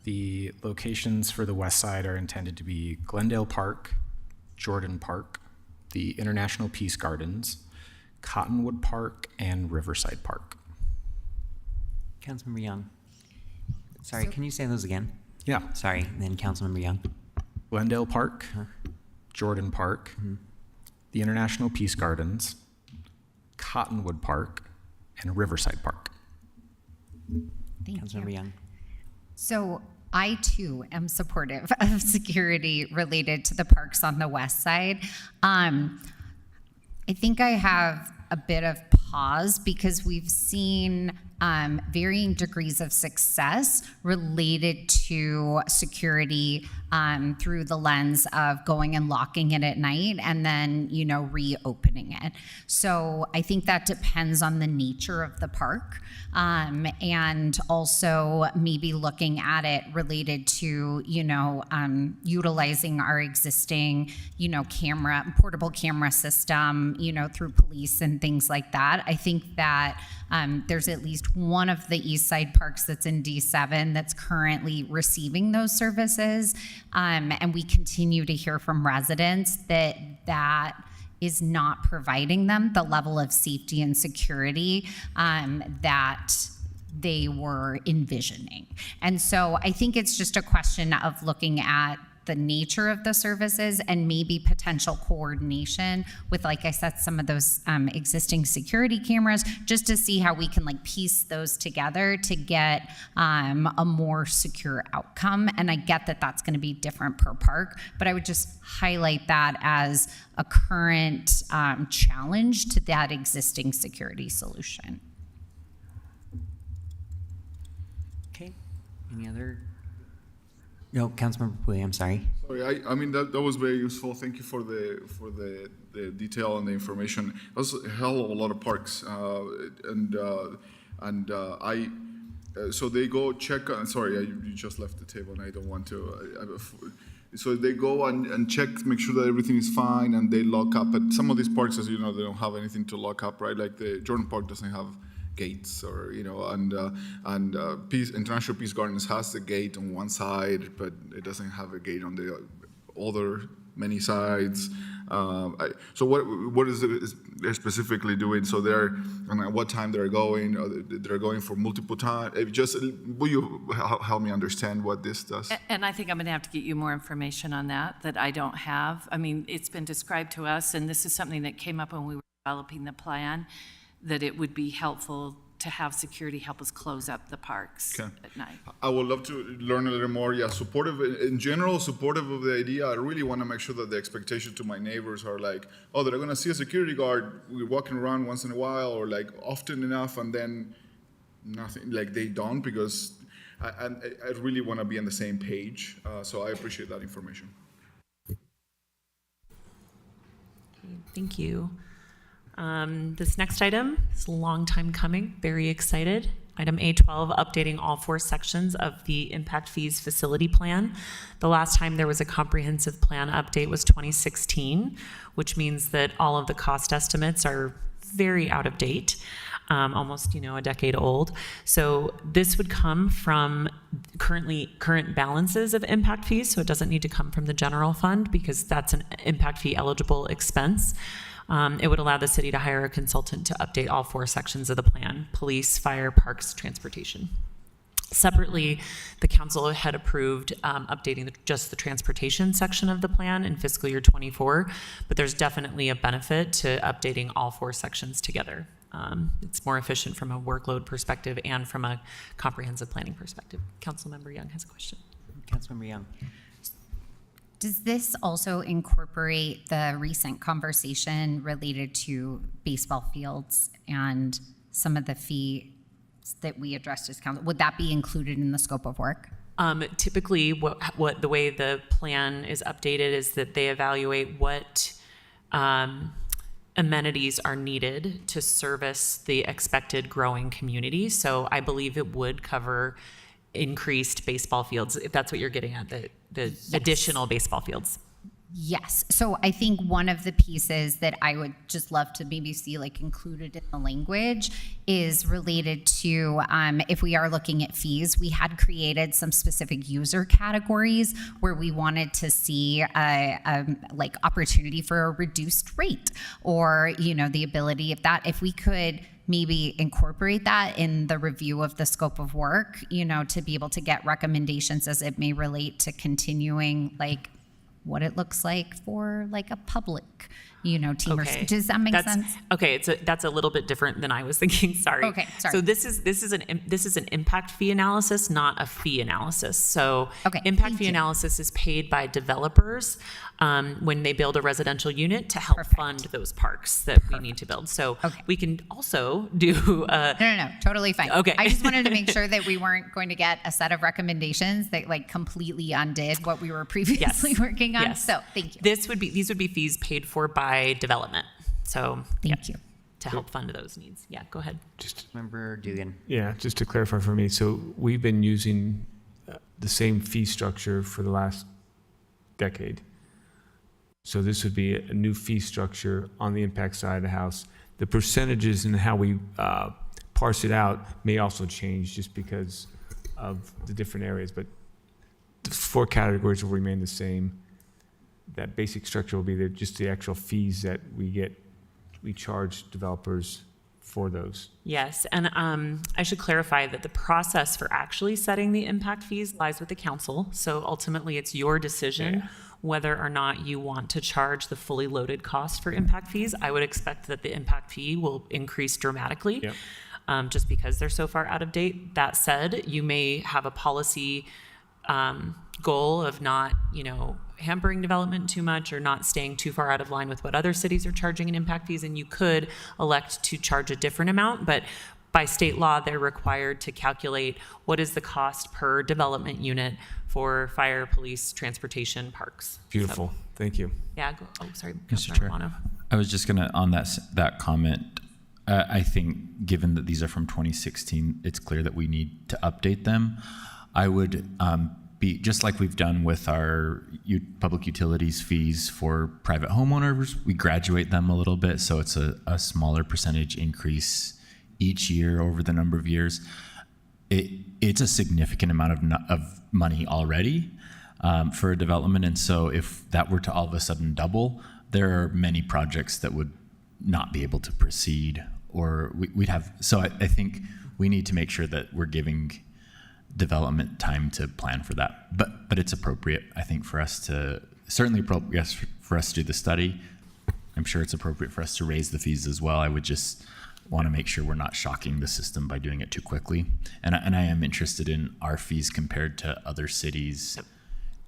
The locations for the west side are intended to be Glendale Park, Jordan Park, the International Peace Gardens, Cottonwood Park, and Riverside Park. Councilmember Young. Sorry, can you say those again? Yeah. Sorry, and then Councilmember Young. Glendale Park, Jordan Park, the International Peace Gardens, Cottonwood Park, and Riverside Park. Councilmember Young. So I too am supportive of security related to the parks on the west side. I think I have a bit of pause because we've seen varying degrees of success related to security through the lens of going and locking it at night and then, reopening it. So I think that depends on the nature of the park, and also maybe looking at it related to, utilizing our existing, portable camera system, through police and things like that. I think that there's at least one of the East Side parks that's in D7 that's currently receiving those services. And we continue to hear from residents that is not providing them the level of safety and security that they were envisioning. And so I think it's just a question of looking at the nature of the services and maybe potential coordination with, like I said, some of those existing security cameras, just to see how we can piece those together to get a more secure outcome. And I get that that's going to be different per park, but I would just highlight that as a current challenge to that existing security solution. Any other? No, Councilmember Puy, I'm sorry. Sorry, I mean that was very useful. Thank you for the detail and the information. That's a hell of a lot of parks, so they go check. Sorry, you just left the table, and I don't want to. So they go and check, make sure that everything is fine, and they lock up. At some of these parks, as you know, they don't have anything to lock up, right? Like the Jordan Park doesn't have gates, or International Peace Gardens has a gate on one side, but it doesn't have a gate on the other many sides. So what is it they're specifically doing? So and at what time they're going? They're going for multiple times. Will you help me understand what this does? And I think I'm going to have to get you more information on that I don't have. I mean, it's been described to us, and this is something that came up when we were developing the plan, that it would be helpful to have security help us close up the parks at night. I would love to learn a little more. Yeah, supportive in general, supportive of the idea. I really want to make sure that the expectations to my neighbors are like, oh, they're going to see a security guard walking around once in a while, or like often enough, and then nothing. Like they don't, because I really want to be on the same page. So I appreciate that information. Thank you. This next item is a long time coming, very excited. Item A12, updating all 4 sections of the impact fees facility plan. The last time there was a comprehensive plan update was 2016, which means that all of the cost estimates are very out of date, almost a decade old. So this would come from current balances of impact fees, so it doesn't need to come from the general fund because that's an impact fee eligible expense. It would allow the city to hire a consultant to update all 4 sections of the plan: police, fire, parks, transportation. Separately, the council had approved updating just the transportation section of the plan in fiscal year 24, but there's definitely a benefit to updating all 4 sections together. It's more efficient from a workload perspective and from a comprehensive planning perspective. Councilmember Young has a question. Councilmember Young. Does this also incorporate the recent conversation related to baseball fields and some of the fees that we addressed as council? Would that be included in the scope of work? Typically, what the way the plan is updated is that they evaluate what amenities are needed to service the expected growing community. So I believe it would cover increased baseball fields, if that's what you're getting at, the Yes. additional baseball fields. Yes. So I think one of the pieces that I would just love to maybe see like included in the language is related to if we are looking at fees, we had created some specific user categories where we wanted to see like opportunity for a reduced rate, or the ability if we could maybe incorporate that in the review of the scope of work, to be able to get recommendations as it may relate to continuing like what it looks like for like a public, team. Okay. Does that make sense? Okay, that's a little bit different than I was thinking. Sorry. Okay, sorry. So this is an impact fee analysis, not a fee analysis. So Okay, impact fee analysis is paid by developers when they build a residential unit to help fund those parks that we need to build. So we can also do. No, totally fine. Okay. I just wanted to make sure that we weren't going to get a set of recommendations that like completely undid what we were previously working on. Yes. So thank you. These would be fees paid for by development. So thank you to help fund those needs. Yeah, go ahead. Member Dugan. Yeah, just to clarify for me, so we've been using the same fee structure for the last decade. So this would be a new fee structure on the impact side of the house. The percentages and how we parse it out may also change just because of the different areas, but the 4 categories will remain the same. That basic structure will be there, just the actual fees that we charge developers for those. Yes, and I should clarify that the process for actually setting the impact fees lies with the council. So ultimately, it's your decision whether or not you want to charge the fully loaded cost for impact fees. I would expect that the impact fee will increase dramatically just because they're so far out of date. That said, you may have a policy goal of not, hampering development too much or not staying too far out of line with what other cities are charging in impact fees, and you could elect to charge a different amount. But by state law, they're required to calculate what is the cost per development unit for fire, police, transportation, parks. Beautiful. So, Thank you. yeah. Oh, sorry, Mr. Councilor Chair, Romano. I was just going to, on that comment, I think given that these are from 2016, it's clear that we need to update them. I would be, just like we've done with our public utilities fees for private homeowners, we graduate them a little bit, so it's a smaller percentage increase each year over the number of years. It's a significant amount of money already for a development, and so if that were to all of a sudden double, there are many projects that would not be able to proceed, or we'd have. So I think we need to make sure that we're giving development time to plan for that. But it's appropriate, I think, for us to certainly appropriate for us to do the study. I'm sure it's appropriate for us to raise the fees as well. I would just want to make sure we're not shocking the system by doing it too quickly. And I am interested in our fees compared to other cities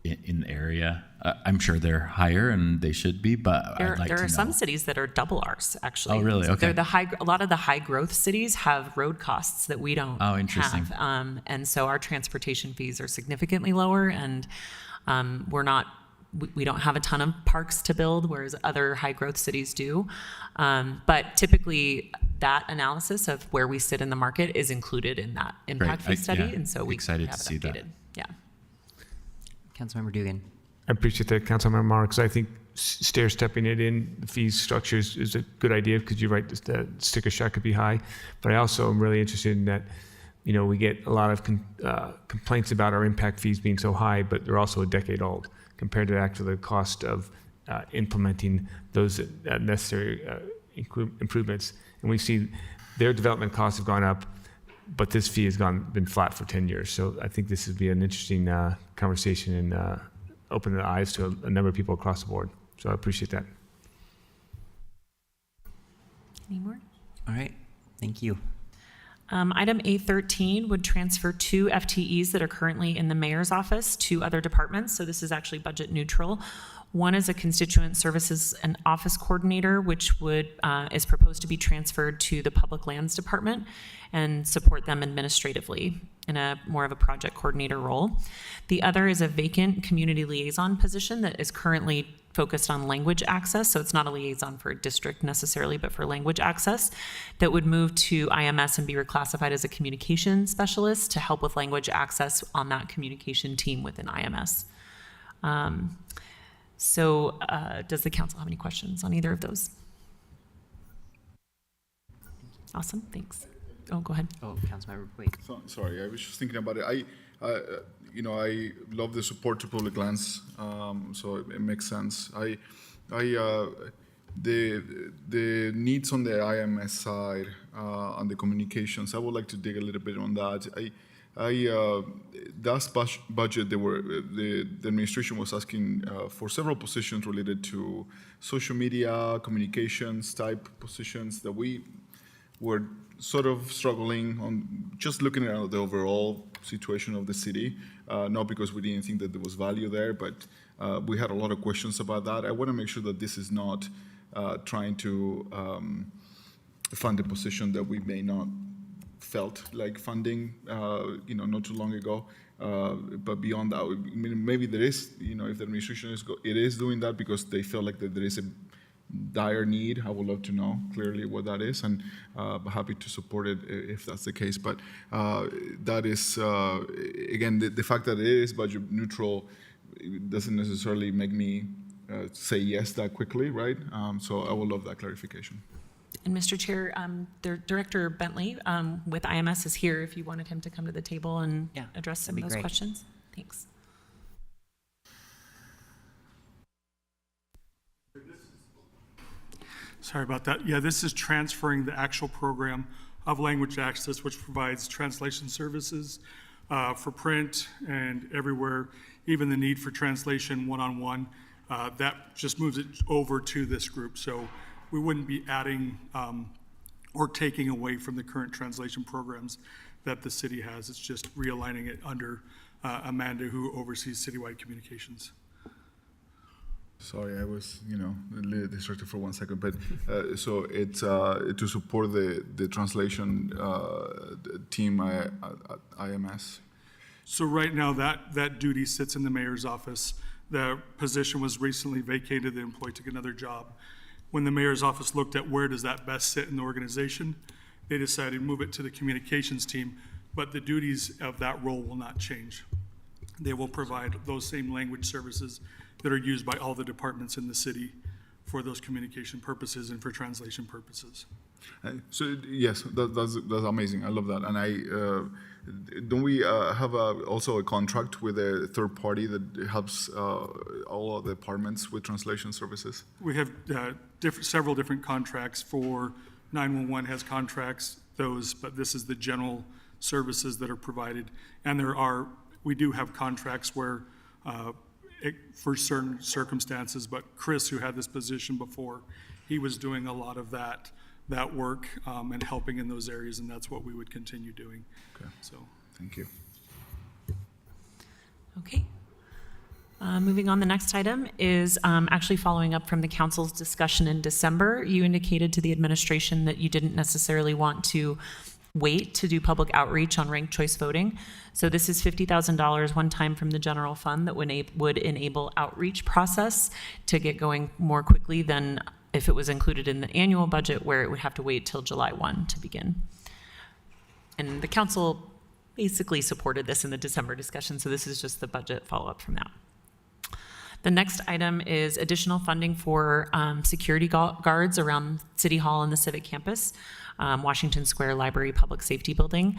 in the area. I'm sure they're higher and they should be, but I'd like to know. There are some cities that are double ours, actually. Oh, really? Okay. They're a lot of the high growth cities have road costs that we don't interesting. have. And so our transportation fees are significantly lower, and we don't have a ton of parks to build, whereas other high growth cities do. But typically that analysis of where we sit in the market is included in that impact fee study. And so we excited have to it see updated. that. Yeah. Councilmember Dugan. I appreciate that, Councilmember Marks. I think stair-stepping it in the fees structures is a good idea, because you're right, the sticker shock could be high. But I also am really interested in that, we get a lot of complaints about our impact fees being so high, but they're also a decade old compared to actually the cost of implementing those necessary improvements. And we see their development costs have gone up, but this fee has been flat for 10 years. So I think this would be an interesting conversation and open the eyes to a number of people across the board. So I appreciate that. Any more? All right. Thank you. Item A13 would transfer 2 FTEs that are currently in the mayor's office to other departments. So this is actually budget neutral. One is a constituent services and office coordinator, which is proposed to be transferred to the public lands department and support them administratively in more of a project coordinator role. The other is a vacant community liaison position that is currently focused on language access. So it's not a liaison for a district necessarily, but for language access, that would move to IMS and be reclassified as a communication specialist to help with language access on that communication team within IMS. So does the council have any questions on either of those? Awesome, thanks. Oh, go ahead. Oh, Councilmember, wait. Sorry, I was just thinking about it. I love the support to public lands, so it makes sense. The needs on the IMS side, on the communications, I would like to dig a little bit on that. Last budget, the administration was asking for several positions related to social media, communications type positions that we were sort of struggling on, just looking at the overall situation of the city, not because we didn't think that there was value there, but we had a lot of questions about that. I want to make sure that this is not trying to fund a position that we may not felt like funding, not too long ago. But beyond that, maybe there is, if the administration is doing that because they feel like that there is a dire need. I would love to know clearly what that is, and happy to support it if that's the case. But that is, again, the fact that it is budget neutral doesn't necessarily make me say yes that quickly, right? So I would love that clarification. And Mr. Chair, Director Bentley with IMS is here if you wanted him to come to the table and address some of those questions. Thanks. Sorry about that. Yeah, this is transferring the actual program of language access, which provides translation services for print and everywhere, even the need for translation one-on-one. That just moves it over to this group. So we wouldn't be adding or taking away from the current translation programs that the city has. It's just realigning it under Amanda, who oversees citywide communications. Sorry, I was, a little distracted for 1 second. But so it's to support the translation team at IMS. So right now, that duty sits in the mayor's office. The position was recently vacated. The employee took another job. When the mayor's office looked at where does that best sit in the organization, they decided to move it to the communications team, but the duties of that role will not change. They will provide those same language services that are used by all the departments in the city for those communication purposes and for translation purposes. So yes, that's amazing. I love that. And don't we have also a contract with a third party that helps all of the departments with translation services? We have several different contracts. For 911 has contracts, but this is the general services that are provided. And we do have contracts where for certain circumstances, but Chris, who had this position before, he was doing a lot of that work and helping in those areas, and that's what we would continue doing. Okay. So thank you. Okay. Moving on, the next item is actually following up from the council's discussion in December. You indicated to the administration that you didn't necessarily want to wait to do public outreach on ranked choice voting. So this is $50,000 one time from the general fund that would enable outreach process to get going more quickly than if it was included in the annual budget, where it would have to wait till July 1 to begin. And the council basically supported this in the December discussion, so this is just the budget follow-up from that. The next item is additional funding for security guards around City Hall and the Civic Campus, Washington Square Library Public Safety Building.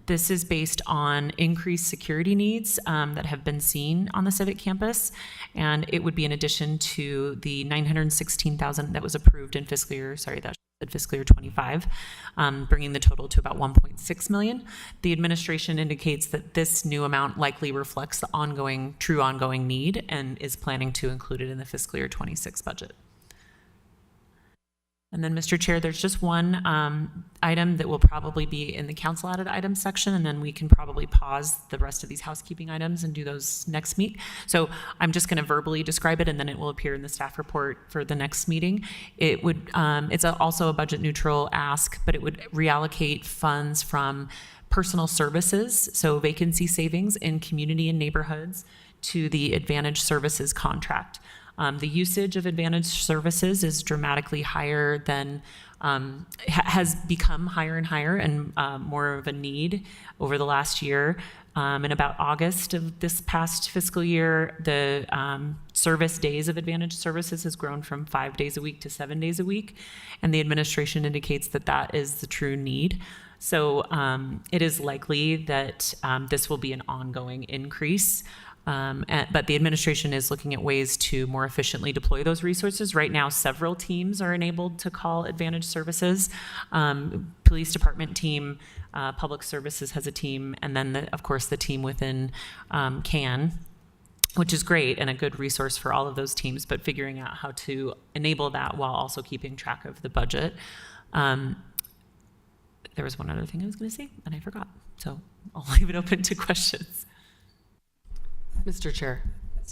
This is based on increased security needs that have been seen on the Civic Campus, and it would be in addition to the $916,000 that was approved in fiscal year 25, bringing the total to about $1.6 million. The administration indicates that this new amount likely reflects the true ongoing need and is planning to include it in the fiscal year 26 budget. And then, Mr. Chair, there's just one item that will probably be in the council added items section, and then we can probably pause the rest of these housekeeping items and do those next meet. So I'm just going to verbally describe it, and then it will appear in the staff report for the next meeting. It would, it's also a budget neutral ask, but it would reallocate funds from personal services, so vacancy savings in community and neighborhoods, to the Advantage Services contract. The usage of Advantage Services is dramatically higher than, has become higher and higher and more of a need over the last year. In about August of this past fiscal year, the service days of Advantage Services has grown from 5 days a week to 7 days a week, and the administration indicates that that is the true need. So it is likely that this will be an ongoing increase. But the administration is looking at ways to more efficiently deploy those resources. Right now, several teams are enabled to call Advantage Services. Police department team, Public Services has a team, and then, of course, the team within CAN, which is great and a good resource for all of those teams, but figuring out how to enable that while also keeping track of the budget. There was one other thing I was going to say, and I forgot. So I'll leave it open to questions. Mr. Chair.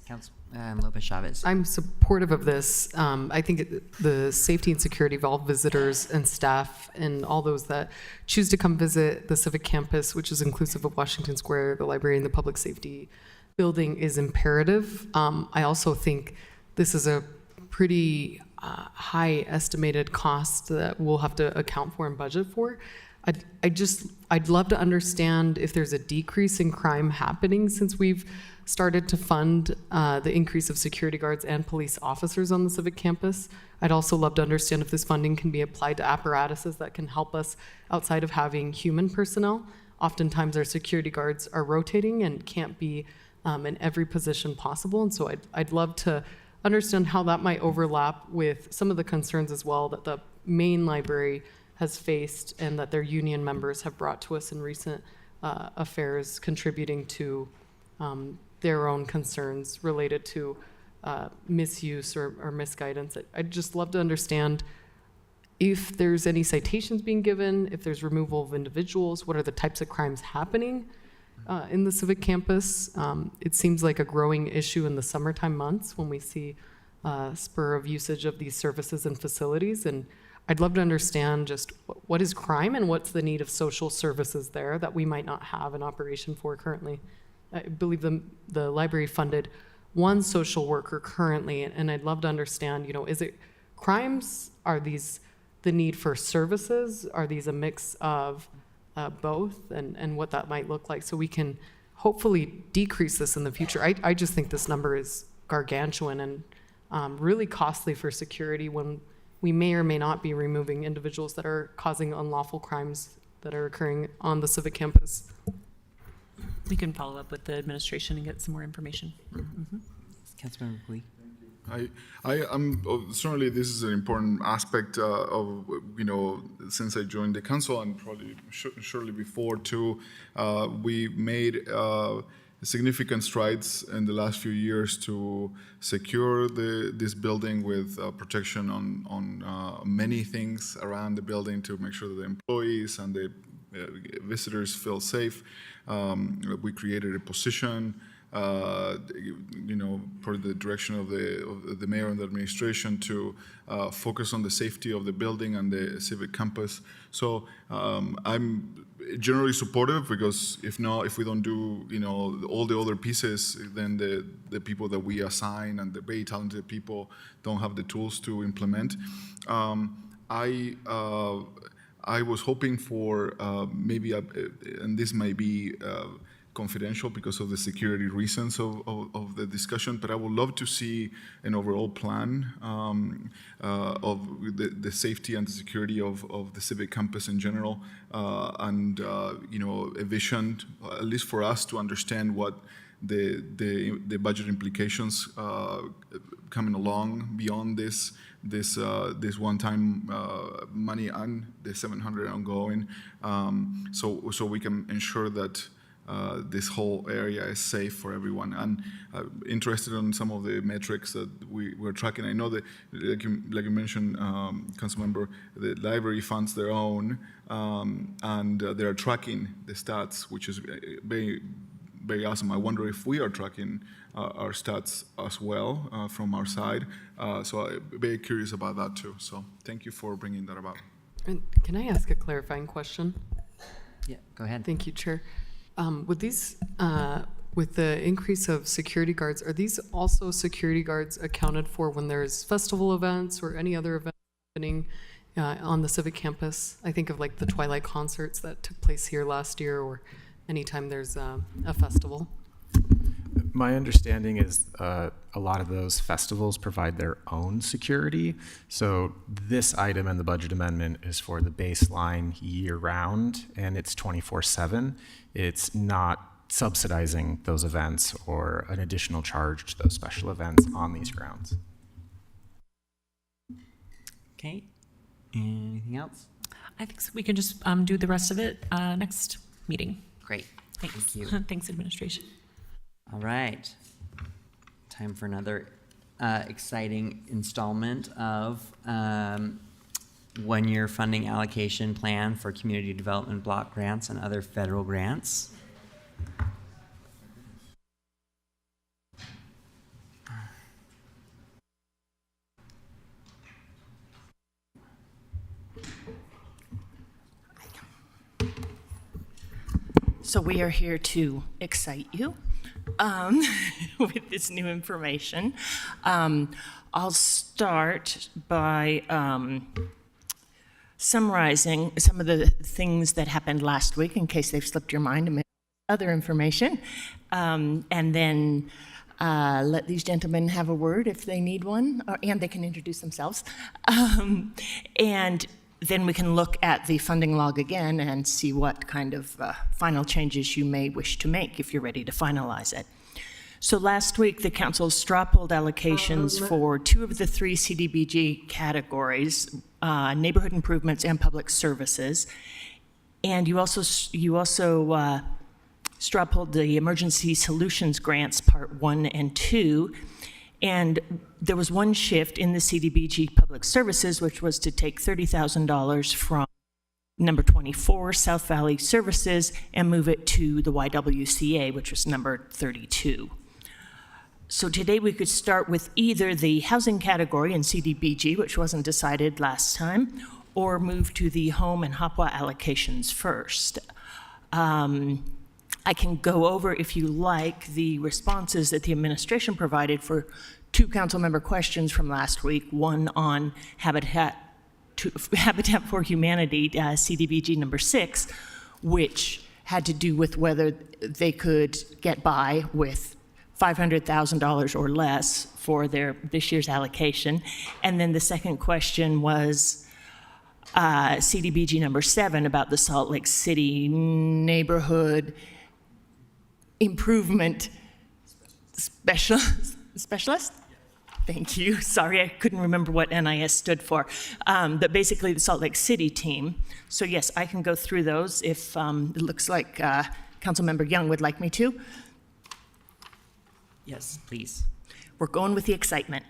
Council Lopez Chavez. I'm supportive of this. I think the safety and security of all visitors and staff and all those that choose to come visit the Civic Campus, which is inclusive of Washington Square, the library, and the public safety building, is imperative. I also think this is a pretty high estimated cost that we'll have to account for and budget for. I'd love to understand if there's a decrease in crime happening since we've started to fund the increase of security guards and police officers on the Civic Campus. I'd also love to understand if this funding can be applied to apparatuses that can help us outside of having human personnel. Oftentimes our security guards are rotating and can't be in every position possible, and so I'd love to understand how that might overlap with some of the concerns as well that the main library has faced and that their union members have brought to us in recent affairs, contributing to their own concerns related to misuse or misguidance. I'd just love to understand if there's any citations being given, if there's removal of individuals, what are the types of crimes happening in the Civic Campus. It seems like a growing issue in the summertime months when we see spur of usage of these services and facilities. And I'd love to understand just what is crime and what's the need of social services there that we might not have an operation for currently. I believe the library funded one social worker currently, and I'd love to understand, is it crimes? Are these the need for services? Are these a mix of both, and what that might look like, so we can hopefully decrease this in the future? I just think this number is gargantuan and really costly for security when we may or may not be removing individuals that are causing unlawful crimes that are occurring on the civic campus. We can follow up with the administration and get some more information. Mm-hmm. Councilmember Lee. I'm certainly this is an important aspect of since I joined the council, and probably shortly before too, we made significant strides in the last few years to secure this building with protection on many things around the building to make sure that the employees and the visitors feel safe. We created a position, for the direction of the mayor and the administration to focus on the safety of the building and the civic campus. So I'm generally supportive, because if we don't do all the other pieces, then the people that we assign and the very talented people don't have the tools to implement. I was hoping for maybe, and this might be confidential because of the security reasons of the discussion, but I would love to see an overall plan of the safety and the security of the civic campus in general, and a vision, at least for us, to understand what the budget implications coming along beyond this one-time money and the 700 ongoing, so we can ensure that this whole area is safe for everyone. And interested in some of the metrics that we're tracking. I know that, like you mentioned, Councilmember, the library funds their own, and they are tracking the stats, which is very, very awesome. I wonder if we are tracking our stats as well from our side. So I'm very curious about that too. So thank you for bringing that about. And can I ask a clarifying question? Yeah, go ahead. Thank you, Chair. With these, with the increase of security guards, are these also security guards accounted for when there's festival events or any other events happening on the civic campus? I think of like the Twilight concerts that took place here last year, or anytime there's a festival. My understanding is a lot of those festivals provide their own security. So this item in the budget amendment is for the baseline year-round, and it's 24/7. It's not subsidizing those events or an additional charge to those special events on these grounds. Okay. Anything else? I think we can just do the rest of it next meeting. Great. Thanks. Thank you. Thanks, administration. All right. Time for another exciting installment of one-year funding allocation plan for community development block grants and other federal grants. So we are here to excite you with this new information. I'll start by summarizing some of the things that happened last week in case they've slipped your mind and other information, and then let these gentlemen have a word if they need one, and they can introduce themselves. And then we can look at the funding log again and see what kind of final changes you may wish to make if you're ready to finalize it. So last week, the council straw-polled allocations for 2 of the 3 CDBG categories, neighborhood improvements and public services. And you also straw-polled the emergency solutions grants part 1 and 2. And there was one shift in the CDBG public services, which was to take $30,000 from number 24, South Valley Services, and move it to the YWCA, which was number 32. So today we could start with either the housing category in CDBG, which wasn't decided last time, or move to the home and HOPWA allocations first. I can go over, if you like, the responses that the administration provided for 2 council member questions from last week, one on Habitat for Humanity, CDBG number 6, which had to do with whether they could get by with $500,000 or less for this year's allocation. And then the second question was CDBG number 7 about the Salt Lake City neighborhood improvement specialist? Thank you. Sorry, I couldn't remember what NIS stood for. But basically the Salt Lake City team. So yes, I can go through those if it looks like Councilmember Young would like me to. Yes, please. We're going with the excitement.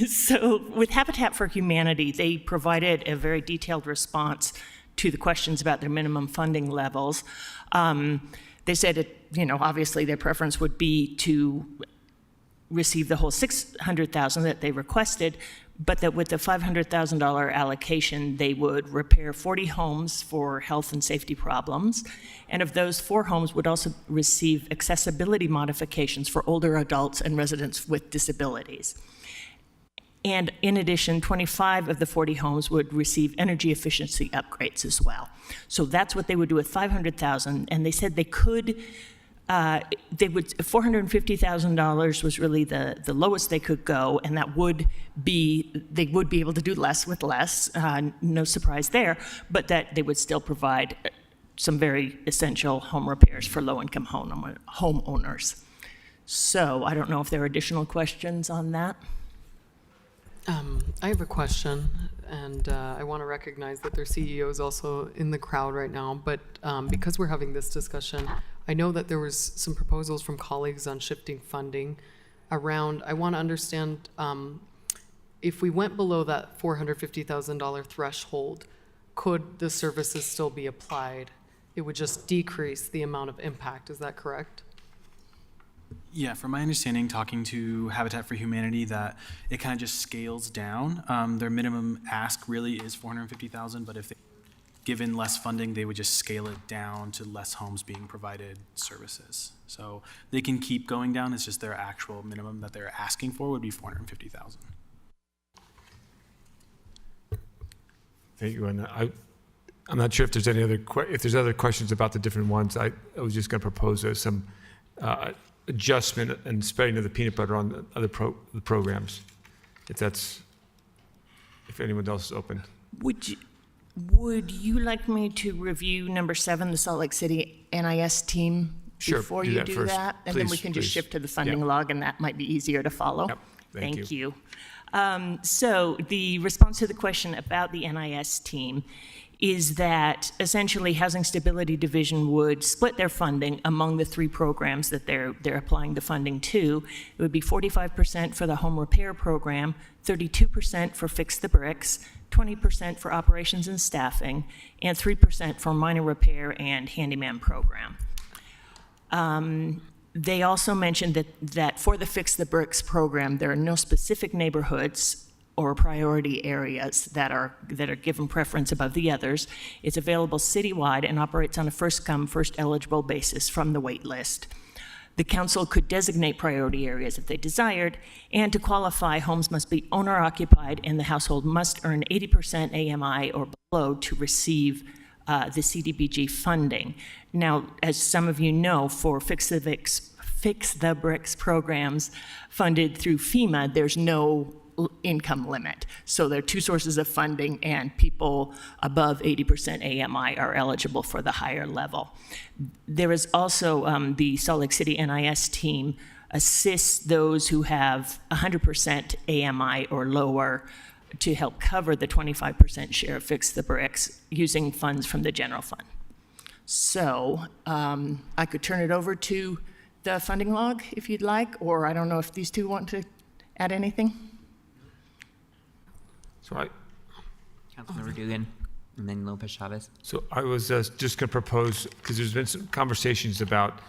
So with Habitat for Humanity, they provided a very detailed response to the questions about their minimum funding levels. They said, obviously their preference would be to receive the whole $600,000 that they requested, but that with the $500,000 allocation, they would repair 40 homes for health and safety problems. And of those, 4 homes would also receive accessibility modifications for older adults and residents with disabilities. And in addition, 25 of the 40 homes would receive energy efficiency upgrades as well. So that's what they would do with $500,000. And they said they could, $450,000 was really the lowest they could go, and they would be able to do less with less, no surprise there, but that they would still provide some very essential home repairs for low-income homeowners. So I don't know if there are additional questions on that. I have a question, and I want to recognize that their CEO is also in the crowd right now, but because we're having this discussion, I know that there was some proposals from colleagues on shifting funding around. I want to understand if we went below that $450,000 threshold, could the services still be applied? It would just decrease the amount of impact. Is that correct? Yeah, from my understanding, talking to Habitat for Humanity, that it kind of just scales down. Their minimum ask really is $450,000, but if they given less funding, they would just scale it down to less homes being provided services. So they can keep going down. It's just their actual minimum that they're asking for would be $450,000. Thank you. And I'm not sure if there's any other other questions about the different ones. I was just going to propose some adjustment and spreading of the peanut butter on the other programs, if anyone else is open. Would you like me to review number 7, the Salt Lake City NIS team, Sure, before do you that do first. that? And then we Please, can just please. shift to the funding Yep. log, and that might be easier to follow. Yep, thank you. So the response to the question about the NIS team is that essentially Housing Stability Division would split their funding among the 3 programs that they're applying the funding to. It would be 45% for the home repair program, 32% for Fix the Bricks, 20% for operations and staffing, and 3% for minor repair and handyman program. They also mentioned that for the Fix the Bricks program, there are no specific neighborhoods or priority areas that are given preference above the others. It's available citywide and operates on a first-come, first-eligible basis from the wait list. The council could designate priority areas if they desired, and to qualify, homes must be owner-occupied and the household must earn 80% AMI or below to receive the CDBG funding. Now, as some of you know, for Fix the Bricks programs funded through FEMA, there's no income limit. So there are 2 sources of funding, and people above 80% AMI are eligible for the higher level. There is also the Salt Lake City NIS team assists those who have 100% AMI or lower to help cover the 25% share of Fix the Bricks using funds from the general fund. So I could turn it over to the funding log if you'd like, or I don't know if these 2 want to add anything. So Councilmember Dugan, and then Lopez Chavez. So I was just going to propose, because there's been some conversations about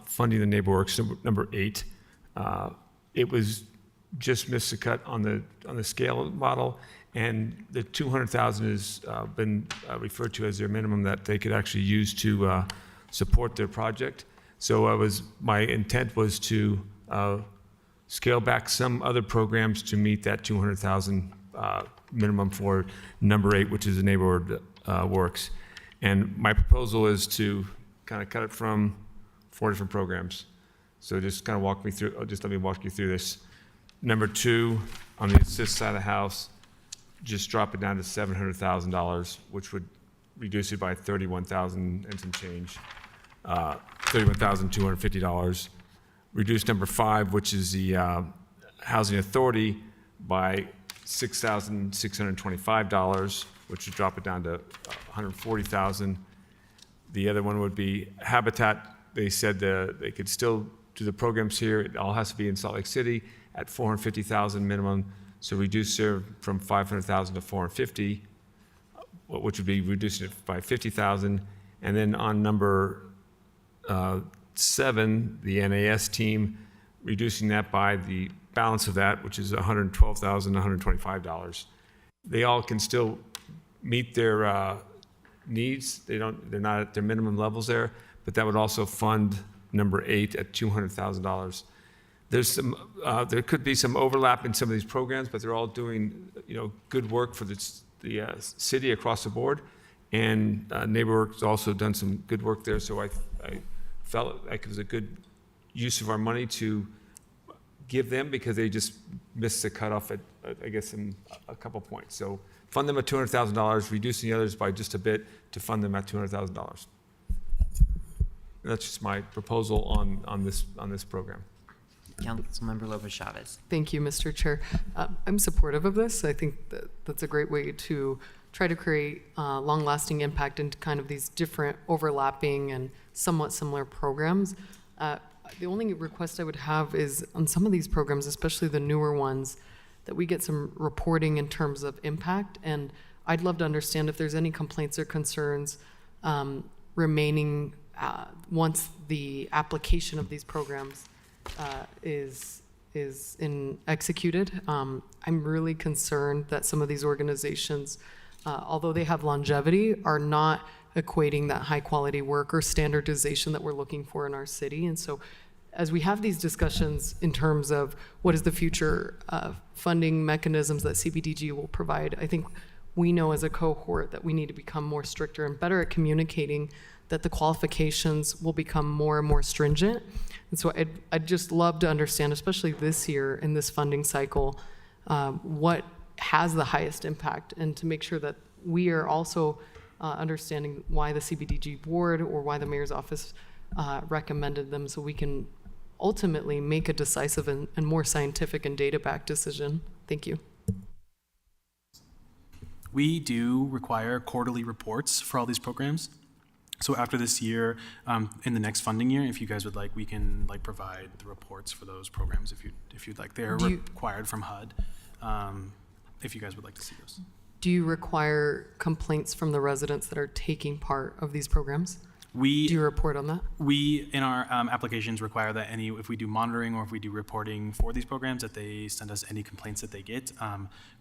funding the neighbor works, number 8, It was just missed the cut on the scale model, and the 200,000 has been referred to as their minimum that they could actually use to support their project. So my intent was to scale back some other programs to meet that 200,000 minimum for number 8, which is the neighborhood works. And my proposal is to kind of cut it from 4 different programs. So just kind of let me walk you through this. Number 2, on the assist side of the house, just drop it down to $700,000, which would reduce it by $31,000 and some change, $31,250. Reduce number 5, which is the housing authority, by $6,625, which would drop it down to $140,000. The other one would be Habitat. They said they could still do the programs here. It all has to be in Salt Lake City at $450,000 minimum. So reduce there from $500,000 to $450,000, which would be reducing it by $50,000. And then on number 7, the NAS team, reducing that by the balance of that, which is $112,125. They all can still meet their needs. They're not at their minimum levels there, but that would also fund number 8 at $200,000. There could be some overlap in some of these programs, but they're all doing good work for the city across the board, and NeighborWorks also done some good work there. So I felt like it was a good use of our money to give them, because they just missed the cutoff at I guess in a couple points. So fund them at $200,000, reducing the others by just a bit to fund them at $200,000. That's just my proposal on this program. Councilmember Lopez Chavez. Thank you, Mr. Chair. I'm supportive of this. I think that's a great way to try to create long-lasting impact into kind of these different overlapping and somewhat similar programs. The only request I would have is on some of these programs, especially the newer ones, that we get some reporting in terms of impact. And I'd love to understand if there's any complaints or concerns remaining once the application of these programs is executed. I'm really concerned that some of these organizations, although they have longevity, are not equating that high quality work or standardization that we're looking for in our city. And so as we have these discussions in terms of what is the future funding mechanisms that CBDG will provide, I think we know as a cohort that we need to become more stricter and better at communicating that the qualifications will become more and more stringent. And so I'd just love to understand, especially this year in this funding cycle, what has the highest impact, and to make sure that we are also understanding why the CBDG board or why the mayor's office recommended them, so we can ultimately make a decisive and more scientific and data-backed decision. Thank you. We do require quarterly reports for all these programs. So after this year, in the next funding year, if you guys would like, we can provide the reports for those programs if you'd like. They're required from HUD. If you guys would like to see those. Do you require complaints from the residents that are taking part of these programs? Do you report on that? We, in our applications, require that if we do monitoring or if we do reporting for these programs, that they send us any complaints that they get.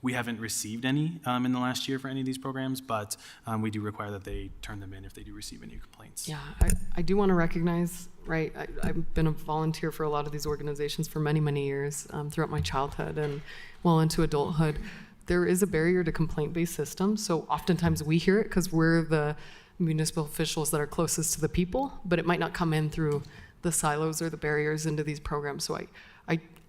We haven't received any in the last year for any of these programs, but we do require that they turn them in if they do receive any complaints. Yeah, I do want to recognize, right, I've been a volunteer for a lot of these organizations for many, many years throughout my childhood and well into adulthood. There is a barrier to complaint-based systems, so oftentimes we hear it because we're the municipal officials that are closest to the people, but it might not come in through the silos or the barriers into these programs. So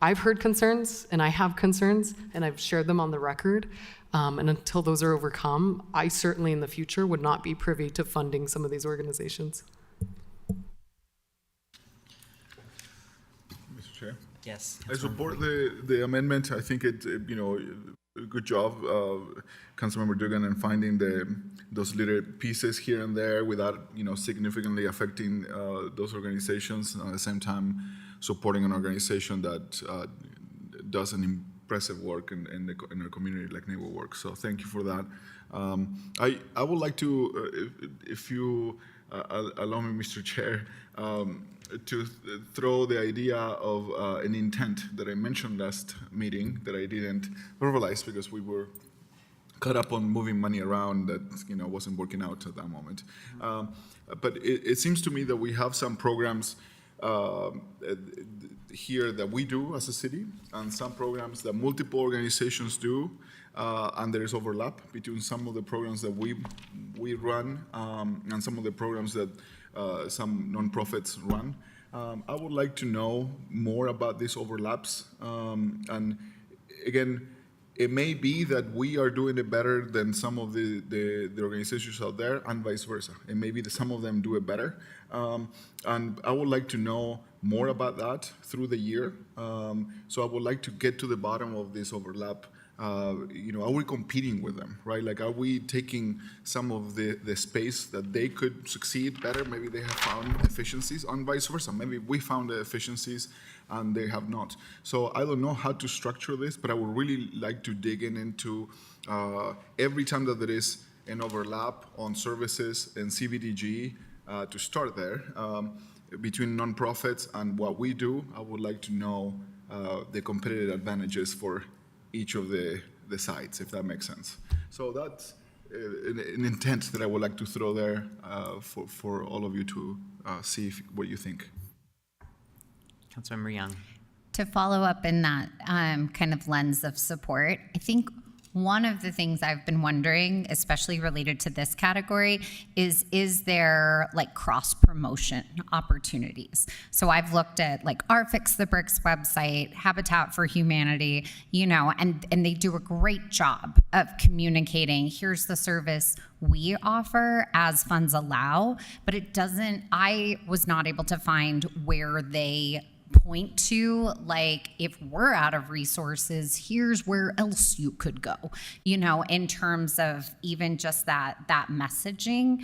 I've heard concerns, and I have concerns, and I've shared them on the record. And until those are overcome, I certainly in the future would not be privy to funding some of these organizations. Mr. Chair? Yes. I support the amendment. I think good job, Councilmember Dugan, in finding those little pieces here and there without significantly affecting those organizations, and at the same time supporting an organization that does an impressive work in our community like NeighborWorks. So thank you for that. I would like to, if you allow me, Mr. Chair, to throw the idea of an intent that I mentioned last meeting that I didn't verbalize because we were caught up on moving money around that wasn't working out at that moment. But it seems to me that we have some programs here that we do as a city, and some programs that multiple organizations do, and there is overlap between some of the programs that we run and some of the programs that some nonprofits run. I would like to know more about these overlaps, and again, it may be that we are doing it better than some of the organizations out there, and vice versa. It may be that some of them do it better. And I would like to know more about that through the year. So I would like to get to the bottom of this overlap. Are we competing with them, right? Like, are we taking some of the space that they could succeed better? Maybe they have found efficiencies, and vice versa. Maybe we found the efficiencies and they have not. So I don't know how to structure this, but I would really like to dig into every time that there is an overlap on services and CBDG, to start there, between nonprofits and what we do. I would like to know the competitive advantages for each of the sites, if that makes sense. So that's an intent that I would like to throw there for all of you to see what you think. Councilmember Young. To follow up in that kind of lens of support, I think one of the things I've been wondering, especially related to this category, is there like cross promotion opportunities? So I've looked at like our Fix the Bricks website, Habitat for Humanity, and they do a great job of communicating, here's the service we offer as funds allow, but I was not able to find where they point to, like, if we're out of resources, here's where else you could go, in terms of even just that messaging.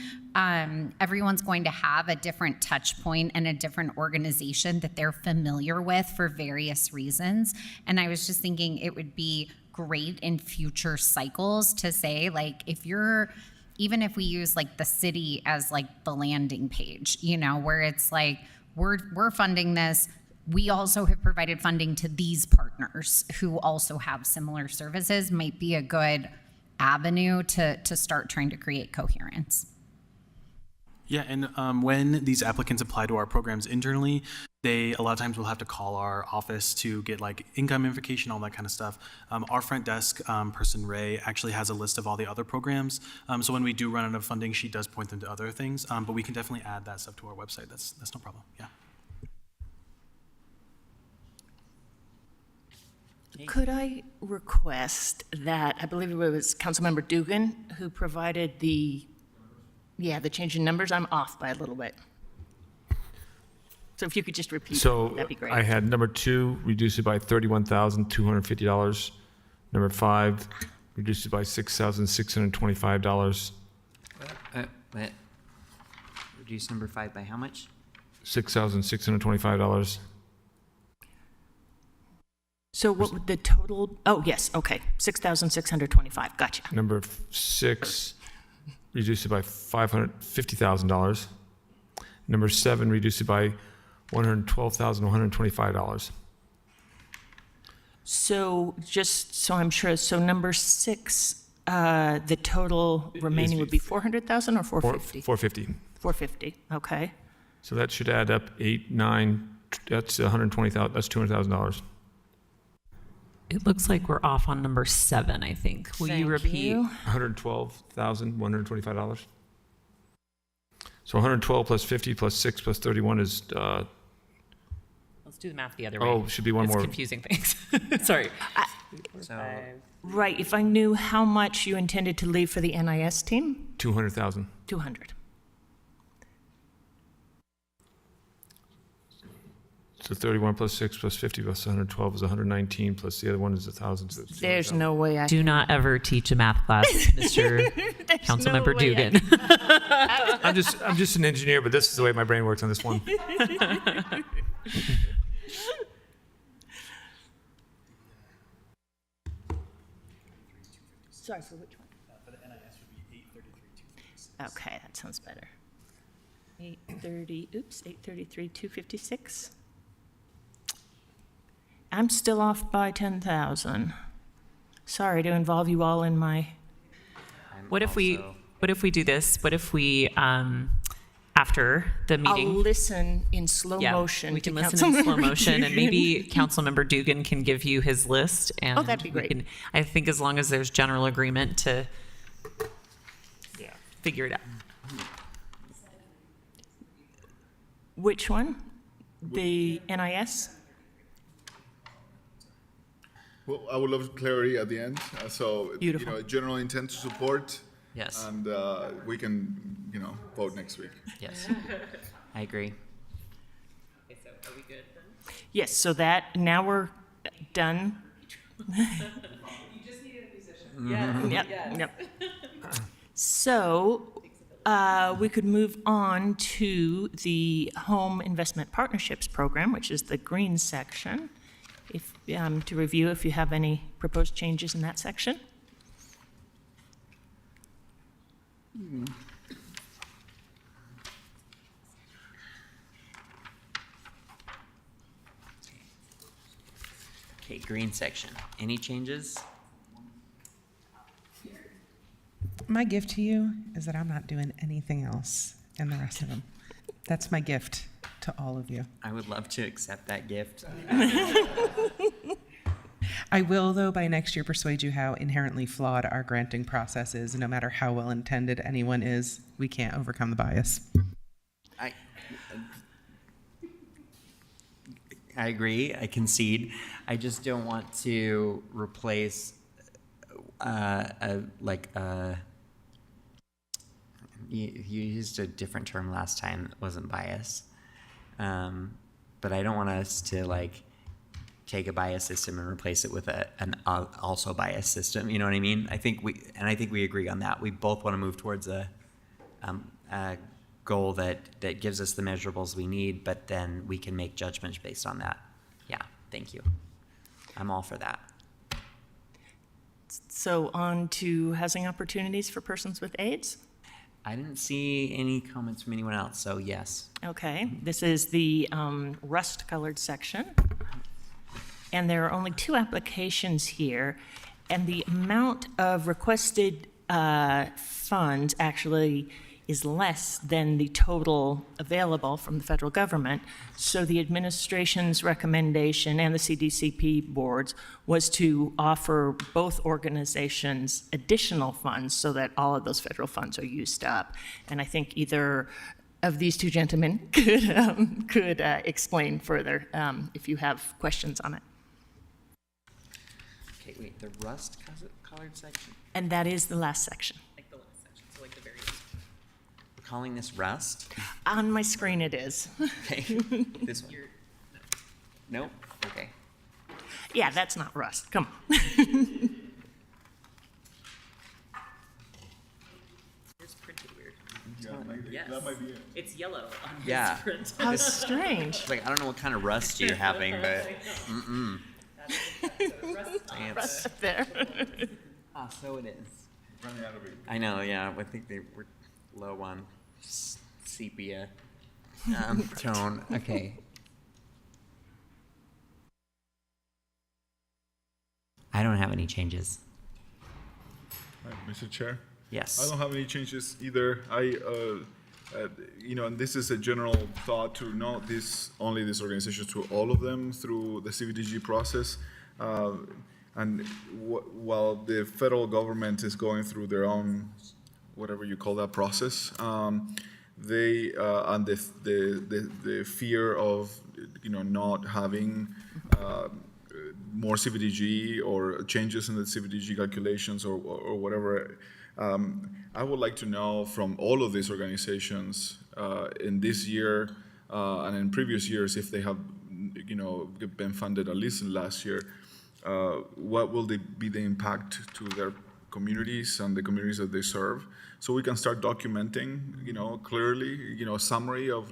Everyone's going to have a different touch point and a different organization that they're familiar with for various reasons. And I was just thinking it would be great in future cycles to say, like, even if we use like the city as like the landing page, where it's like, we're funding this. We also have provided funding to these partners who also have similar services, might be a good avenue to start trying to create coherence. Yeah, and when these applicants apply to our programs internally, they a lot of times will have to call our office to get like income verification, all that kind of stuff. Our front desk person, Ray, actually has a list of all the other programs. So when we do run out of funding, she does point them to other things. But we can definitely add that stuff to our website. That's no problem. Yeah. Could I request that, I believe it was Councilmember Dugan who provided the change in numbers. I'm off by a little bit. So if you could just repeat, that'd be great. I had number 2, reduce it by $31,250. Number 5, reduce it by $6,625. Reduce number 5 by how much? $6,625. So what would the total, oh yes, okay, 6,625, gotcha. Number 6, reduce it by $550,000. Number 7, reduce it by $112,125. So just so I'm sure, so number 6, the total remaining would be 400,000 or 450? 450. 450, okay. So that should add up 8, 9, that's $120,000, that's $200,000. It looks like we're off on number 7, I think. Will you repeat? $112,125. So 112 plus 50 plus 6 plus 31 is... Let's do the math the other way. Oh, should be one more. It's confusing things. Sorry. Right, if I knew how much you intended to leave for the NIS team? 200,000. 200. So 31 plus 6 plus 50 plus 112 is 119 plus the other one is 1,000. So There's no way I... Do not ever teach a math class, Mr. Councilmember Dugan. I'm just an engineer, but this is the way my brain works on this one. Sorry, for which one? For the NIS would be 833,256. Okay, that sounds better. 833, 256. I'm still off by 10,000. Sorry to involve you all in my. What if we do this? What if we, after the meeting? I'll listen in slow motion. We can to listen in slow Councilmember motion, and Dugan. maybe Councilmember Dugan can give you his list. And Oh, that'd be great. I think as long as there's general agreement to figure it out. Which one? The NIS? Well, I would love clarity at the end. Beautiful. General intent to support. Yes. And we can, vote next week. Yes. I agree. Okay, so are we good then? Yes, so that, now we're done. You just needed a musician. Yep. So, we could move on to the Home Investment Partnerships Program, which is the green section. If, to review if you have any proposed changes in that section. Okay, green section. Any changes? My gift to you is that I'm not doing anything else in the rest of them. That's my gift to all of you. I would love to accept that gift. I will, though, by next year persuade you how inherently flawed our granting process is. No matter how well intended anyone is, we can't overcome the bias. I agree. I concede. I just don't want to replace you used a different term last time that wasn't bias. But I don't want us to take a bias system and replace it with an also bias system. You know what I mean? I think we agree on that. We both want to move towards a goal that gives us the measurables we need, but then we can make judgments based on that. Yeah, thank you. I'm all for that. So on to housing opportunities for persons with AIDS. I didn't see any comments from anyone else, so yes. Okay, this is the rust-colored section. And there are only 2 applications here, and the amount of requested funds actually is less than the total available from the federal government. So the administration's recommendation and the CDCP boards was to offer both organizations additional funds so that all of those federal funds are used up. And I think either of these 2 gentlemen could explain further if you have questions on it. Okay, wait, the rust-colored section? And that is the last section. Like the last section, so like the very We're calling this rust? On my screen it is. Okay, this one? Nope, okay. Yeah, that's not rust, come on. It's printed weird. Yes. That might be it. It's yellow on Yeah. this print. How strange. It's I don't know what kind of rust you're having, but Rust up there. Ah, so it is. Running out of it. I know, yeah. I think they were low on sepia tone. Okay. I don't have any changes. Mr. Chair? Yes. I don't have any changes either. And this is a general thought to not only this organization, to all of them through the CVDG process. And while the federal government is going through their own, whatever you call that process, they and the fear of not having more CVDG or changes in the CVDG calculations or whatever. I would like to know from all of these organizations in this year and in previous years, if they have been funded at least in last year, what will be the impact to their communities and the communities that they serve, so we can start documenting, clearly, a summary of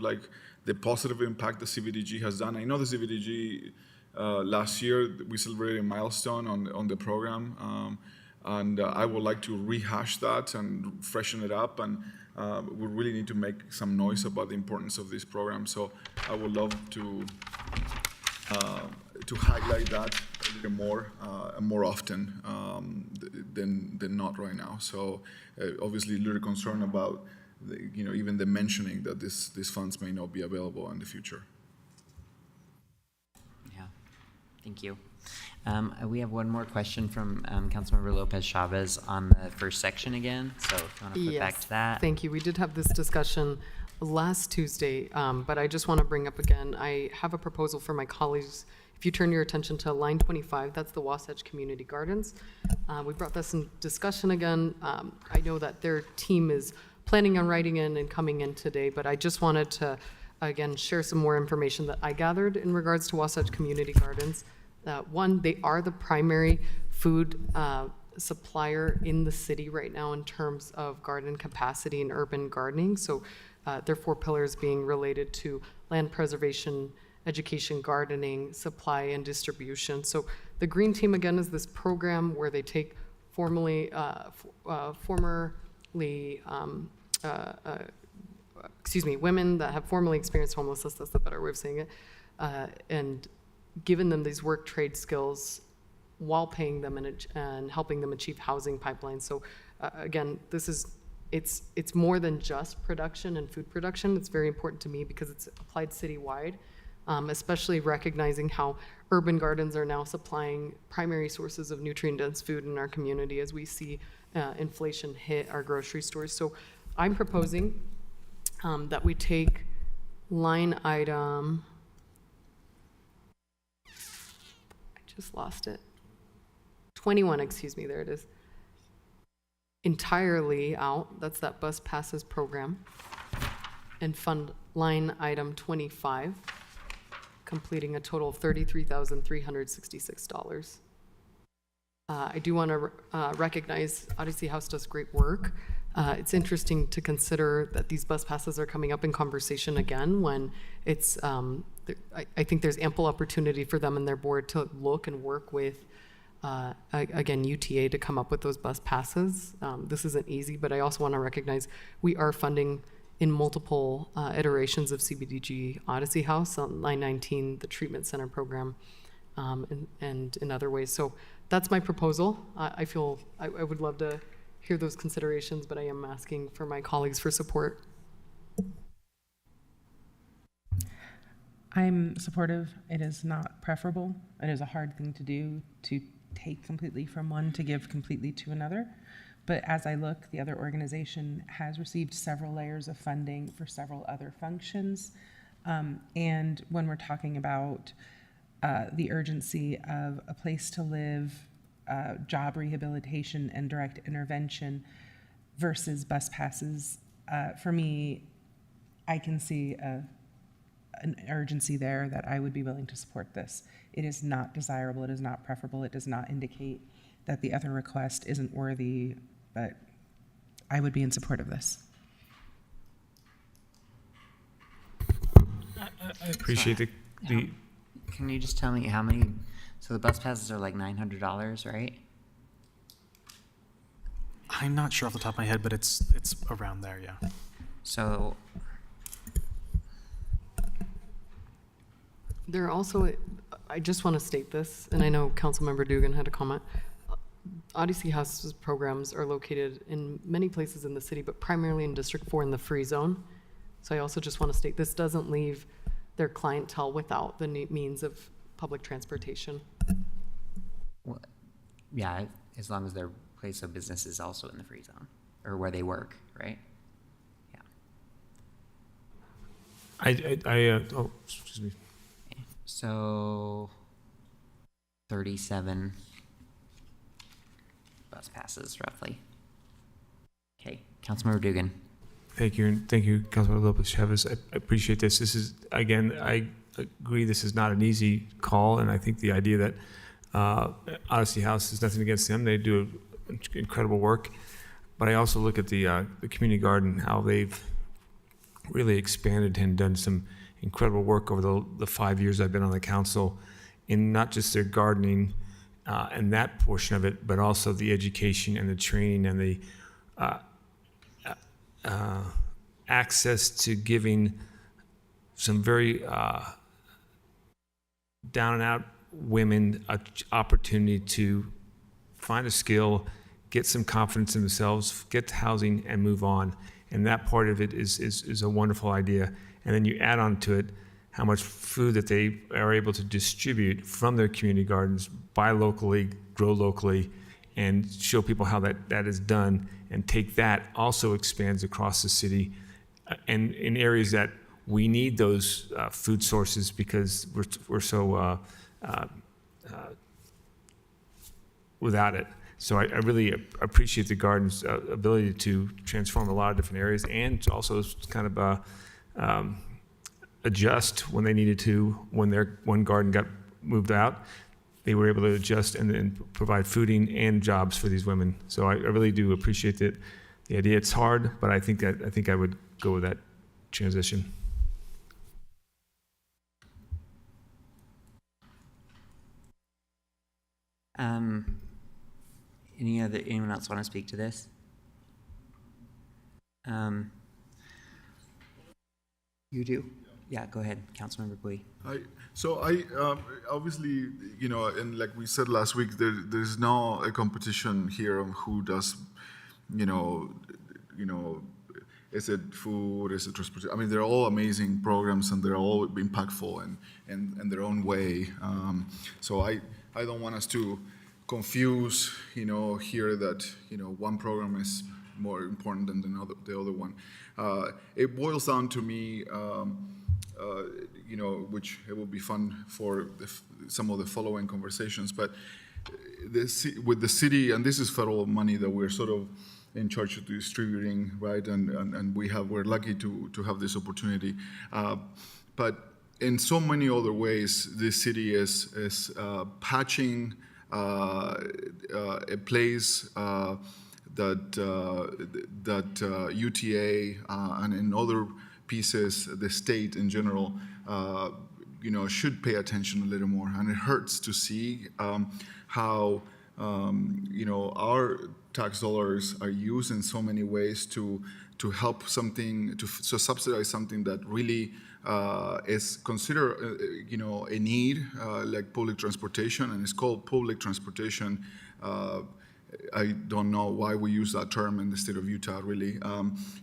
the positive impact the CVDG has done. I know the CVDG last year we celebrated a milestone on the program, And I would like to rehash that and freshen it up, and we really need to make some noise about the importance of this program. So I would love to highlight that a little more often than not right now. So obviously a little concerned about even the mentioning that these funds may not be available in the future. Yeah, thank you. We have one more question from Councilmember Lopez Chavez on the first section again. So if you want to flip back to that. Thank you. We did have this discussion last Tuesday, but I just want to bring up again, I have a proposal for my colleagues. If you turn your attention to line 25, that's the Wasatch Community Gardens. We brought this in discussion again. I know that their team is planning on writing in and coming in today, but I just wanted to, again, share some more information that I gathered in regards to Wasatch Community Gardens. One, they are the primary food supplier in the city right now in terms of garden capacity and urban gardening. So their 4 pillars being related to land preservation, education, gardening, supply, and distribution. So the Green Team, again, is this program where they take formerly women that have formerly experienced homelessness, that's the better way of saying it, and given them these work trade skills while paying them and helping them achieve housing pipelines. So again, it's more than just production and food production. It's very important to me because it's applied citywide, especially recognizing how urban gardens are now supplying primary sources of nutrient-dense food in our community as we see inflation hit our grocery stores. So I'm proposing that we take line item, I just lost it, 21, excuse me, there it is, entirely out, that's that bus passes program, and fund line item 25, completing a total of $33,366. I do want to recognize Odyssey House does great work. It's interesting to consider that these bus passes are coming up in conversation again when it's, I think there's ample opportunity for them and their board to look and work with, again, UTA to come up with those bus passes. This isn't easy, but I also want to recognize we are funding in multiple iterations of CBDG Odyssey House on line 19, the treatment center program, and in other ways. So that's my proposal. I feel I would love to hear those considerations, but I am asking for my colleagues for support. I'm supportive. It is not preferable. It is a hard thing to do, to take completely from one to give completely to another. But as I look, the other organization has received several layers of funding for several other functions. And when we're talking about the urgency of a place to live, job rehabilitation, and direct intervention versus bus passes, for me, I can see an urgency there that I would be willing to support this. It is not desirable, it is not preferable, it does not indicate that the other request isn't worthy, but I would be in support of this. I appreciate the Can you just tell me how many, so the bus passes are like $900, right? I'm not sure off the top of my head, but it's around there, yeah. So There are also, I just want to state this, and I know Councilmember Dugan had a comment. Odyssey House's programs are located in many places in the city, but primarily in District 4 in the free zone. So I also just want to state this doesn't leave their clientele without the means of public transportation. well, yeah, as long as their place of business is also in the free zone or where they work, right? oh, excuse me. So 37 bus passes roughly. Okay, Councilmember Dugan. Thank you, and thank you, Councilmember Lopez Chavez. I appreciate this. This is, again, I agree this is not an easy call, and I think the idea that Odyssey House is nothing against them. They do incredible work. But I also look at the community garden, how they've really expanded and done some incredible work over the 5 years I've been on the council in not just their gardening and that portion of it, but also the education and the training and the access to giving some very down and out women an opportunity to find a skill, get some confidence in themselves, get to housing, and move on. And that part of it is a wonderful idea. And then you add on to it how much food that they are able to distribute from their community gardens, buy locally, grow locally, and show people how that is done, and take that also expands across the city and in areas that we need those food sources because we're so without it. So I really appreciate the garden's ability to transform a lot of different areas and to also kind of adjust when they needed to. When their one garden got moved out, they were able to adjust and then provide fooding and jobs for these women. So I really do appreciate the idea. It's hard, but I think I would go with that transition. Anyone else want to speak to this? You do? Yeah, go ahead, Councilmember Bui. Obviously, and like we said last week, there's now a competition here on who does, is it food, is it transportation? I mean, they're all amazing programs and they're all impactful and their own way. So I don't want us to confuse, here that, one program is more important than the other one. It boils down to me, which it will be fun for some of the following conversations, but with the city, and this is federal money that we're sort of in charge of distributing, right? And we're lucky to have this opportunity. But in so many other ways, this city is patching a place that UTA and in other pieces, the state in general, should pay attention a little more. And it hurts to see how our tax dollars are used in so many ways to help something, to subsidize something that really is considered, a need, like public transportation, and it's called public transportation. I don't know why we use that term in the state of Utah, really,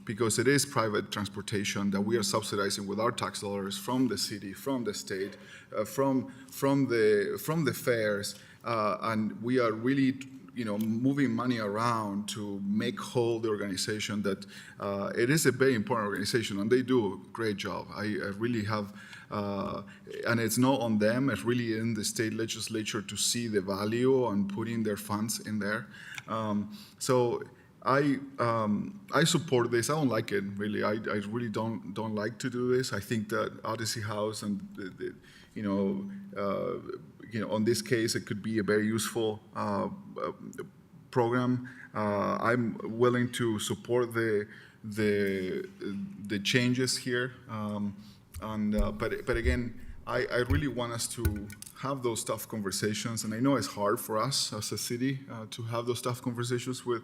because it is private transportation that we are subsidizing with our tax dollars from the city, from the state, from the fares, and we are really, moving money around to make whole the organization that it is a very important organization, and they do a great job. I really have. And it's not on them, it's really in the state legislature to see the value on putting their funds in there. So I support this. I don't like it, really. I really don't like to do this. I think that Odyssey House and, on this case, it could be a very useful program. I'm willing to support the changes here. But again, I really want us to have those tough conversations, and I know it's hard for us as a city to have those tough conversations with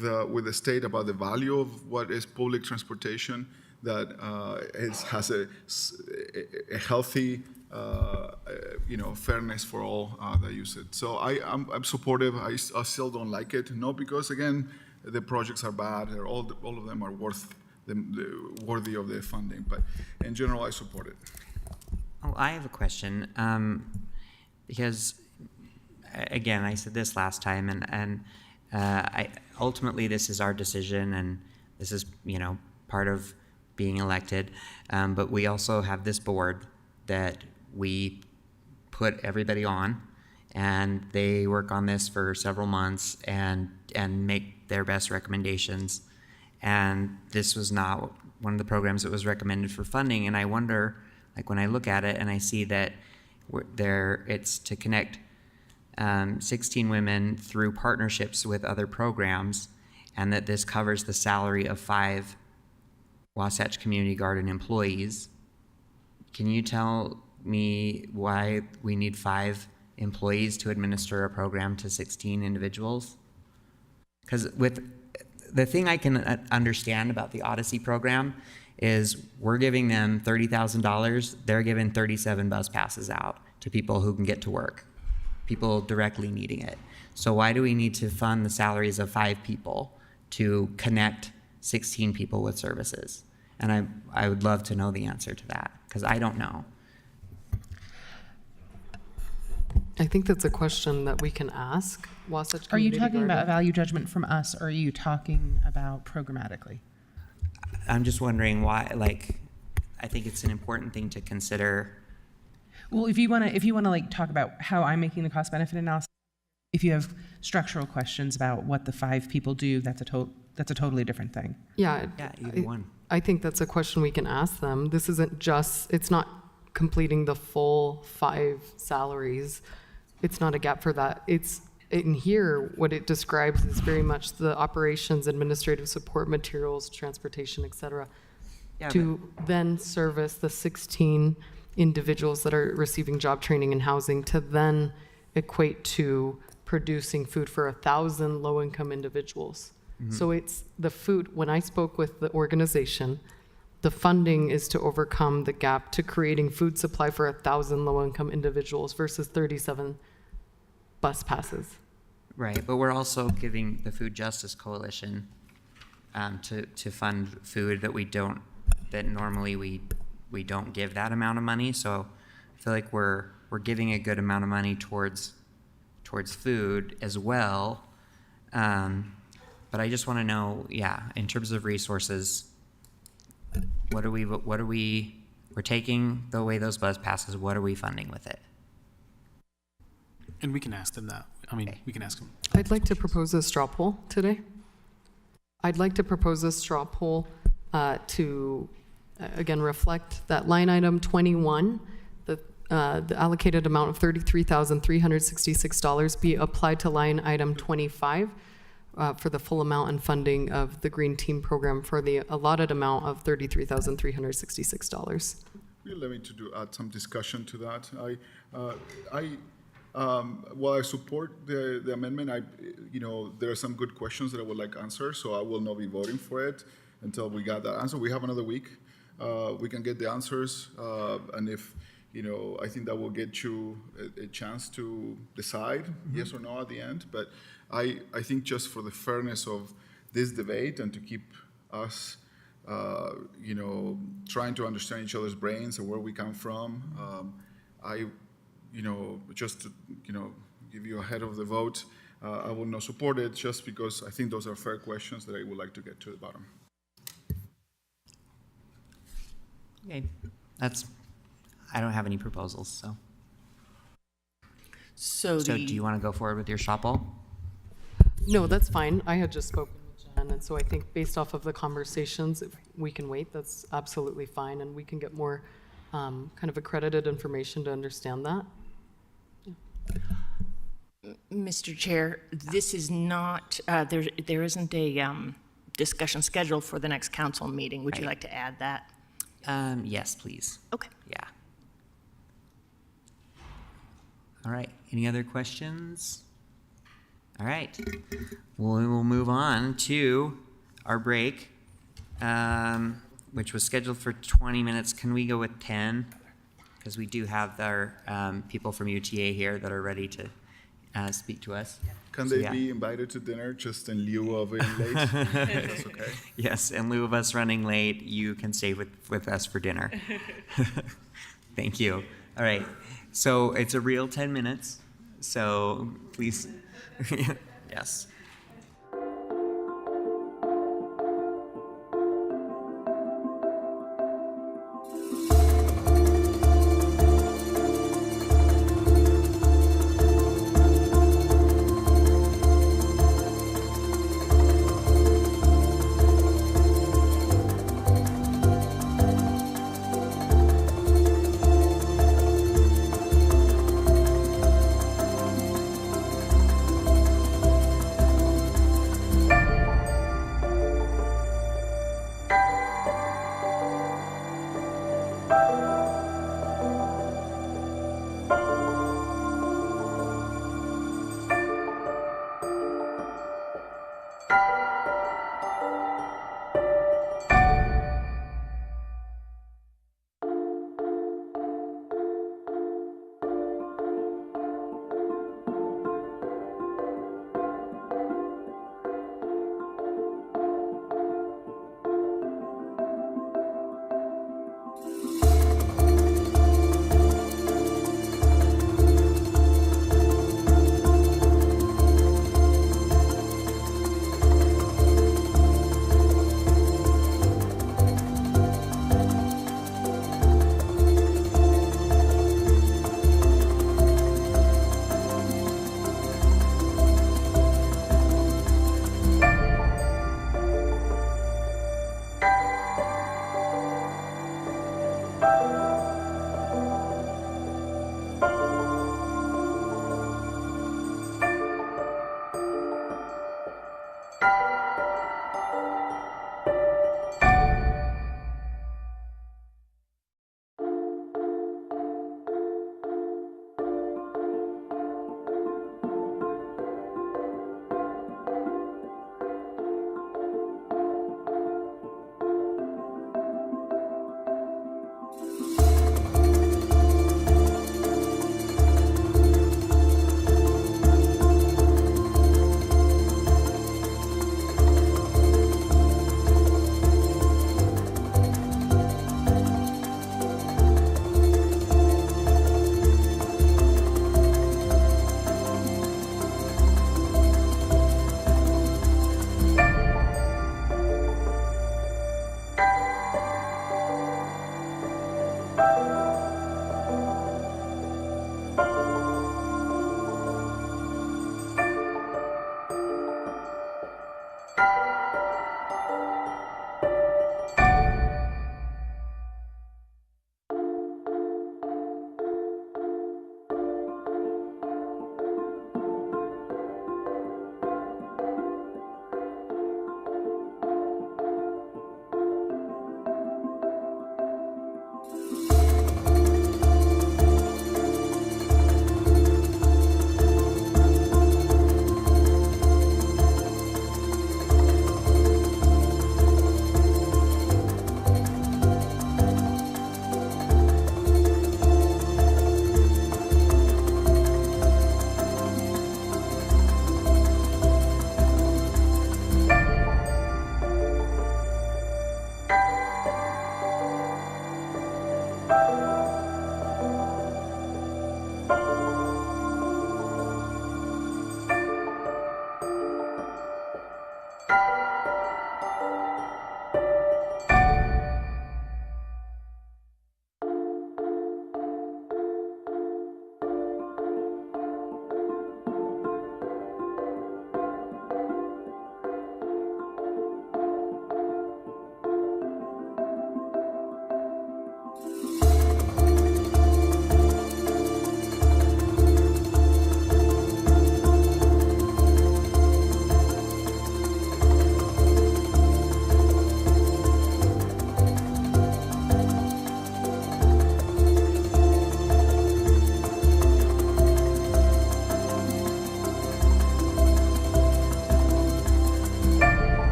the state about the value of what is public transportation that has a healthy, fairness for all that use it. So I'm supportive. I still don't like it, not because again the projects are bad. All of them are worthy of the funding, but in general, I support it. Oh, I have a question, because again, I said this last time, and ultimately this is our decision, and this is part of being elected, but we also have this board that we put everybody on, and they work on this for several months and make their best recommendations. And this was not one of the programs that was recommended for funding. And I wonder, like when I look at it and I see that it's to connect 16 women through partnerships with other programs, and that this covers the salary of 5 Wasatch Community Garden employees. Can you tell me why we need 5 employees to administer a program to 16 individuals? Because with the thing I can understand about the Odyssey program is we're giving them $30,000, they're giving 37 bus passes out to people who can get to work, people directly needing it. So why do we need to fund the salaries of 5 people to connect 16 people with services? And I would love to know the answer to that, because I don't know. I think that's a question that we can ask Wasatch Are you Community talking about a Garden. value judgment from us, or are you talking about programmatically? I'm just wondering why, like, I think it's an important thing to consider. Well, if you want to like talk about how I'm making the cost benefit analysis, if you have structural questions about what the 5 people do, that's a totally different thing. Yeah, either one. I think that's a question we can ask them. This isn't just, it's not completing the full 5 salaries. It's not a gap for that. It's in here, what it describes is very much the operations, administrative support, materials, transportation, et cetera, to then service the 16 individuals that are receiving job training and housing, to then equate to producing food for 1,000 low-income individuals. So it's the food. When I spoke with the organization, the funding is to overcome the gap to creating food supply for 1,000 low-income individuals versus 37 bus passes. Right, but we're also giving the Food Justice Coalition to fund food that normally we don't give that amount of money. So I feel like we're giving a good amount of money towards food as well. But I just want to know, in terms of resources, we're taking away those bus passes, what are we funding with it? And we can ask them that. I mean, we can ask them. I'd like to propose a straw poll today. I'd like to propose a straw poll to, again, reflect that line item 21, the allocated amount of $33,366 be applied to line item 25 for the full amount and funding of the Green Team program for the allotted amount of $33,366. Let me add some discussion to that. While I support the amendment, there are some good questions that I would like answered, so I will not be voting for it until we got that answer. We have another week. We can get the answers, and if, I think that will get you a chance to decide yes or no at the end. But I think just for the fairness of this debate and to keep us, trying to understand each other's brains and where we come from, just to, give you ahead of the vote, I will not support it just because I think those are fair questions that I would like to get to the bottom. Okay, I don't have any proposals, so. So do you want to go forward with your straw poll? No, that's fine. I had just spoken with Jen, and so I think based off of the conversations, if we can wait, that's absolutely fine, and we can get more kind of accredited information to understand that. Mr. Chair, this is not, there isn't a discussion scheduled for the next council meeting. Would you like to add that? Yes, please. Okay. Yeah. All right, any other questions? All right, well, we'll move on to our break, which was scheduled for 20 minutes. Can we go with 10? Because we do have our people from UTA here that are ready to speak to us. Can they be invited to dinner just in lieu of being late? That's okay. Yes, in lieu of us running late, you can stay with us for dinner. Thank you. All right, so it's a real 10 minutes, so please, yes.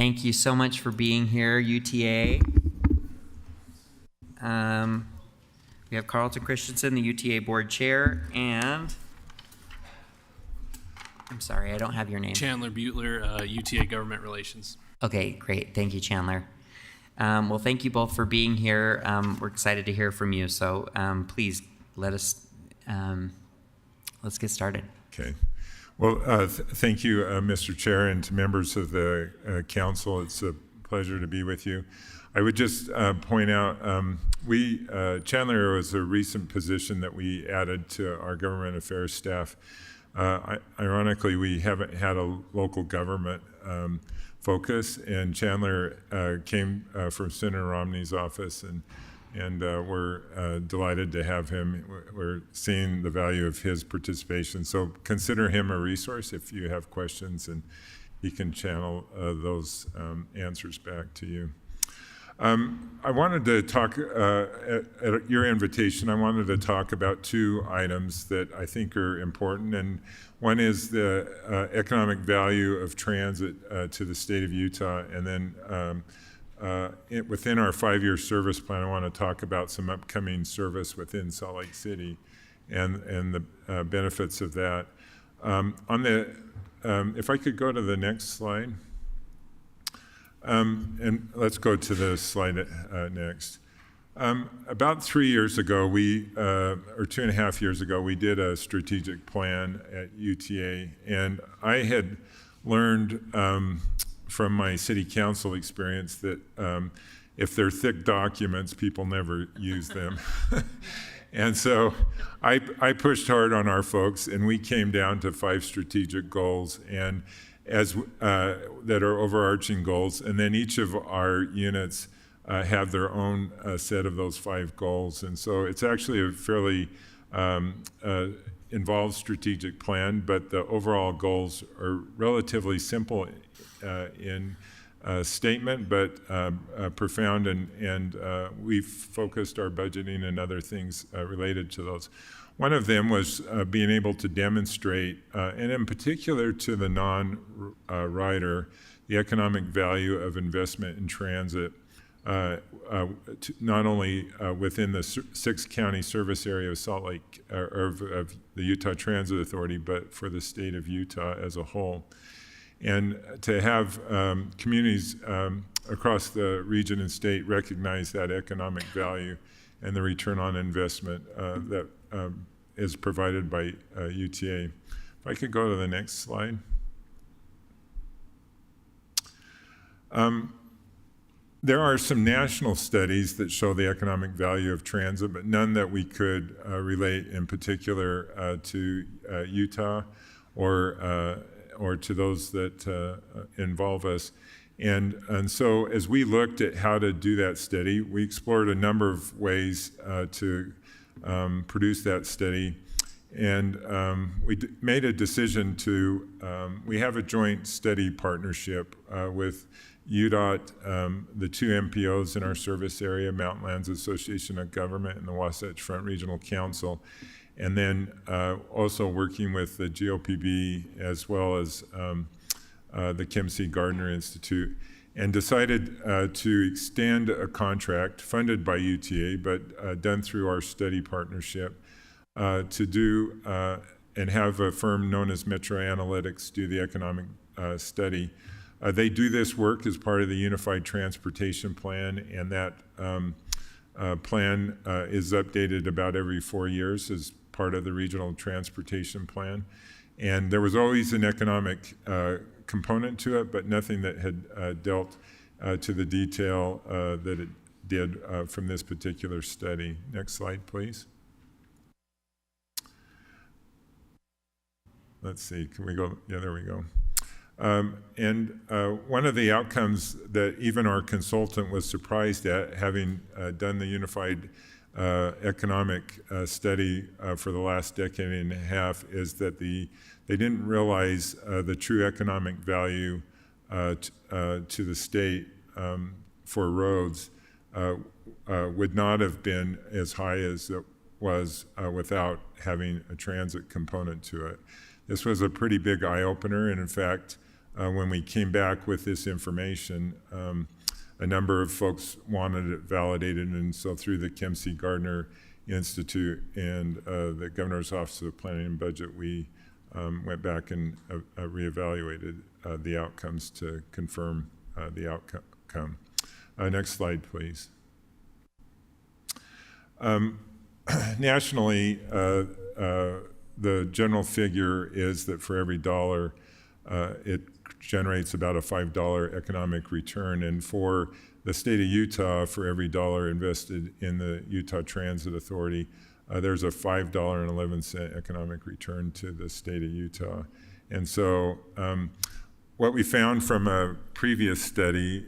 thank you so much for being here, UTA. We have Carlton Christensen, the UTA Board Chair, and I'm sorry, I don't have your name. Chandler Butler, UTA Government Relations. Okay, great. Thank you, Chandler. Well, thank you both for being here. We're excited to hear from you. So please let us, let's get started. Okay. Well, thank you, Mr. Chair, and to members of the council. It's a pleasure to be with you. I would just point out, Chandler was a recent position that we added to our government affairs staff. Ironically, we haven't had a local government focus, and Chandler came from Senator Romney's office, and we're delighted to have him. We're seeing the value of his participation, so consider him a resource if you have questions, and he can channel those answers back to you. I wanted to talk, at your invitation, I wanted to talk about two items that I think are important, and one is the economic value of transit to the state of Utah, and then within our 5-year service plan, I want to talk about some upcoming service within Salt Lake City and the benefits of that. If I could go to the next slide. And let's go to the slide next. About 3 years ago, or 2.5 years ago, we did a strategic plan at UTA, and I had learned from my city council experience that if they're thick documents, people never use them. And so I pushed hard on our folks, and we came down to 5 strategic goals, and that are overarching goals, and then each of our units have their own set of those 5 goals. And so it's actually a fairly involved strategic plan, but the overall goals are relatively simple in statement, but profound, and we've focused our budgeting and other things related to those. One of them was being able to demonstrate, and in particular to the non-rider, the economic value of investment in transit, not only within the 6-county service area of Salt Lake, of the Utah Transit Authority, but for the state of Utah as a whole. And to have communities across the region and state recognize that economic value and the return on investment that is provided by UTA. If I could go to the next slide. There are some national studies that show the economic value of transit, but none that we could relate in particular to Utah or to those that involve us. And so as we looked at how to do that study, we explored a number of ways to produce that study. And we made a decision to, we have a joint study partnership with UDOT, the 2 MPOs in our service area, Mountain Lands Association of Government and the Wasatch Front Regional Council, and then also working with the GOPB as well as the Kim C. Gardner Institute, and decided to extend a contract funded by UTA, but done through our study partnership, to do and have a firm known as Metro Analytics do the economic study. They do this work as part of the Unified Transportation Plan, and that plan is updated about every 4 years as part of the Regional Transportation Plan. And there was always an economic component to it, but nothing that had dealt to the detail that it did from this particular study. Next slide, please. Let's see, can we go? Yeah, there we go. And one of the outcomes that even our consultant was surprised at, having done the Unified Economic Study for the last decade and a half, is that they didn't realize the true economic value to the state for roads would not have been as high as it was without having a transit component to it. This was a pretty big eye-opener, and in fact, when we came back with this information, a number of folks wanted it validated, and so through the Kim C. Gardner Institute and the Governor's Office of Planning and Budget, we went back and reevaluated the outcomes to confirm the outcome. Next slide, please. Nationally, the general figure is that for every dollar, it generates about a $5 economic return. And for the state of Utah, for every dollar invested in the Utah Transit Authority, there's a $5.11 economic return to the state of Utah. And so what we found from a previous study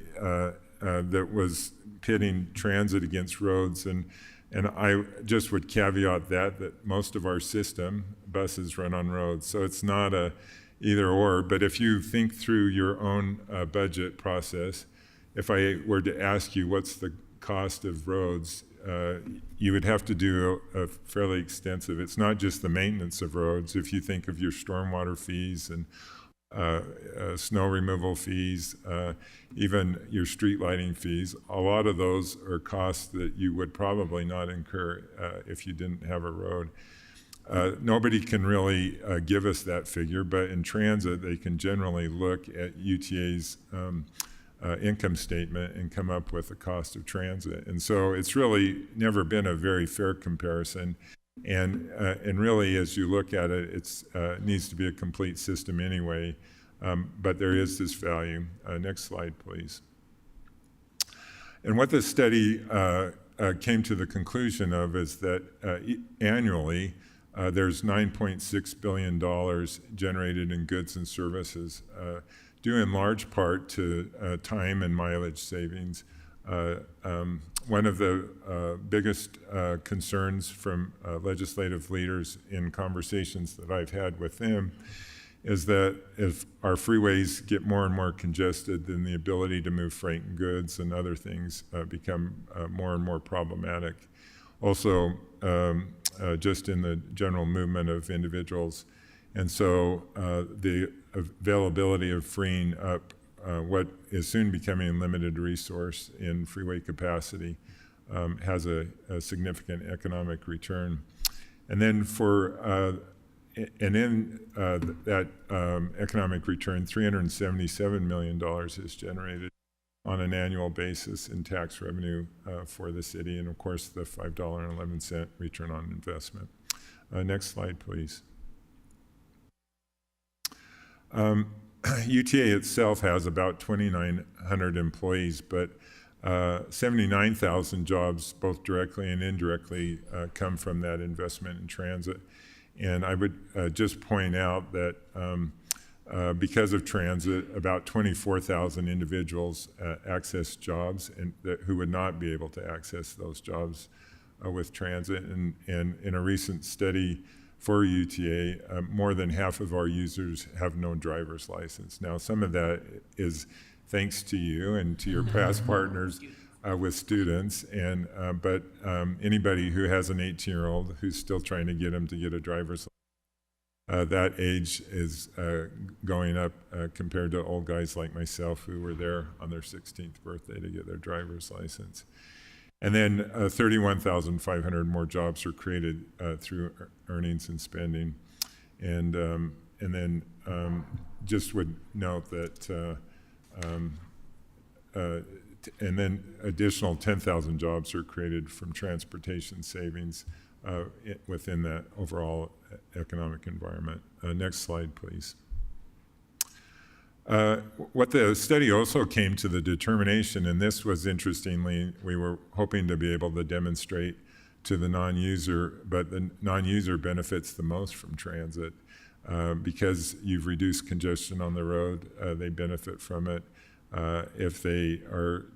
that was pitting transit against roads, and I just would caveat that most of our system, buses run on roads, so it's not a either or, but if you think through your own budget process, if I were to ask you what's the cost of roads, you would have to do a fairly extensive, it's not just the maintenance of roads. If you think of your stormwater fees and snow removal fees, even your street lighting fees, a lot of those are costs that you would probably not incur if you didn't have a road. Nobody can really give us that figure, but in transit, they can generally look at UTA's income statement and come up with the cost of transit. And so it's really never been a very fair comparison. And really, as you look at it, it needs to be a complete system anyway, but there is this value. Next slide, please. And what this study came to the conclusion of is that annually, there's $9.6 billion generated in goods and services, due in large part to time and mileage savings. One of the biggest concerns from legislative leaders in conversations that I've had with them is that if our freeways get more and more congested, then the ability to move freight and goods and other things become more and more problematic. Also, just in the general movement of individuals. And so the availability of freeing up what is soon becoming a limited resource in freeway capacity has a significant economic return. And then that economic return, $377 million is generated on an annual basis in tax revenue for the city, and of course the $5.11 return on investment. Next slide, please. UTA itself has about 2,900 employees, but 79,000 jobs, both directly and indirectly, come from that investment in transit. And I would just point out that because of transit, about 24,000 individuals access jobs and who would not be able to access those jobs with transit. And in a recent study for UTA, more than half of our users have no driver's license. Now, some of that is thanks to you and to your past partners with students, but anybody who has an 18-year-old who's still trying to get him to get a driver's license, that age is going up compared to old guys like myself who were there on their 16th birthday to get their driver's license. And then 31,500 more jobs are created through earnings and spending. And then just would note that, and then additional 10,000 jobs are created from transportation savings within that overall economic environment. Next slide, please. What the study also came to the determination, and this was interestingly, we were hoping to be able to demonstrate to the non-user, but the non-user benefits the most from transit because you've reduced congestion on the road, they benefit from it. If they are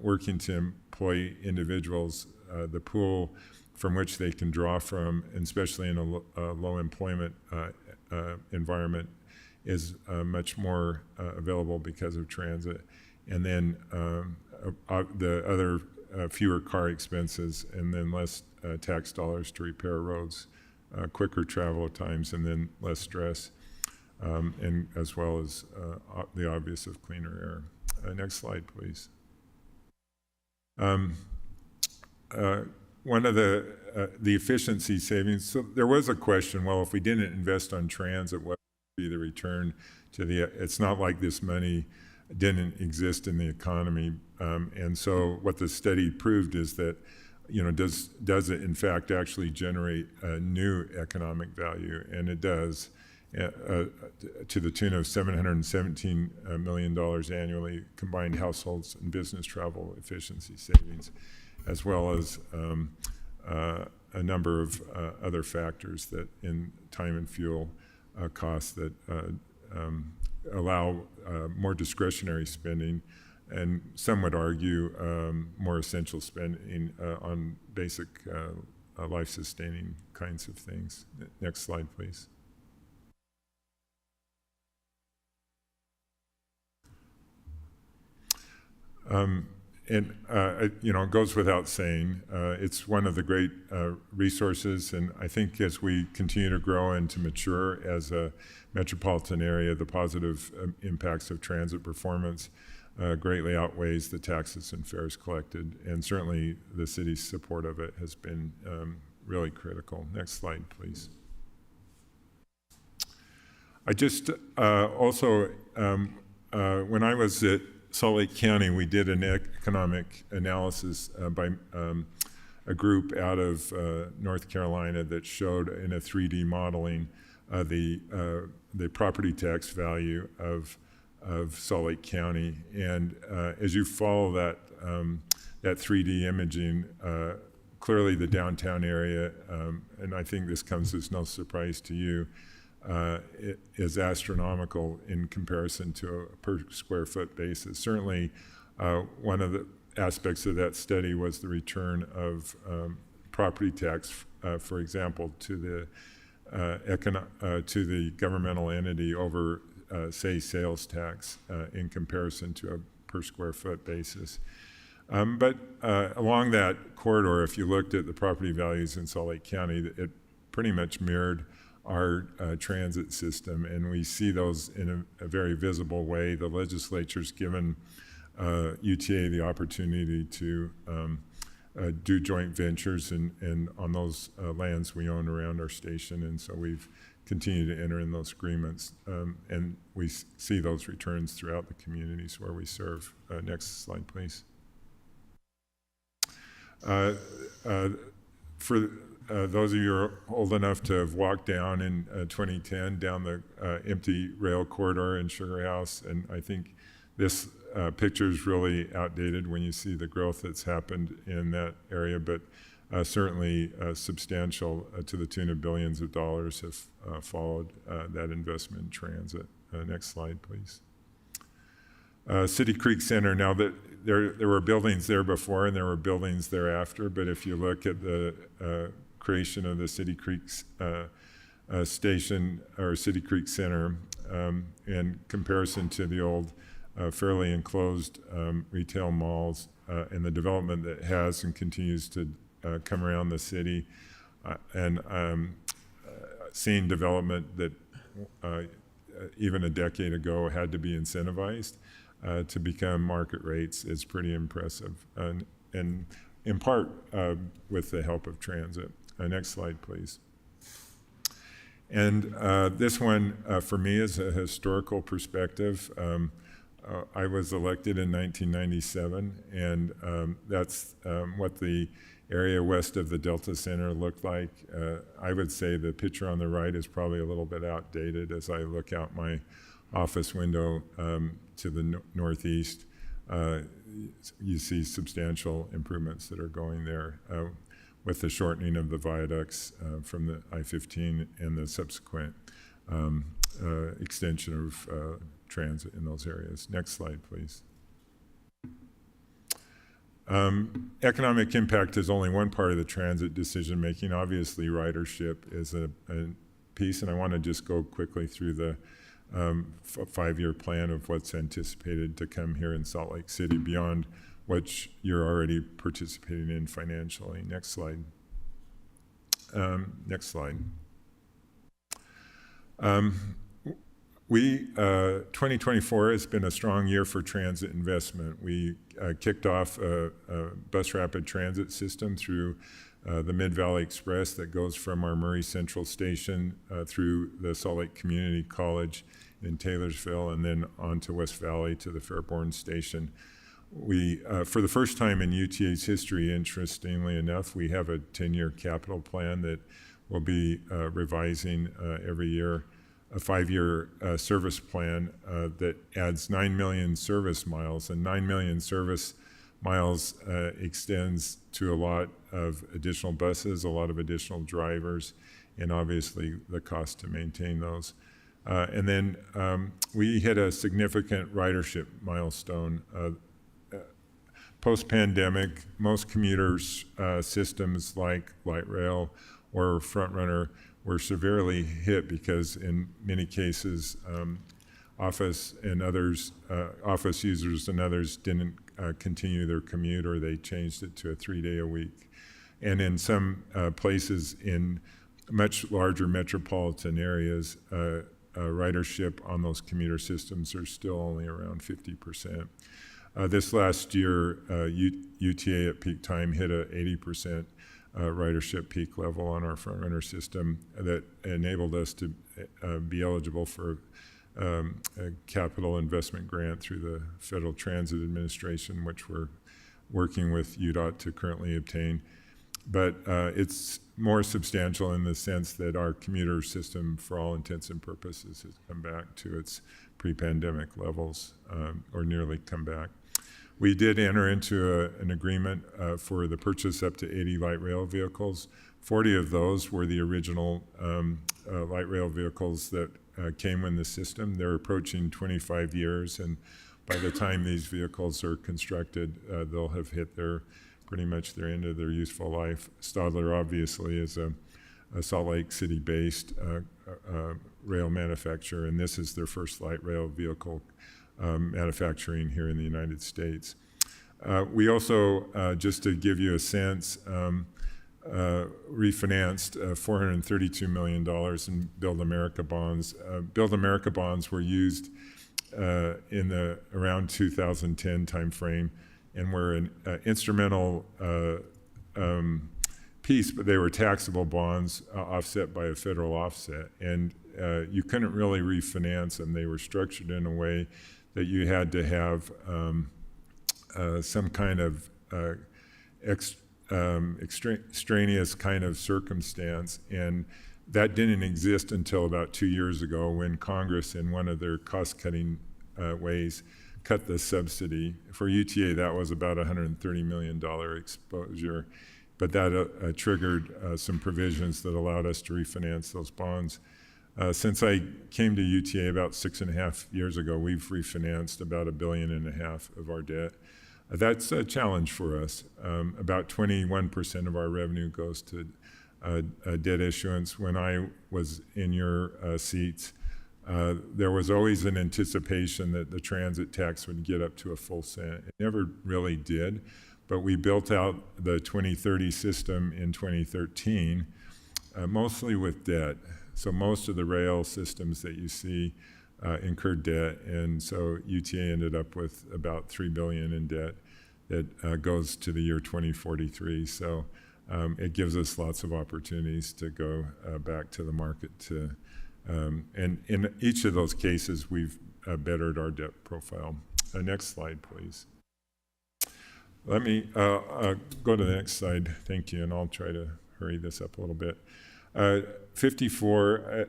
working to employ individuals, the pool from which they can draw from, and especially in a low employment environment, is much more available because of transit. And then the other fewer car expenses, and then less tax dollars to repair roads, quicker travel times, and then less stress. and as well as the obvious of cleaner air. Next slide, please. One of the efficiency savings, so there was a question, well, if we didn't invest on transit, what would be the return to the, it's not like this money didn't exist in the economy. And so what the study proved is that, does it in fact actually generate new economic value? And it does, to the tune of $717 million annually, combined households and business travel efficiency savings, as well as a number of other factors that in time and fuel costs that allow more discretionary spending, and some would argue more essential spending on basic life-sustaining kinds of things. Next slide, please. It goes without saying, it's one of the great resources, and I think as we continue to grow and to mature as a metropolitan area, the positive impacts of transit performance greatly outweighs the taxes and fares collected, and certainly the city's support of it has been really critical. Next slide, please. I just also, when I was at Salt Lake County, we did an economic analysis by a group out of North Carolina that showed in a 3D modeling the property tax value of Salt Lake County. And as you follow that 3D imaging, clearly the downtown area, and I think this comes as no surprise to you, it is astronomical in comparison to a per square foot basis. Certainly, one of the aspects of that study was the return of property tax, for example, to the governmental entity over, say, sales tax in comparison to a per square foot basis. But along that corridor, if you looked at the property values in Salt Lake County, it pretty much mirrored our transit system, and we see those in a very visible way. The legislature's given UTA the opportunity to do joint ventures and on those lands we own around our station, and so we've continued to enter in those agreements, and we see those returns throughout the communities where we serve. Next slide, please. For those of you who are old enough to have walked down in 2010 down the empty rail corridor in Sugar House, and I think this picture is really outdated when you see the growth that's happened in that area, but certainly substantial to the tune of billions of dollars have followed that investment in transit. Next slide, please. City Creek Center, now that there were buildings there before and there were buildings thereafter, but if you look at the creation of the City Creek station or City Creek Center in comparison to the old fairly enclosed retail malls and the development that has and continues to come around the city, and seeing development that even a decade ago had to be incentivized to become market rates is pretty impressive, and in part with the help of transit. Next slide, please. And this one, for me, is a historical perspective. I was elected in 1997, and that's what the area west of the Delta Center looked like. I would say the picture on the right is probably a little bit outdated as I look out my office window to the northeast. You see substantial improvements that are going there with the shortening of the viaducts from the I-15 and the subsequent extension of transit in those areas. Next slide, please. Economic impact is only one part of the transit decision making. Obviously, ridership is a piece, and I want to just go quickly through the 5-year plan of what's anticipated to come here in Salt Lake City beyond what you're already participating in financially. Next slide. Next slide. 2024 has been a strong year for transit investment. We kicked off a bus rapid transit system through the Mid-Valley Express that goes from our Murray Central Station through the Salt Lake Community College in Taylorsville and then on to West Valley to the Fairborn Station. We, for the first time in UTA's history, interestingly enough, we have a 10-year capital plan that we'll be revising every year, a 5-year service plan that adds 9 million service miles, and 9 million service miles extends to a lot of additional buses, a lot of additional drivers, and obviously the cost to maintain those. And then we hit a significant ridership milestone. Post-pandemic, most commuters' systems like light rail or Frontrunner were severely hit because in many cases, office users and others didn't continue their commute, or they changed it to a 3-day-a-week. And in some places in much larger metropolitan areas, ridership on those commuter systems are still only around 50%. This last year, UTA at peak time hit a 80% ridership peak level on our Frontrunner system that enabled us to be eligible for a capital investment grant through the Federal Transit Administration, which we're working with UDOT to currently obtain. But it's more substantial in the sense that our commuter system, for all intents and purposes, has come back to its pre-pandemic levels, or nearly come back. We did enter into an agreement for the purchase up to 80 light rail vehicles. 40 of those were the original light rail vehicles that came in the system. They're approaching 25 years, and by the time these vehicles are constructed, they'll have hit pretty much their end of their useful life. Stadler obviously is a Salt Lake City-based rail manufacturer, and this is their first light rail vehicle manufacturing here in the United States. We also, just to give you a sense, refinanced $432 million in Build America bonds. Build America bonds were used in the around 2010 timeframe and were an instrumental piece, but they were taxable bonds offset by a federal offset. And you couldn't really refinance them. They were structured in a way that you had to have some kind of extraneous kind of circumstance, and that didn't exist until about 2 years ago when Congress, in one of their cost-cutting ways, cut the subsidy. For UTA, that was about $130 million exposure, but that triggered some provisions that allowed us to refinance those bonds. Since I came to UTA about 6.5 years ago, we've refinanced about $1.5 billion of our debt. That's a challenge for us. About 21% of our revenue goes to debt issuance. When I was in your seats, there was always an anticipation that the transit tax would get up to a full cent. It never really did, but we built out the 2030 system in 2013, mostly with debt. So most of the rail systems that you see incurred debt, and so UTA ended up with about $3 billion in debt that goes to the year 2043. So it gives us lots of opportunities to go back to the market to, and in each of those cases, we've bettered our debt profile. Next slide, please. Let me go to the next slide. Thank you, and I'll try to hurry this up a little bit. 54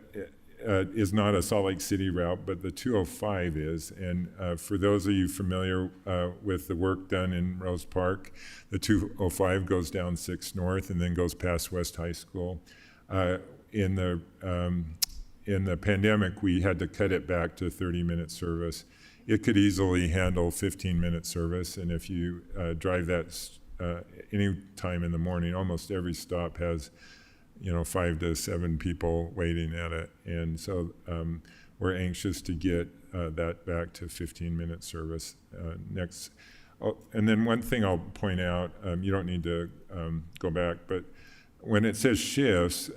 is not a Salt Lake City route, but the 205 is. And for those of you familiar with the work done in Rose Park, the 205 goes down 6 North and then goes past West High School. In the pandemic, we had to cut it back to 30-minute service. It could easily handle 15-minute service, and if you drive that any time in the morning, almost every stop has 5 to 7 people waiting at it. And so we're anxious to get that back to 15-minute service next. Oh, and then one thing I'll point out, you don't need to go back, but when it says shifts,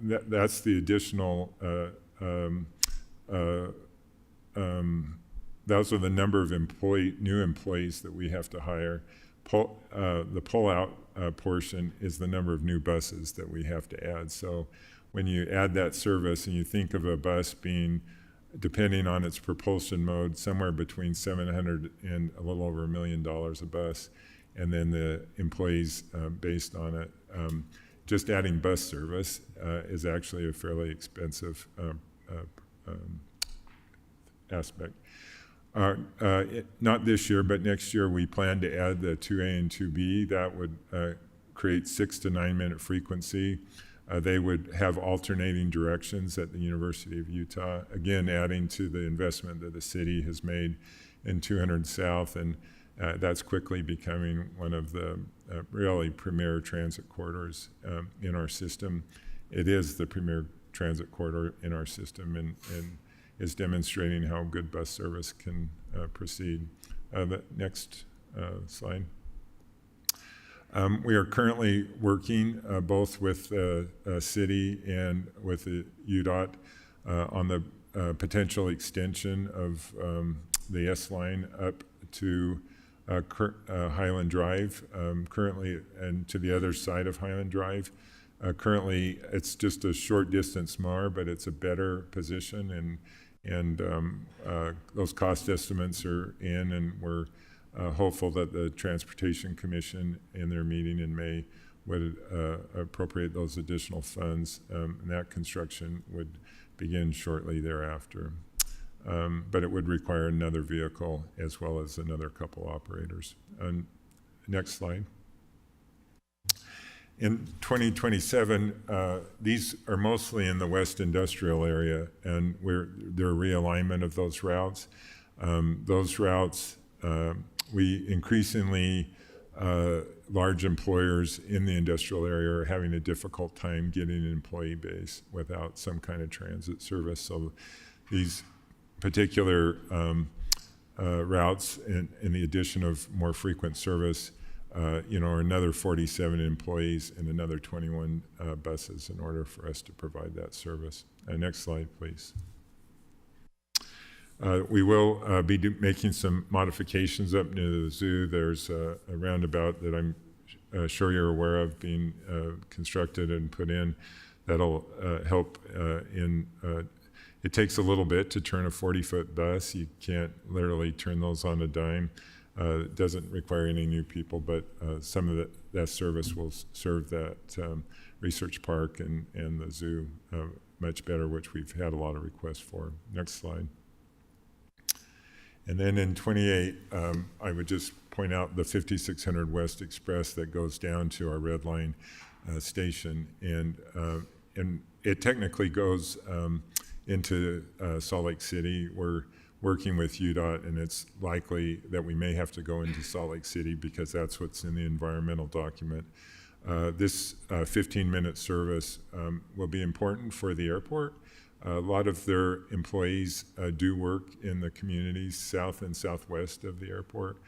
that's the additional those are the number of new employees that we have to hire. The pull-out portion is the number of new buses that we have to add. So when you add that service and you think of a bus being, depending on its propulsion mode, somewhere between $700 and a little over $1 million a bus, and then the employees based on it, just adding bus service is actually a fairly expensive aspect. Not this year, but next year we plan to add the 2A and 2B. That would create 6 to 9 minute frequency. They would have alternating directions at the University of Utah, again adding to the investment that the city has made in 200 South, and that's quickly becoming one of the really premier transit corridors in our system. It is the premier transit corridor in our system, and is demonstrating how good bus service can proceed. The next slide. We are currently working both with the city and with the UDOT on the potential extension of the S line up to Highland Drive, currently, and to the other side of Highland Drive. Currently, it's just a short distance more, but it's a better position, and those cost estimates are in, and we're hopeful that the Transportation Commission in their meeting in May would appropriate those additional funds, and that construction would begin shortly thereafter. But it would require another vehicle as well as another couple operators. Next slide. In 2027, these are mostly in the West Industrial area, and they're realignment of those routes. Those routes, we increasingly, large employers in the industrial area are having a difficult time getting an employee base without some kind of transit service. So these particular routes and the addition of more frequent service or another 47 employees and another 21 buses in order for us to provide that service. Next slide, please. We will be making some modifications up near the zoo. There's a roundabout that I'm sure you're aware of being constructed and put in that'll help it takes a little bit to turn a 40-foot bus. You can't literally turn those on a dime. It doesn't require any new people, but some of that service will serve that research park and the zoo much better, which we've had a lot of requests for. Next slide. And then in 28, I would just point out the 5600 West Express that goes down to our Red Line station, and it technically goes into Salt Lake City. We're working with UDOT, and it's likely that we may have to go into Salt Lake City because that's what's in the environmental document. This 15-minute service will be important for the airport. A lot of their employees do work in the communities south and southwest of the airport,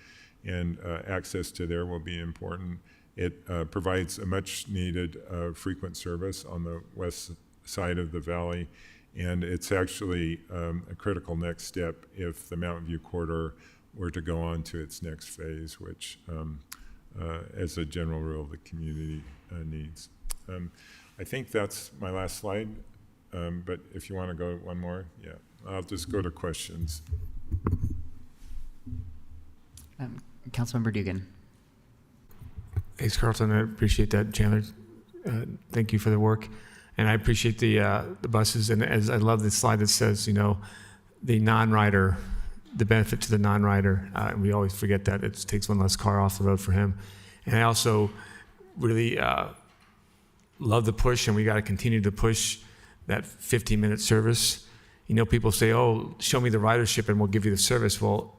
and access to there will be important. It provides a much needed frequent service on the west side of the valley, and it's actually a critical next step if the Mountain View corridor were to go on to its next phase, which as a general rule the community needs. I think that's my last slide, but if you want to go one more, yeah, I'll just go to questions. Councilmember Dugan. Thanks, Carlton. I appreciate that, Chandler. Thank you for the work. And I appreciate the buses. And as I love this slide that says, the non-rider, the benefit to the non-rider. We always forget that. It takes one less car off the road for him. And I also really love the push, and we got to continue to push that 15-minute service. People say, oh, show me the ridership and we'll give you the service. Well,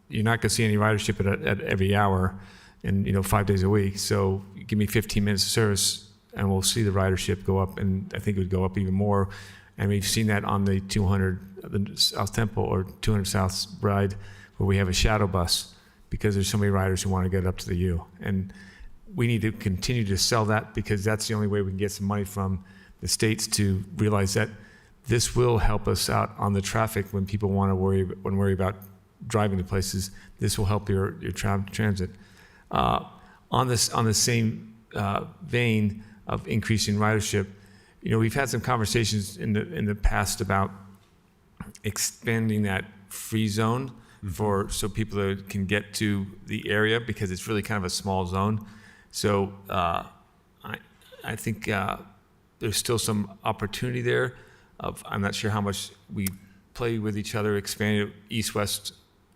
you're not going to see any ridership at every hour and 5 days a week. So give me 15 minutes of service and we'll see the ridership go up, and I think it would go up even more. And we've seen that on the 200 the South Temple or 200 South ride, where we have a shadow bus because there's so many riders who want to get up to the U. And we need to continue to sell that, because that's the only way we can get some money from the states to realize that this will help us out on the traffic when people want to worry about driving to places. This will help your transit. On the same vein of increasing ridership, we've had some conversations in the past about expanding that free zone so people can get to the area, because it's really kind of a small zone. So I think there's still some opportunity there. I'm not sure how much we play with each other, expanding it east, west,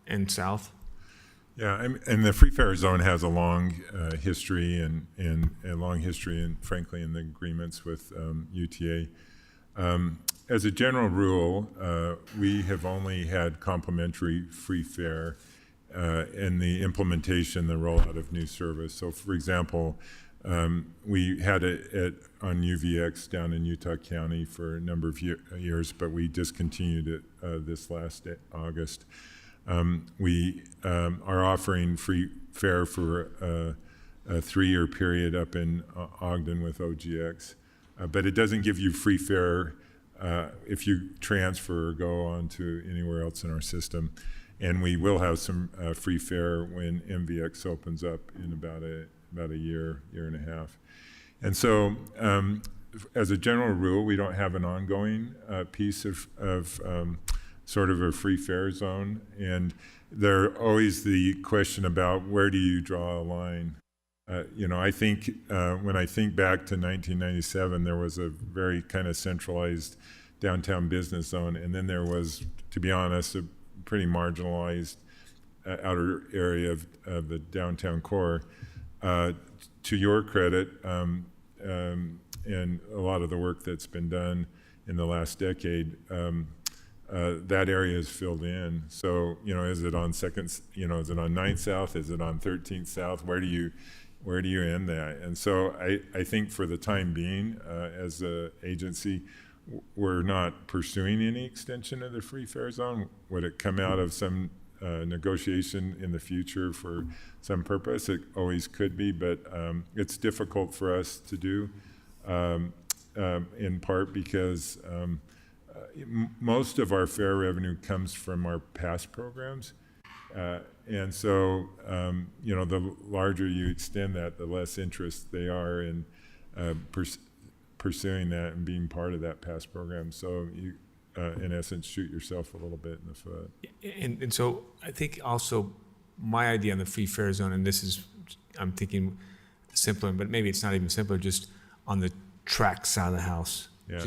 and south. Yeah, and the free fare zone has a long history and frankly in the agreements with UTA. As a general rule, we have only had complimentary free fare in the implementation, the rollout of new service. So, for example, we had it on UVX down in Utah County for a number of years, but we discontinued it this last August. We are offering free fare for a 3-year period up in Ogden with OGX, but it doesn't give you free fare if you transfer or go on to anywhere else in our system. And we will have some free fare when MVX opens up in about a year and a half. And so as a general rule, we don't have an ongoing piece of sort of a free fare zone. And there's always the question about where do you draw a line? I think when I think back to 1997, there was a very kind of centralized downtown business zone. And then there was, to be honest, a pretty marginalized outer area of the downtown core. To your credit, and a lot of the work that's been done in the last decade, that area is filled in. So, is it on is it on 9th South? Is it on 13th South? Where do you end that? And so I think for the time being, as an agency, we're not pursuing any extension of the free fare zone. Would it come out of some negotiation in the future for some purpose? It always could be, but it's difficult for us to do, in part because most of our fare revenue comes from our past programs. And so, the larger you extend that, the less interest they are in pursuing that and being part of that past program. So you, in essence, shoot yourself a little bit in the foot. And so I think also my idea on the free fare zone, and this is, I'm thinking simpler, but maybe it's not even simpler, just on the track side of the house. Yeah,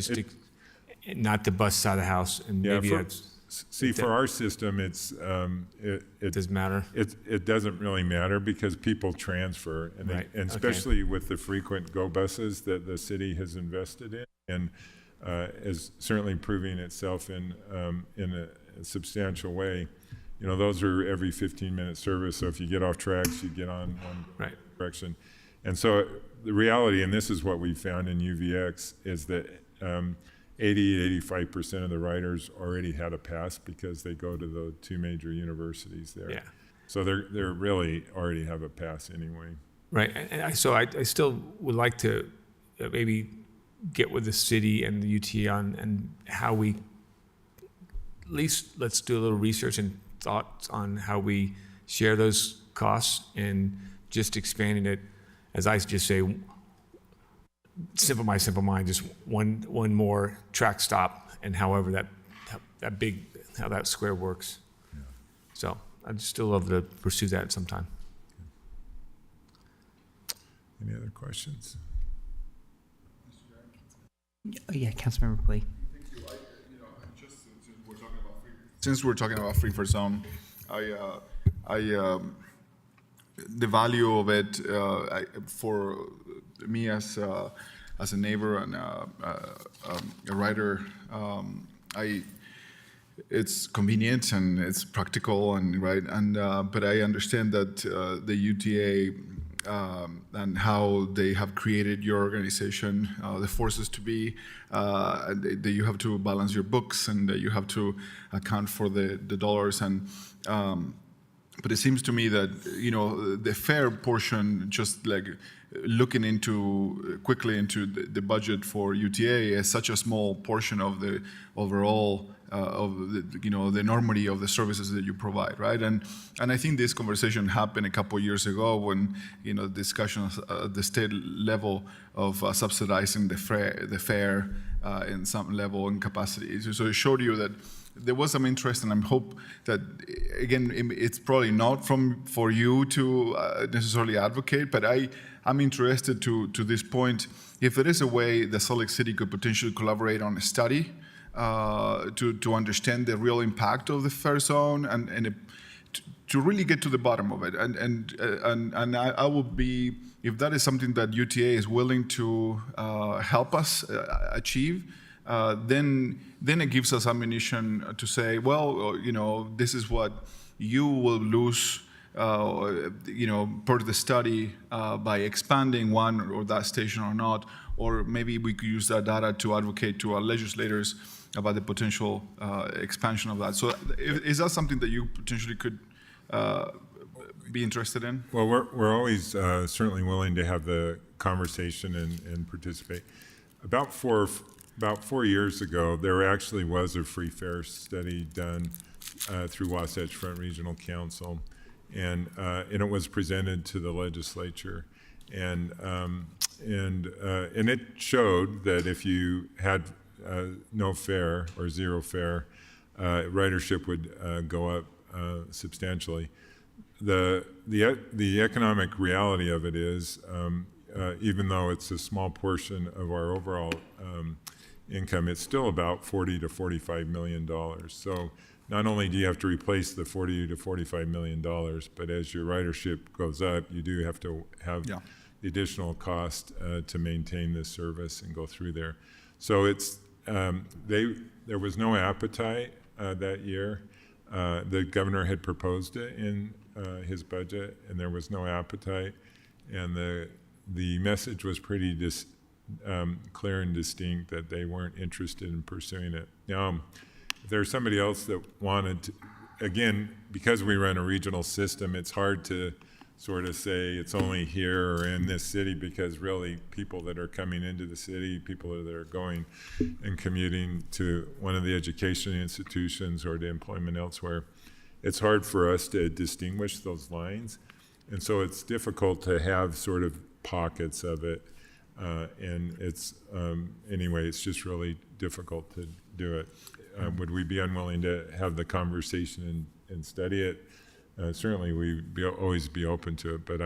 not the bus side of the house. And maybe that's... See, for our system, it doesn't matter. It doesn't really matter because people transfer, and especially with the frequent go buses that the city has invested in, and is certainly proving itself in a substantial way. Those are every 15-minute service. So if you get off tracks, you get on one direction. And so the reality, and this is what we found in UVX, is that 80-85% of the riders already had a pass because they go to the 2 major universities there. Yeah. So they're really already have a pass anyway. Right. And I still would like to maybe get with the city and the UTA on and how we, at least let's do a little research and thoughts on how we share those costs, and just expanding it, as I just say, simple mind, just one more track stop, and however how that square works. Yeah. So I'd still love to pursue that sometime. Any other questions? Oh, yeah, Councilmember Pulley. Thank you. Since we're talking about free fare zone, the value of it for me as a neighbor and a rider, it's convenient and it's practical but I understand that the UTA and how they have created your organization, the forces to be, that you have to balance your books and that you have to account for the dollars. And But it seems to me that, the fare portion, just like looking quickly into the budget for UTA, is such a small portion of the overall the enormity of the services that you provide, right? And I think this conversation happened a couple of years ago when discussions at the state level of subsidizing the fare in some level and capacity. So it showed you that there was some interest, and I hope that, again, it's probably not for you to necessarily advocate, but I'm interested to this point, if there is a way that Salt Lake City could potentially collaborate on a study to understand the real impact of the fare zone and to really get to the bottom of it. And I will be, if that is something that UTA is willing to help us achieve, then it gives us ammunition to say, well, this is what you will lose, per the study, by expanding one or that station or not, or maybe we could use that data to advocate to our legislators about the potential expansion of that. So is that something that you potentially could be interested in? Well, we're always certainly willing to have the conversation and participate. About 4 years ago, there actually was a free fare study done through Wasatch Front Regional Council, and it was presented to the legislature, and it showed that if you had no fare or zero fare, ridership would go up substantially. The economic reality of it is, even though it's a small portion of our overall income, it's still about $40 to $45 million. So not only do you have to replace the $40 to $45 million, but as your ridership goes up, you do have to have the additional cost to maintain this service and go through there. So it's there was no appetite that year. The governor had proposed it in his budget, and there was no appetite, and the message was pretty clear and distinct that they weren't interested in pursuing it. Now, if there's somebody else that wanted to, again, because we run a regional system, it's hard to sort of say it's only here or in this city, because really people that are coming into the city, people that are going and commuting to one of the education institutions or to employment elsewhere, it's hard for us to distinguish those lines. And so it's difficult to have sort of pockets of it. And it's, anyway, it's just really difficult to do it. Would we be unwilling to have the conversation and study it? Certainly, we'd always be open to it, but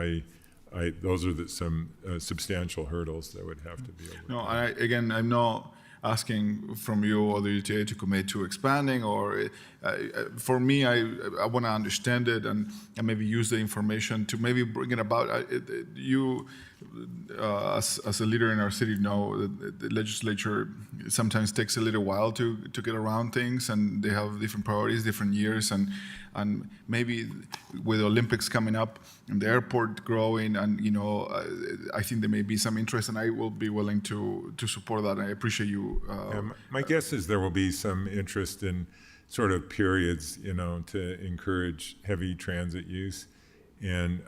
those are some substantial hurdles that would have to be overcome. No, again, I'm not asking from you or the UTA to commit to expanding, or for me, I want to understand it and maybe use the information to maybe bring it about. You, as a leader in our city, know that the legislature sometimes takes a little while to get around things, and they have different priorities, different years, and maybe with the Olympics coming up and the airport growing, and I think there may be some interest, and I will be willing to support that. And I appreciate you. My guess is there will be some interest in sort of periods, to encourage heavy transit use. And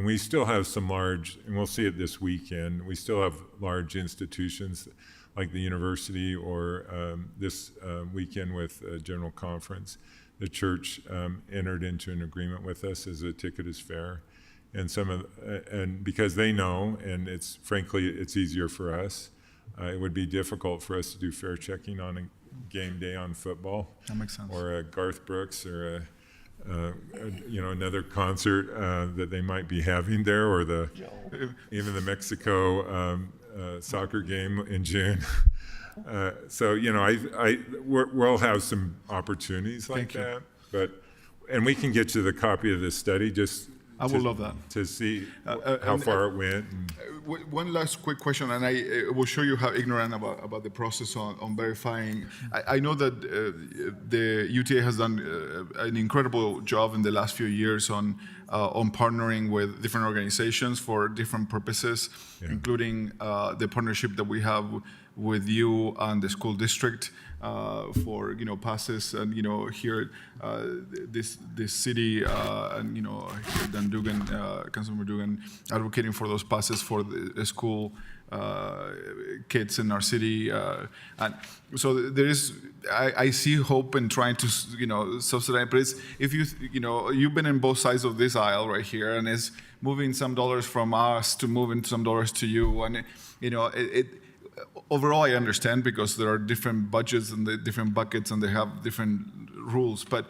we still have some large, and we'll see it this weekend, we still have large institutions like the university, or this weekend with a general conference. The church entered into an agreement with us as a ticket is fair. And because they know, and frankly, it's easier for us. It would be difficult for us to do fare checking on a game day on football. That makes sense. Or a Garth Brooks, or another concert that they might be having there, or even the Mexico soccer game in June. So we'll have some opportunities like that. And we can get you the copy of this study. I would love that to see how far it went. One last quick question, and I will show you how ignorant about the process on verifying. I know that the UTA has done an incredible job in the last few years on on partnering with different organizations for different purposes, including the partnership that we have with you and the school district for passes, and here this city and Dan Dugan, Councilmember Dugan, advocating for those passes for the school kids in our city, and so there is. I see hope in trying to subsidize, but it's, if you've been in both sides of this aisle right here, and it's moving some dollars from us to moving some dollars to you, and overall, I understand because there are different budgets and the different buckets and they have different rules. But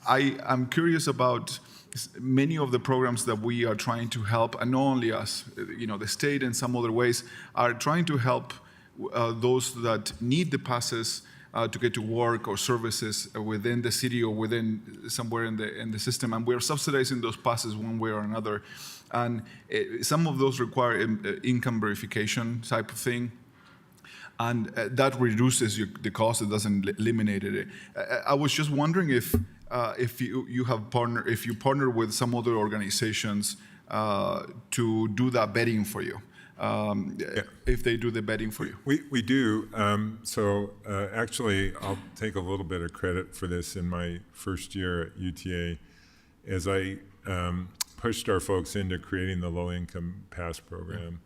I'm curious about many of the programs that we are trying to help, and not only us, the state and some other ways are trying to help those that need the passes to get to work or services within the city or within somewhere in the system, and we're subsidizing those passes one way or another. And some of those require income verification type of thing. And that reduces the cost. It doesn't eliminate it. I was just wondering if you partner with some other organizations to do that vetting for you. If they do the vetting for you. We do. Actually, I'll take a little bit of credit for this in my first year at UTA, as I pushed our folks into creating the low-income pass program.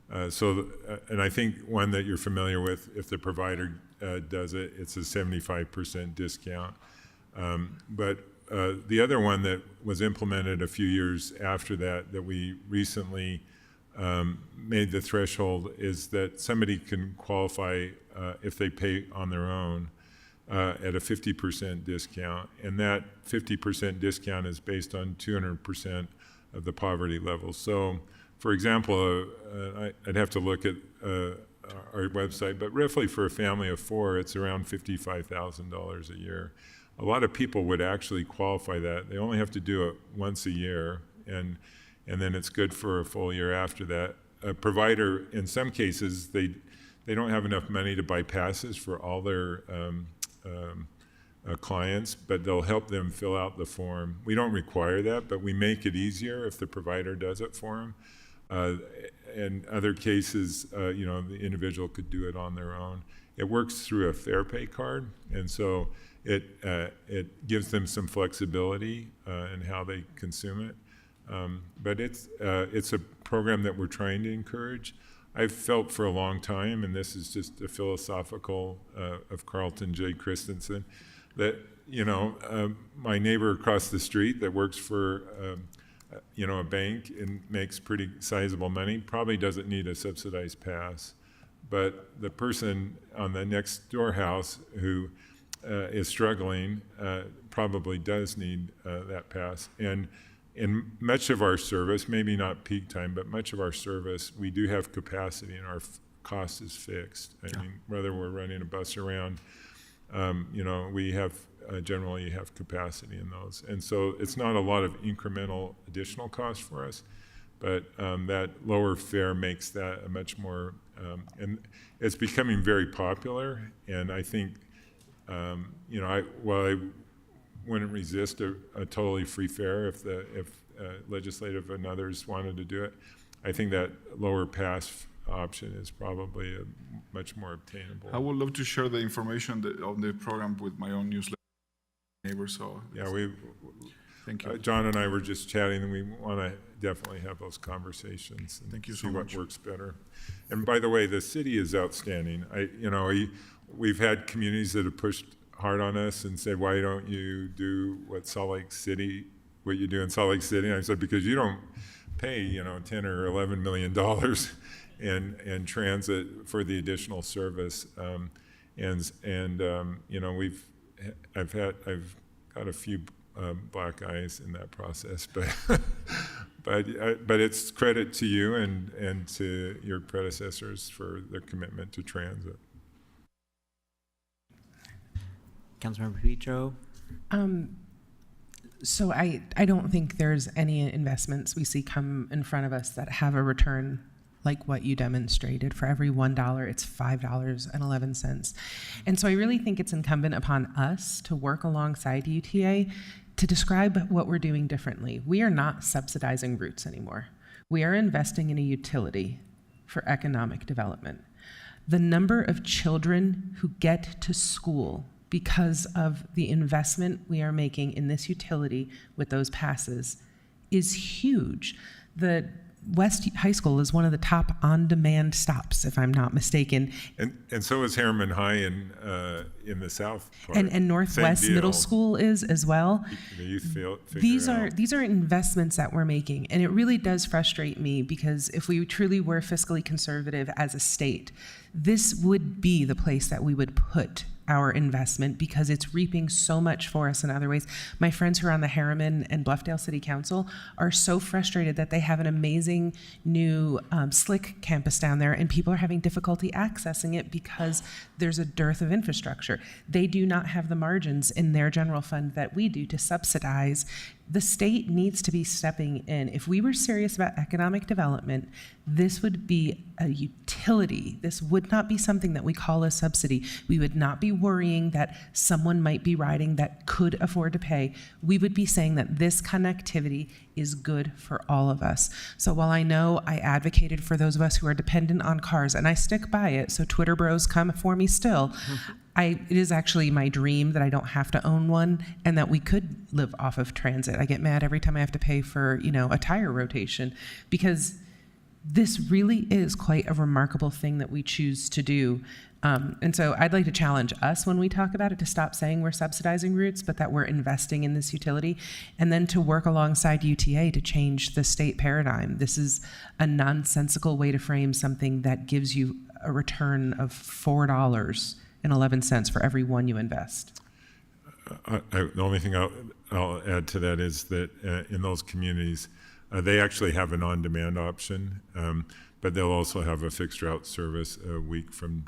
And I think one that you're familiar with, if the provider does it, it's a 75% discount. But the other one that was implemented a few years after that we recently made the threshold, is that somebody can qualify if they pay on their own at a 50% discount. And that 50% discount is based on 200% of the poverty level. So, for example, I'd have to look at our website, but roughly for a family of 4, it's around $55,000 a year. A lot of people would actually qualify that. They only have to do it once a year, and then it's good for a full year after that. A provider, in some cases, they don't have enough money to buy passes for all their clients, but they'll help them fill out the form. We don't require that, but we make it easier if the provider does it for them. In other cases, the individual could do it on their own. It works through a Fair Pay card, and so it gives them some flexibility in how they consume it. But it's a program that we're trying to encourage. I've felt for a long time, and this is just a philosophical of Carlton J. Christensen, that my neighbor across the street that works for a bank and makes pretty sizable money probably doesn't need a subsidized pass, but the person on the next door house who is struggling probably does need that pass. And in much of our service, maybe not peak time, but much of our service, we do have capacity and our cost is fixed. I mean, whether we're running a bus around, we have generally have capacity in those. And so it's not a lot of incremental additional cost for us, but that lower fare makes that a much more, and it's becoming very popular. And I think, while I wouldn't resist a totally free fare if legislative and others wanted to do it, I think that lower pass option is probably much more obtainable. I would love to share the information on the program with my own newsletter neighbors. So yeah, thank you. John and I were just chatting, and we want to definitely have those conversations and thank you see so much. What works better. And by the way, the city is outstanding. We've had communities that have pushed hard on us and said, why don't you do what you do in Salt Lake City? And I said, because you don't pay, $10 or $11 million in transit for the additional service. I've got a few black eyes in that process, but it's credit to you and to your predecessors for their commitment to transit. Councilmember Petro. So I don't think there's any investments we see come in front of us that have a return like what you demonstrated. For every $1, it's $5.11. And so I really think it's incumbent upon us to work alongside UTA to describe what we're doing differently. We are not subsidizing routes anymore. We are investing in a utility for economic development. The number of children who get to school because of the investment we are making in this utility with those passes is huge. The West High School is one of the top on-demand stops, if I'm not mistaken. And so is Harriman High in the south part. And Northwest Middle School is as well. The youth figure These out. are investments that we're making, and it really does frustrate me because if we truly were fiscally conservative as a state, this would be the place that we would put our investment because it's reaping so much for us in other ways. My friends who are on the Harriman and Bluffdale City Council are so frustrated that they have an amazing new slick campus down there and people are having difficulty accessing it because there's a dearth of infrastructure. They do not have the margins in their general fund that we do to subsidize. The state needs to be stepping in. If we were serious about economic development, this would be a utility. This would not be something that we call a subsidy. We would not be worrying that someone might be riding that could afford to pay. We would be saying that this connectivity is good for all of us. So while I know I advocated for those of us who are dependent on cars, and I stick by it, so Twitter bros come for me still, it is actually my dream that I don't have to own one and that we could live off of transit. I get mad every time I have to pay for, a tire rotation because this really is quite a remarkable thing that we choose to do. And so I'd like to challenge us when we talk about it to stop saying we're subsidizing routes, but that we're investing in this utility, and then to work alongside UTA to change the state paradigm. This is a nonsensical way to frame something that gives you a return of $4.11 for every one you invest. The only thing I'll add to that is that in those communities, they actually have an on-demand option, but they'll also have a fixed route service a week from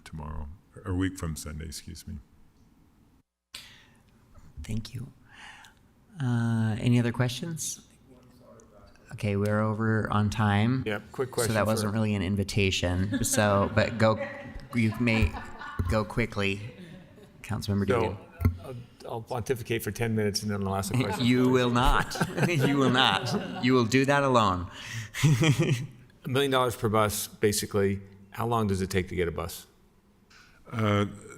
Sunday, excuse me. Thank you. Any other questions? Okay, we're over on time. Yeah, quick question. So that wasn't really an invitation. So, but you may go quickly, Councilmember Deegan. I'll pontificate for 10 minutes and then I'll ask a question. You will not. You will not. You will do that alone. $1 million per bus, basically. How long does it take to get a bus?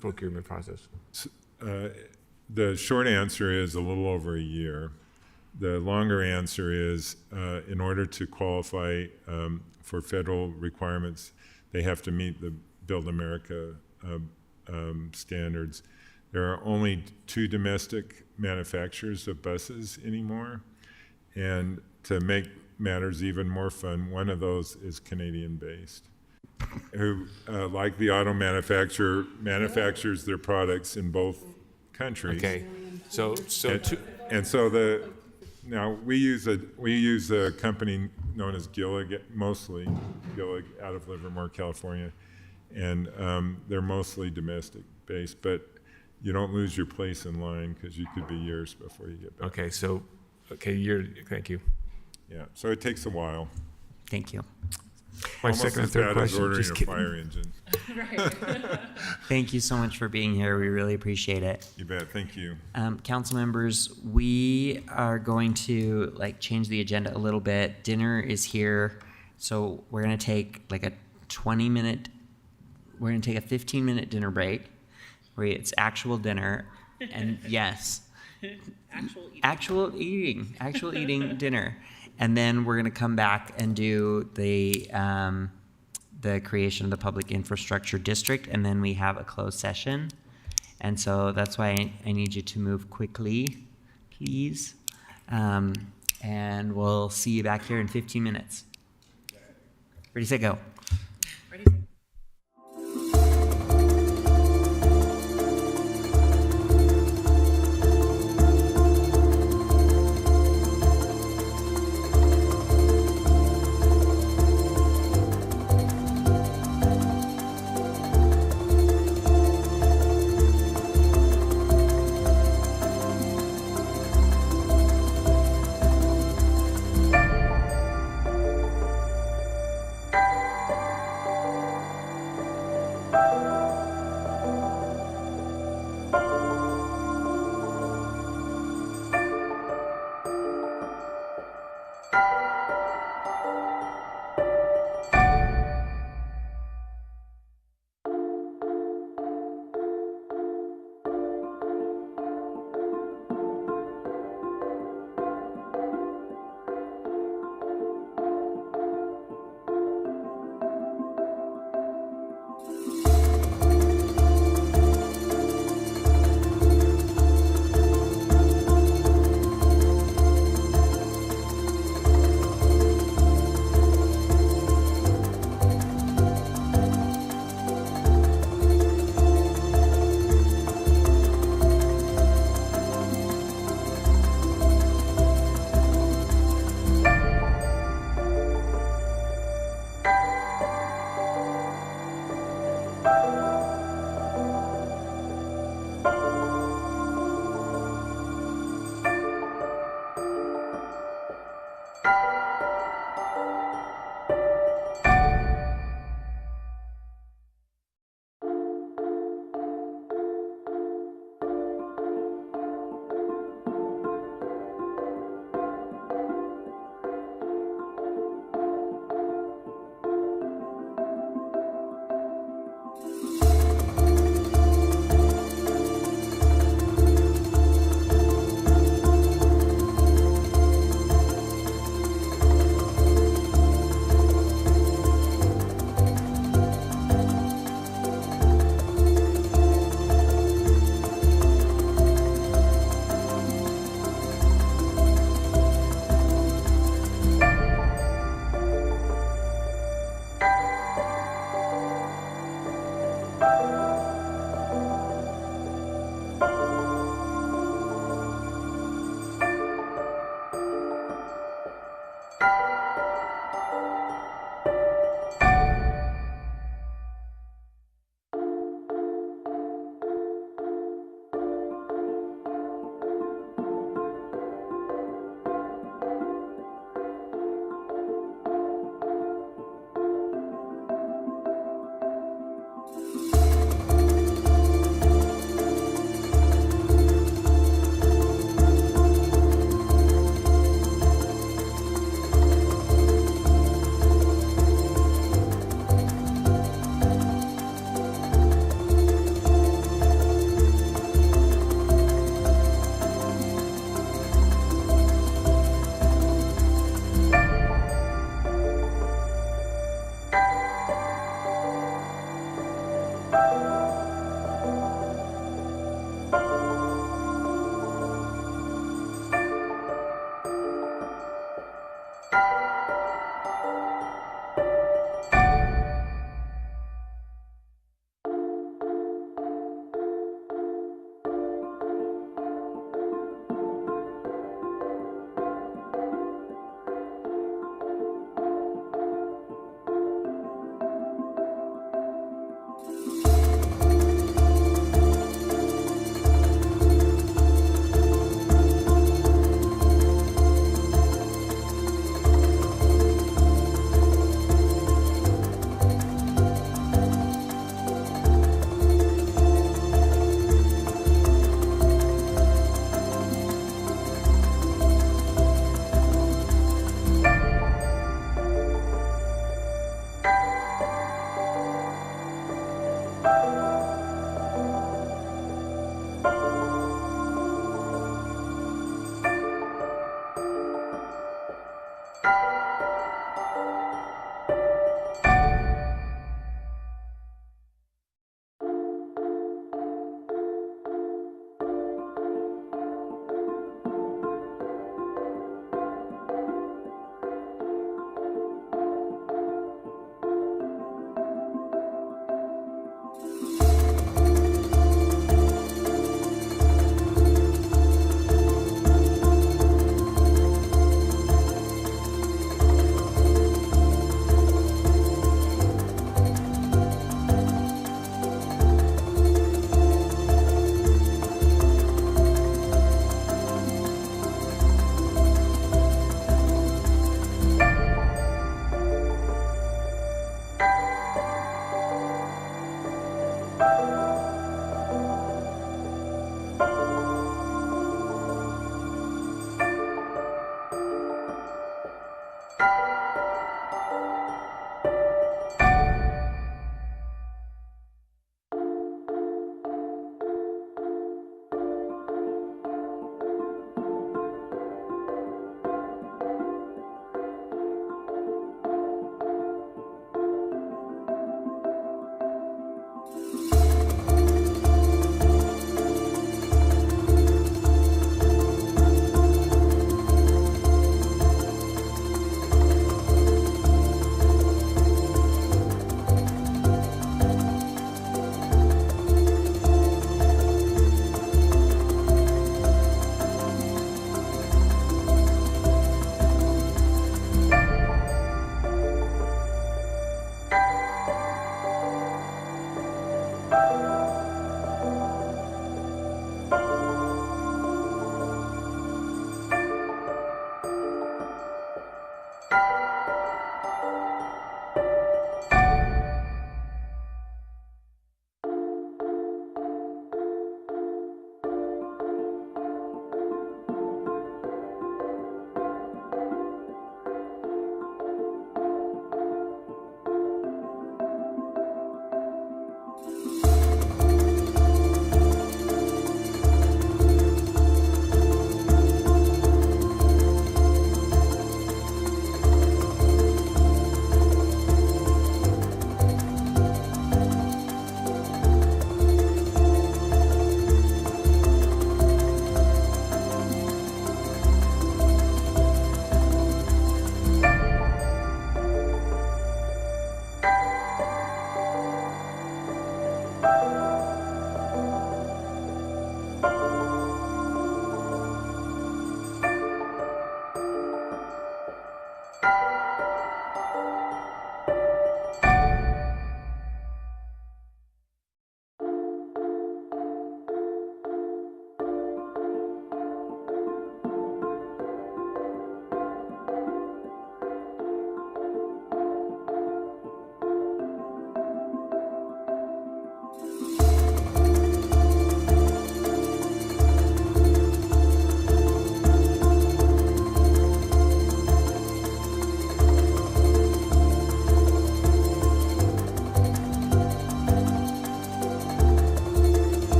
Procurement process. The short answer is a little over a year. The longer answer is in order to qualify for federal requirements, they have to meet the Build America standards. There are only 2 domestic manufacturers of buses anymore. And to make matters even more fun, one of those is Canadian-based, who, like the auto manufacturer, manufactures their products in both countries. Okay, so now we use a company known as Gillig, mostly Gillig, out of Livermore, California, and they're mostly domestic based, but you don't lose your place in line because you could be years before you get back. Okay, thank you. Yeah, so it takes a while. Thank you. My Almost second and as third bad question. as ordering Just a kidding. fire engine. Thank you so much for being here. We really appreciate it. You bet. Thank you. Council members, we are going to change the agenda a little bit. Dinner is here, so we're going to take a 15-minute dinner break where it's actual dinner and yes, actual eating dinner. And then we're going to come back and do the creation of the public infrastructure district, and then we have a closed session. And so that's why I need you to move quickly, please. And we'll see you back here in 15 minutes. Ready, set, go.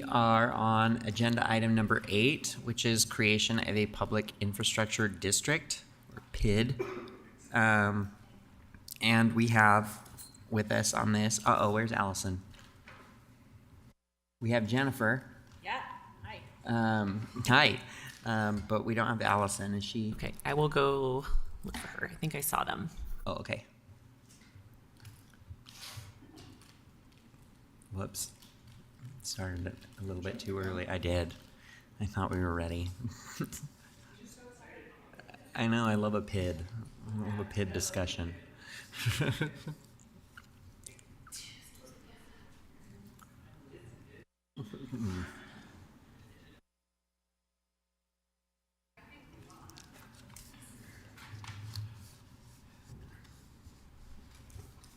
are on agenda item number 8, which is creation of a public infrastructure district, or PID. And we have with us on this, where's Allison? We have Jennifer. Yeah, hi. Hi. But we don't have Allison. Is she? Okay, I will go look for her. I think I saw them. Oh, okay. Whoops. Started it a little bit too early. I did. I thought we were ready. I know, I love a PID. I love a PID discussion.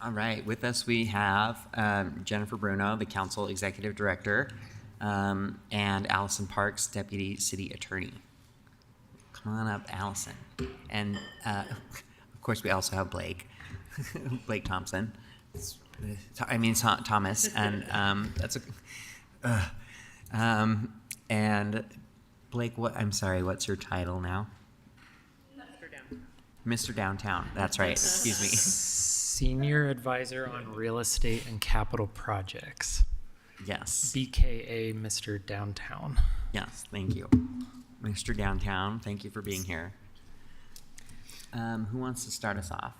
All right, with us we have Jennifer Bruno, the Council Executive Director, and Allison Parks, Deputy City Attorney. Come on up, Allison. And of course we also have Blake, Blake Thompson. Thomas, and that's a, and Blake, what's your title now? Mr. Downtown, that's right, excuse me. Senior Advisor on Real Estate and Capital Projects. Yes. BKA Mr. Downtown. Yes, thank you. Mr. Downtown, thank you for being here. Who wants to start us off?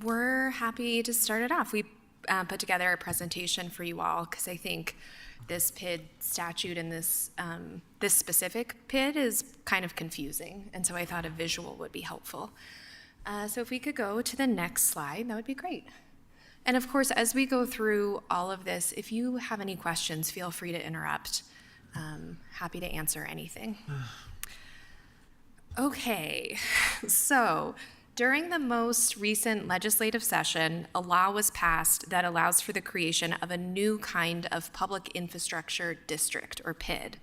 We're happy to start it off. We put together a presentation for you all because I think this PID statute and this specific PID is kind of confusing, and so I thought a visual would be helpful. So if we could go to the next slide, that would be great. And of course, as we go through all of this, if you have any questions, feel free to interrupt. Happy to answer anything. Okay, so during the most recent legislative session, a law was passed that allows for the creation of a new kind of public infrastructure district, or PID.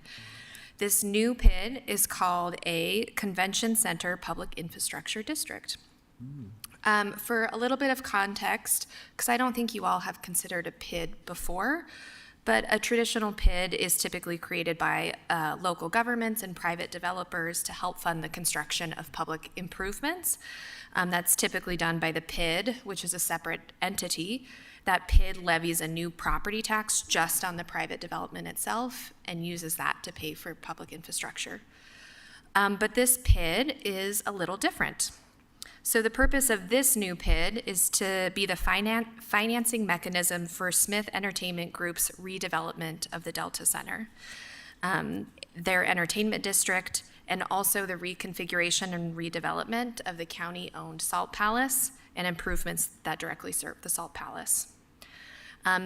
This new PID is called a Convention Center Public Infrastructure District. For a little bit of context, because I don't think you all have considered a PID before, but a traditional PID is typically created by local governments and private developers to help fund the construction of public improvements. That's typically done by the PID, which is a separate entity. That PID levies a new property tax just on the private development itself and uses that to pay for public infrastructure. But this PID is a little different. So the purpose of this new PID is to be the financing mechanism for Smith Entertainment Group's redevelopment of the Delta Center, their entertainment district, and also the reconfiguration and redevelopment of the county-owned Salt Palace and improvements that directly serve the Salt Palace.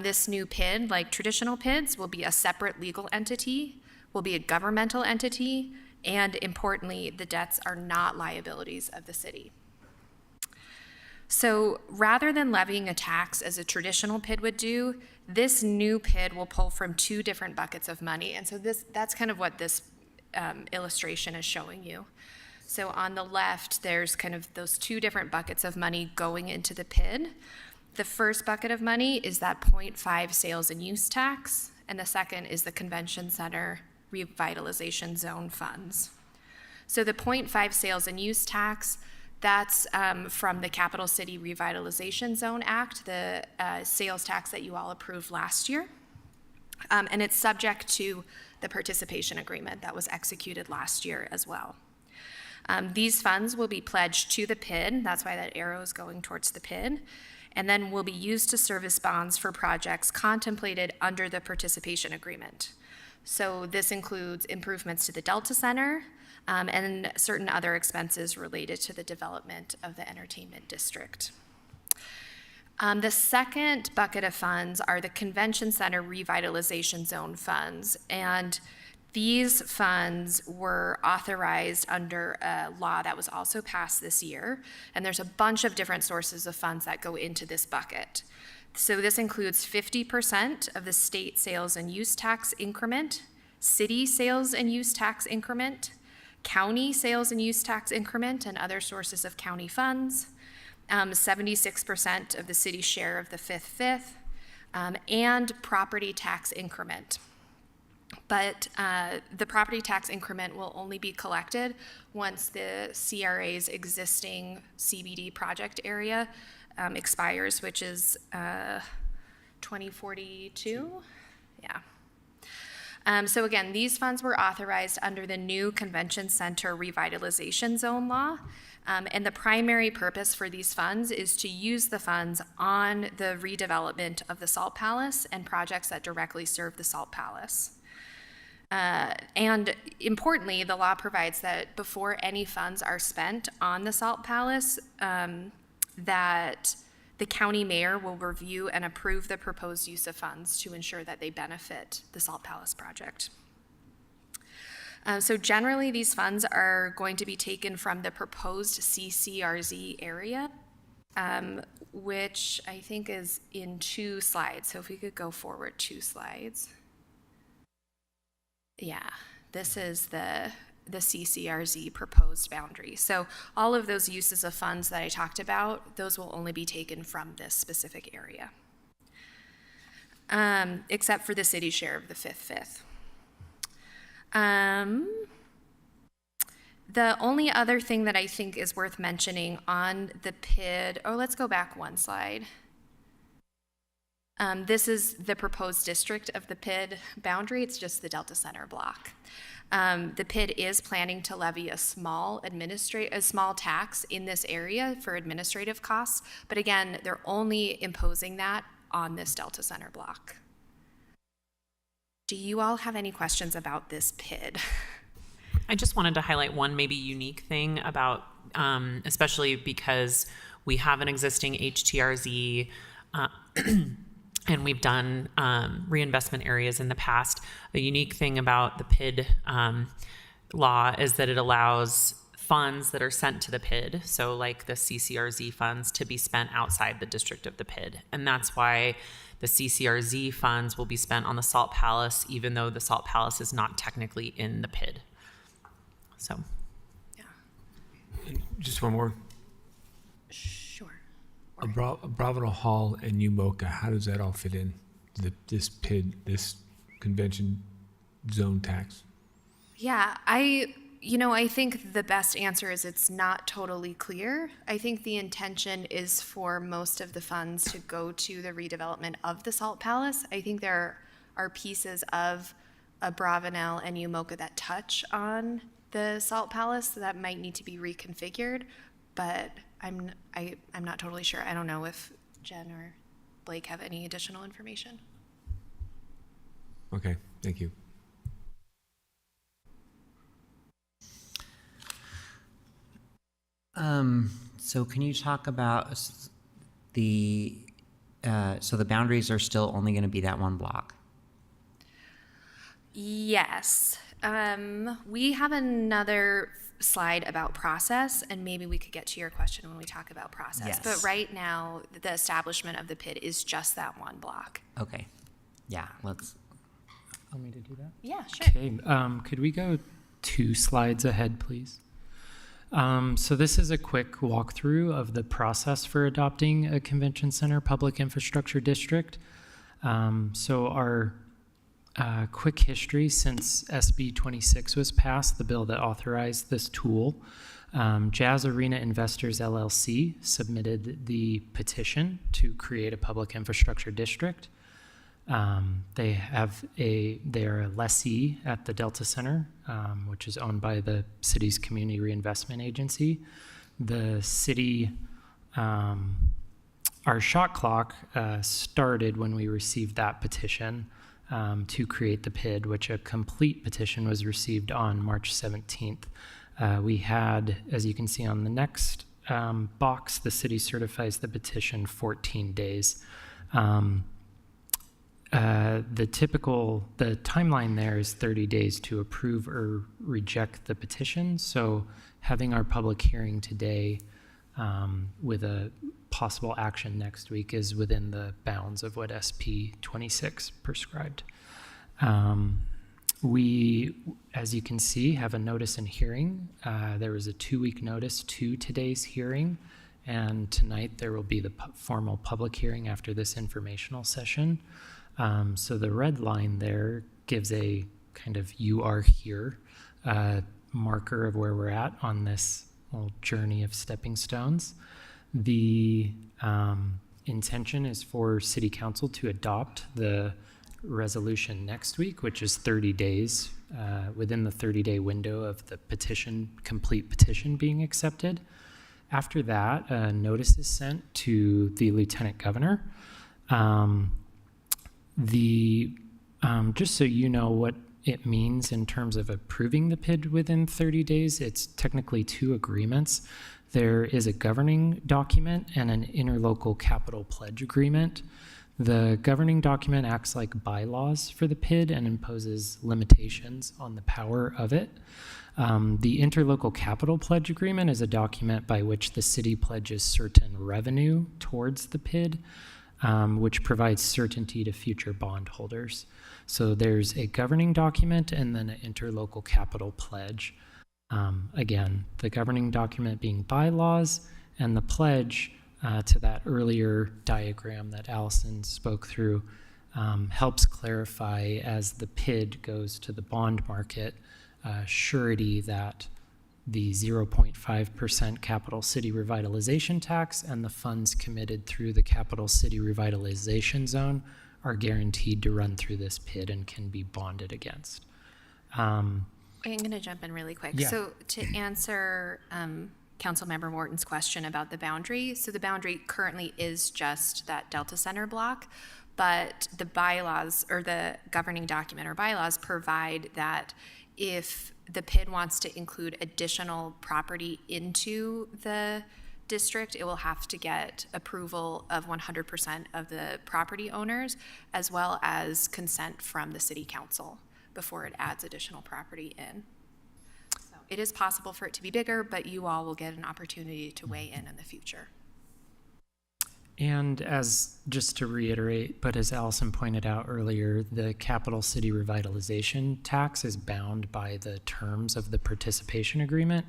This new PID, like traditional PIDs, will be a separate legal entity, will be a governmental entity, and importantly, the debts are not liabilities of the city. So rather than levying a tax as a traditional PID would do, this new PID will pull from two different buckets of money. And so that's kind of what this illustration is showing you. So on the left, there's kind of those two different buckets of money going into the PID. The first bucket of money is that 0.5 sales and use tax, and the second is the Convention Center Revitalization Zone funds. So the 0.5 sales and use tax, that's from the Capital City Revitalization Zone Act, the sales tax that you all approved last year. And it's subject to the participation agreement that was executed last year as well. These funds will be pledged to the PID, that's why that arrow is going towards the PID, and then will be used to service bonds for projects contemplated under the participation agreement. So this includes improvements to the Delta Center, and certain other expenses related to the development of the entertainment district. The second bucket of funds are the Convention Center Revitalization Zone funds, and these funds were authorized under a law that was also passed this year, and there's a bunch of different sources of funds that go into this bucket. So this includes 50% of the state sales and use tax increment, city sales and use tax increment, county sales and use tax increment, and other sources of county funds, 76% of the city's share of the fifth, and property tax increment. But the property tax increment will only be collected once the CRA's existing CBD project area expires, which is 2042. Yeah. So again, these funds were authorized under the new Convention Center Revitalization Zone law. And the primary purpose for these funds is to use the funds on the redevelopment of the Salt Palace and projects that directly serve the Salt Palace. And importantly, the law provides that before any funds are spent on the Salt Palace, that the county mayor will review and approve the proposed use of funds to ensure that they benefit the Salt Palace project. So generally, these funds are going to be taken from the proposed CCRZ area, which I think is in 2 slides. So if we could go forward 2 slides. Yeah, this is the CCRZ proposed boundary. So all of those uses of funds that I talked about, those will only be taken from this specific area, except for the city's share of the fifth. The only other thing that I think is worth mentioning on the PID, let's go back 1 slide. This is the proposed district of the PID boundary. It's just the Delta Center block. The PID is planning to levy a small tax in this area for administrative costs, but again, they're only imposing that on this Delta Center block. Do you all have any questions about this PID? I just wanted to highlight one maybe unique thing about, especially because we have an existing HTRZ, and we've done reinvestment areas in the past. The unique thing about the PID law is that it allows funds that are sent to the PID, so like the CCRZ funds, to be spent outside the district of the PID. And that's why the CCRZ funds will be spent on the Salt Palace, even though the Salt Palace is not technically in the PID. So, yeah. Just one more. Sure. Bravenel Hall and UMOCA, how does that all fit in? This PID, this convention zone tax? Yeah, I think the best answer is it's not totally clear. I think the intention is for most of the funds to go to the redevelopment of the Salt Palace. I think there are pieces of Bravenel and UMOCA that touch on the Salt Palace that might need to be reconfigured, but I'm not totally sure. I don't know if Jen or Blake have any additional information. Okay, thank you. So can you talk about the boundaries are still only going to be that 1 block? Yes. We have another slide about process, and maybe we could get to your question when we talk about process. Yes. But right now, the establishment of the PID is just that 1 block. Okay. Yeah, let's. Want me to do that? Yeah, sure. Okay. Could we go 2 slides ahead, please? So this is a quick walkthrough of the process for adopting a convention center public infrastructure district. So our quick history since SB 26 was passed, the bill that authorized this tool, Jazz Arena Investors LLC submitted the petition to create a public infrastructure district. They're a lessee at the Delta Center, which is owned by the city's Community Reinvestment Agency. The city, our shot clock started when we received that petition to create the PID, which a complete petition was received on March 17th. We had, as you can see on the next box, the city certifies the petition 14 days. The timeline there is 30 days to approve or reject the petition. So having our public hearing today with a possible action next week is within the bounds of what SP 26 prescribed. We, as you can see, have a notice and hearing. There was a 2-week notice to today's hearing, And tonight there will be the formal public hearing after this informational session. So the red line there gives a kind of "you are here" marker of where we're at on this little journey of stepping stones. The intention is for City Council to adopt the resolution next week, which is 30 days within the 30-day window of the complete petition being accepted. After that, a notice is sent to the Lieutenant Governor. Just so you know what it means in terms of approving the PID within 30 days, it's technically two agreements. There is a governing document and an interlocal capital pledge agreement. The governing document acts like bylaws for the PID and imposes limitations on the power of it. The interlocal capital pledge agreement is a document by which the city pledges certain revenue towards the PID, which provides certainty to future bondholders. So there's a governing document and then an interlocal capital pledge. Again, the governing document being bylaws, and the pledge to that earlier diagram that Allison spoke through helps clarify as the PID goes to the bond market, surety that the 0.5% Capital City Revitalization Tax and the funds committed through the Capital City Revitalization Zone are guaranteed to run through this PID and can be bonded against. I'm going to jump in really quick. Yeah. So to answer Councilmember Morton's question about the boundary, so the boundary currently is just that Delta Center block, but the bylaws or the governing document or bylaws provide that if the PID wants to include additional property into the district, it will have to get approval of 100% of the property owners, as well as consent from the city council before it adds additional property in. So it is possible for it to be bigger, but you all will get an opportunity to weigh in the future. And just to reiterate, but as Allison pointed out earlier, the Capital City Revitalization Tax is bound by the terms of the participation agreement.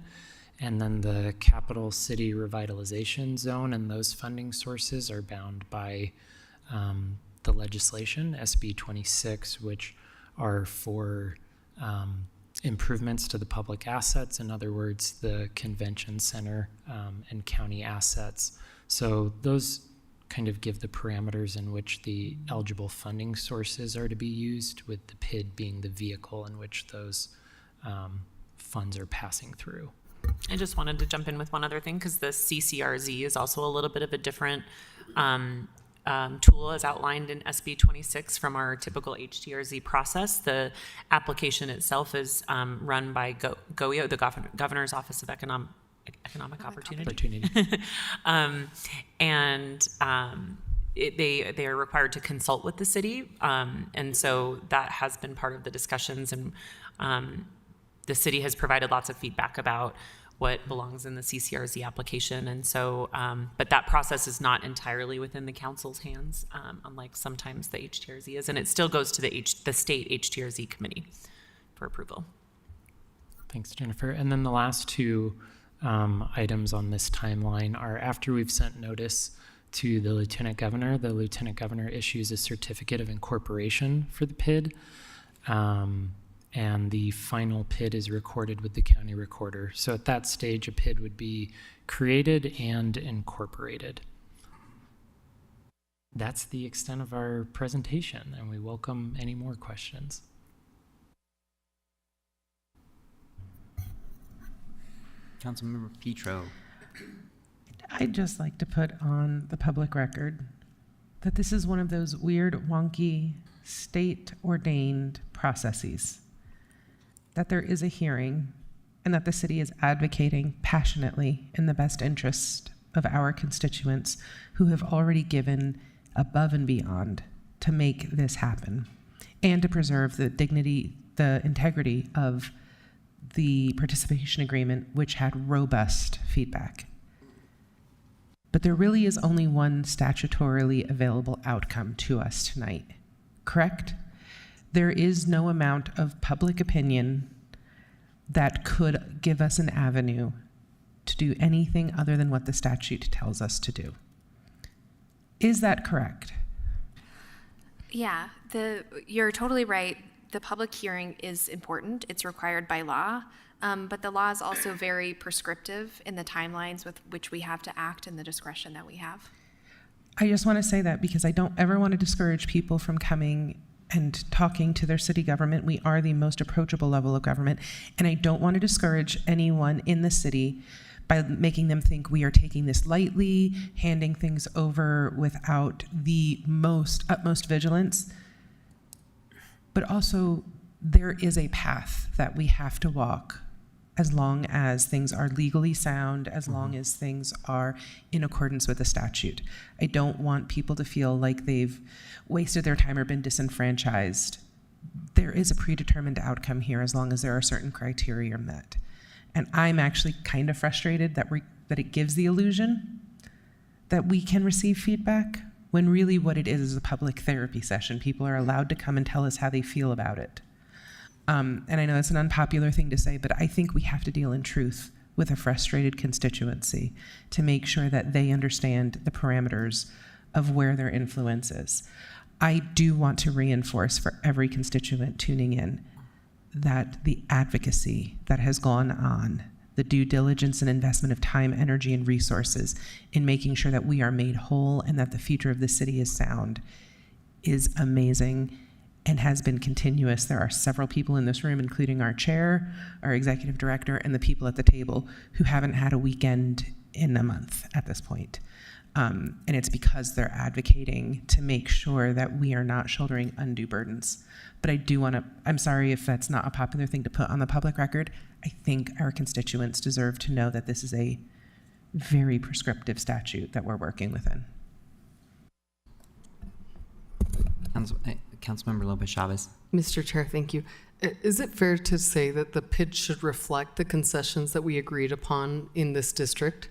And then the Capital City Revitalization Zone and those funding sources are bound by the legislation, SB 26, which are for improvements to the public assets. In other words, the convention center and county assets. So those kind of give the parameters in which the eligible funding sources are to be used, with the PID being the vehicle in which those funds are passing through. I just wanted to jump in with one other thing, because the CCRZ is also a little bit of a different tool as outlined in SB 26 from our typical HTRZ process. The application itself is run by GOEO, the Governor's Office of Economic Opportunity. They are required to consult with the city, and so that has been part of the discussions, and the city has provided lots of feedback about what belongs in the CCRZ application, and so but that process is not entirely within the council's hands, unlike sometimes the HTRZ is, and it still goes to the state HTRZ committee for approval. Thanks, Jennifer. And then the last two items on this timeline are after we've sent notice to the Lieutenant Governor issues a certificate of incorporation for the PID, and the final PID is recorded with the county recorder. So at that stage, a PID would be created and incorporated. That's the extent of our presentation, and we welcome any more questions. Councilmember Petro. I'd just like to put on the public record that this is one of those weird, wonky, state-ordained processes. That there is a hearing and that the city is advocating passionately in the best interest of our constituents who have already given above and beyond to make this happen and to preserve the dignity, the integrity of the participation agreement, which had robust feedback. But there really is only one statutorily available outcome to us tonight, correct? There is no amount of public opinion that could give us an avenue to do anything other than what the statute tells us to do. Is that correct? Yeah, you're totally right. The public hearing is important. It's required by law. But the law is also very prescriptive in the timelines with which we have to act and the discretion that we have. I just want to say that because I don't ever want to discourage people from coming and talking to their city government. We are the most approachable level of government, and I don't want to discourage anyone in the city by making them think we are taking this lightly, handing things over without the utmost vigilance. But also, there is a path that we have to walk as long as things are legally sound, as long as things are in accordance with the statute. I don't want people to feel like they've wasted their time or been disenfranchised. There is a predetermined outcome here as long as there are certain criteria met. And I'm actually kind of frustrated that it gives the illusion that we can receive feedback when really what it is a public therapy session. People are allowed to come and tell us how they feel about it. And I know it's an unpopular thing to say, but I think we have to deal in truth with a frustrated constituency to make sure that they understand the parameters of where their influence is. I do want to reinforce for every constituent tuning in that the advocacy that has gone on, the due diligence and investment of time, energy, and resources in making sure that we are made whole and that the future of the city is sound is amazing and has been continuous. There are several people in this room, including our chair, our executive director, and the people at the table who haven't had a weekend in a month at this point. And it's because they're advocating to make sure that we are not shouldering undue burdens. But I do want to, I'm sorry if that's not a popular thing to put on the public record. I think our constituents deserve to know that this is a very prescriptive statute that we're working within. Councilmember Lopez Chavez. Mr. Chair, thank you. Is it fair to say that the PID should reflect the concessions that we agreed upon in this district?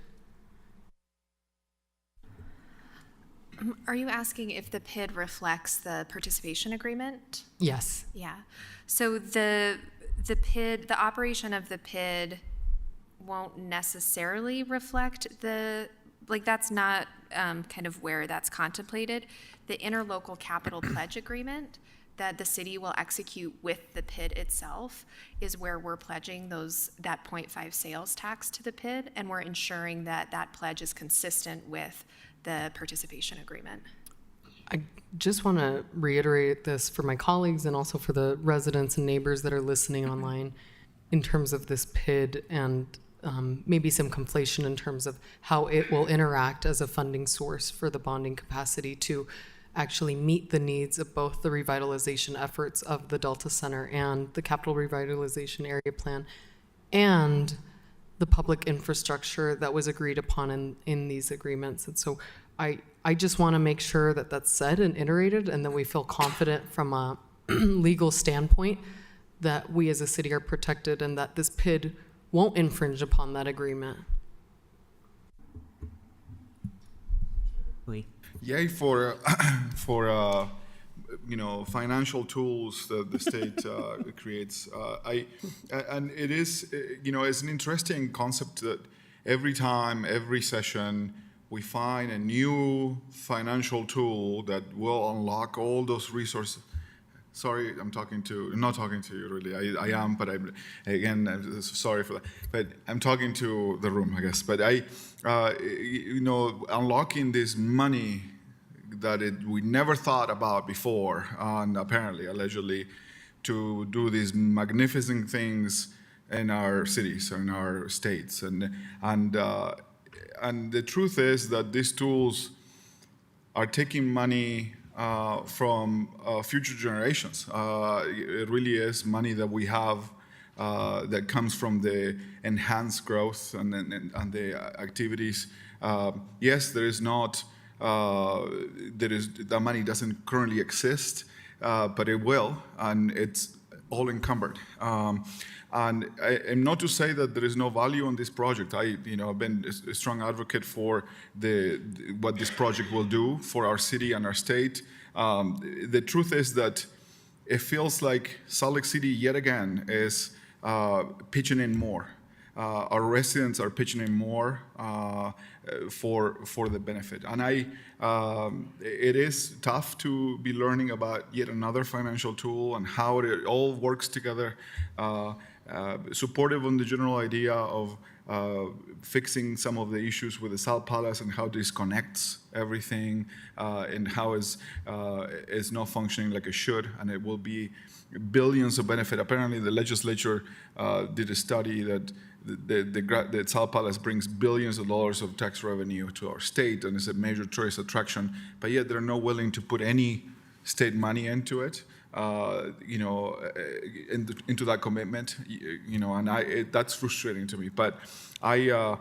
Are you asking if the PID reflects the participation agreement? Yes. Yeah. So the PID, the operation of the PID won't necessarily reflect that's not kind of where that's contemplated. The interlocal capital pledge agreement that the city will execute with the PID itself is where we're pledging that 0.5 sales tax to the PID, and we're ensuring that that pledge is consistent with the participation agreement. I just want to reiterate this for my colleagues and also for the residents and neighbors that are listening online in terms of this PID and maybe some conflation in terms of how it will interact as a funding source for the bonding capacity to actually meet the needs of both the revitalization efforts of the Delta Center and the Capital Revitalization Area Plan and the public infrastructure that was agreed upon in these agreements. And so I just want to make sure that that's said and iterated and that we feel confident from a legal standpoint that we as a city are protected and that this PID won't infringe upon that agreement. Yay for financial tools that the state creates. And it is it's an interesting concept that every time, every session, we find a new financial tool that will unlock all those resources. Sorry, I'm not talking to you really. I am, but I'm sorry for that. But I'm talking to the room, I guess. But unlocking this money that we never thought about before, and apparently, allegedly, to do these magnificent things in our cities, in our states, and the truth is that these tools are taking money from future generations. It really is money that we have that comes from the enhanced growth and the activities. Yes, that money doesn't currently exist, but it will, and it's all encumbered. And not to say that there is no value on this project. I've been a strong advocate for what this project will do for our city and our state. The truth is that it feels like Salt Lake City yet again is pitching in more. our residents are pitching in more for the benefit. And it is tough to be learning about yet another financial tool and how it all works together. Supportive on the general idea of fixing some of the issues with the Salt Palace and how this connects everything and how is not functioning like it should, and it will be billions of benefit. Apparently, the legislature did a study that the Salt Palace brings billions of dollars of tax revenue to our state, and it's a major tourist attraction. But yet, they're not willing to put any state money into it. Into that commitment, and that's frustrating to me. But I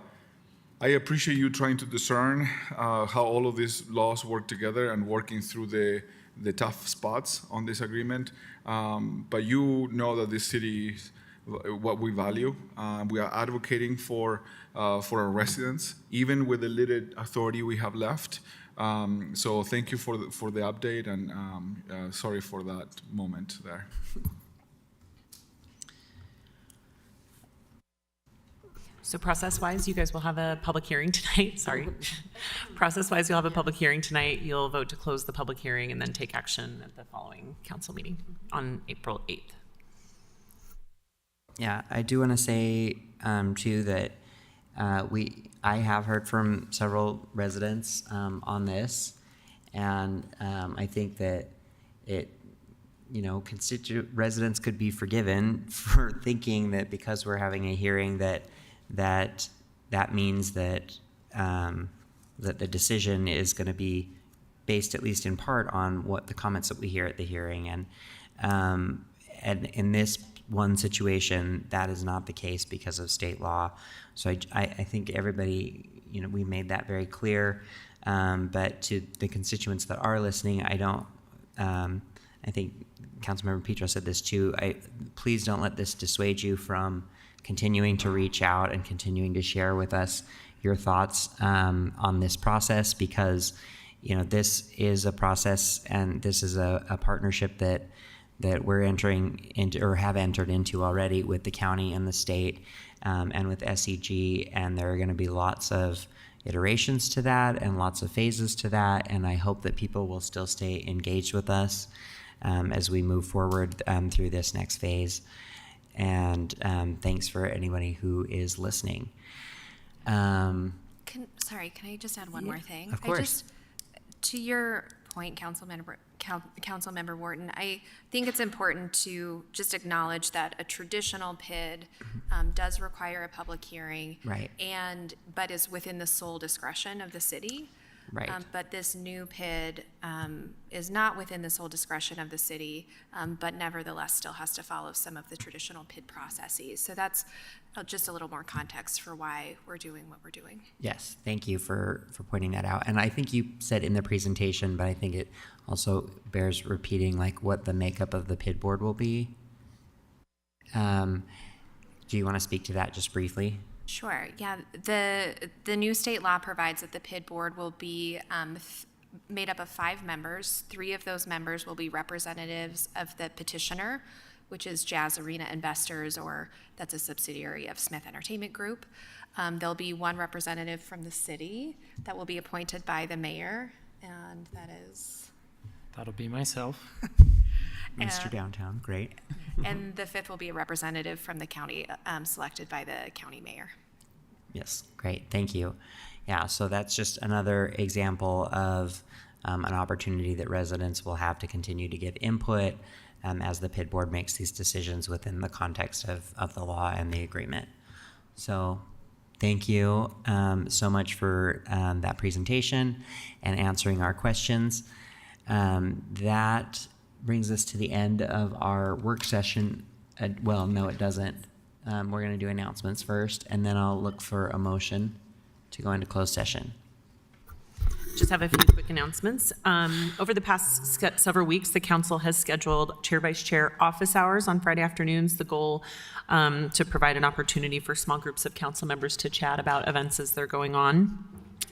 appreciate you trying to discern how all of these laws work together and working through the tough spots on this agreement. But you know that this city is what we value. We are advocating for our residents, even with the limited authority we have left. So thank you for the update, and sorry for that moment there. So process-wise, you guys will have a public hearing tonight. Sorry. Process-wise, you'll have a public hearing tonight. You'll vote to close the public hearing and then take action at the following council meeting on April 8th. Yeah, I do want to say too that I have heard from several residents on this, and I think that residents could be forgiven for thinking that because we're having a hearing that means that that the decision is going to be based at least in part on what the comments that we hear at the hearing, and in this one situation, that is not the case because of state law. So I think everybody, we made that very clear. But to the constituents that are listening, I think Councilmember Petro said this too. Please don't let this dissuade you from continuing to reach out and continuing to share with us your thoughts on this process, because this is a process and this is a partnership that we're entering into or have entered into already with the county and the state and with SEG, and there are going to be lots of iterations to that and lots of phases to that, and I hope that people will still stay engaged with us as we move forward through this next phase. And thanks for anybody who is listening. Can I just add one more thing? Of course. To your point, Councilmember Wharton, I think it's important to just acknowledge that a traditional PID does require a public hearing, right? But is within the sole discretion of the city. Right. But this new PID is not within the sole discretion of the city, but nevertheless still has to follow some of the traditional PID processes. So that's just a little more context for why we're doing what we're doing. Yes, thank you for pointing that out. And I think you said in the presentation, but I think it also bears repeating, like what the makeup of the PID board will be. Do you want to speak to that just briefly? Sure. Yeah. The new state law provides that the PID board will be made up of 5 members. 3 of those members will be representatives of the petitioner, which is Jazz Arena Investors, or that's a subsidiary of Smith Entertainment Group. There'll be 1 representative from the city that will be appointed by the mayor, and that'll be myself. Mr. Downtown, great. And the 5th will be a representative from the county, selected by the county mayor. Yes, great, thank you. Yeah, so that's just another example of an opportunity that residents will have to continue to give input as the PID board makes these decisions within the context of the law and the agreement. So thank you so much for that presentation and answering our questions. That brings us to the end of our work session. Well, no, it doesn't. We're going to do announcements first, and then I'll look for a motion to go into closed session. Just have a few quick announcements. Over the past several weeks, the council has scheduled chair vice chair office hours on Friday afternoons. The goal to provide an opportunity for small groups of council members to chat about events as they're going on.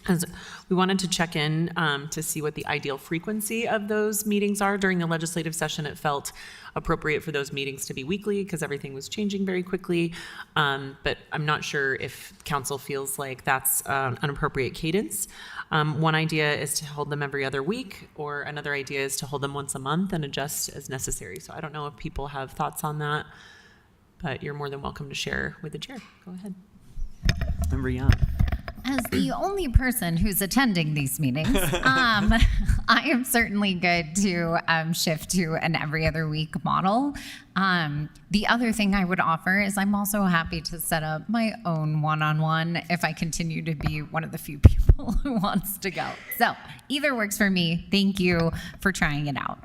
As we wanted to check in to see what the ideal frequency of those meetings are. During the legislative session, it felt appropriate for those meetings to be weekly because everything was changing very quickly. But I'm not sure if council feels like that's an appropriate cadence. One idea is to hold them every other week, or another idea is to hold them once a month and adjust as necessary. So I don't know if people have thoughts on that, but you're more than welcome to share with the chair. Go ahead. Member Young. As the only person who's attending these meetings, I am certainly good to shift to an every other week model. The other thing I would offer is I'm also happy to set up my own one-on-one if I continue to be one of the few people who wants to go. So either works for me. Thank you for trying it out.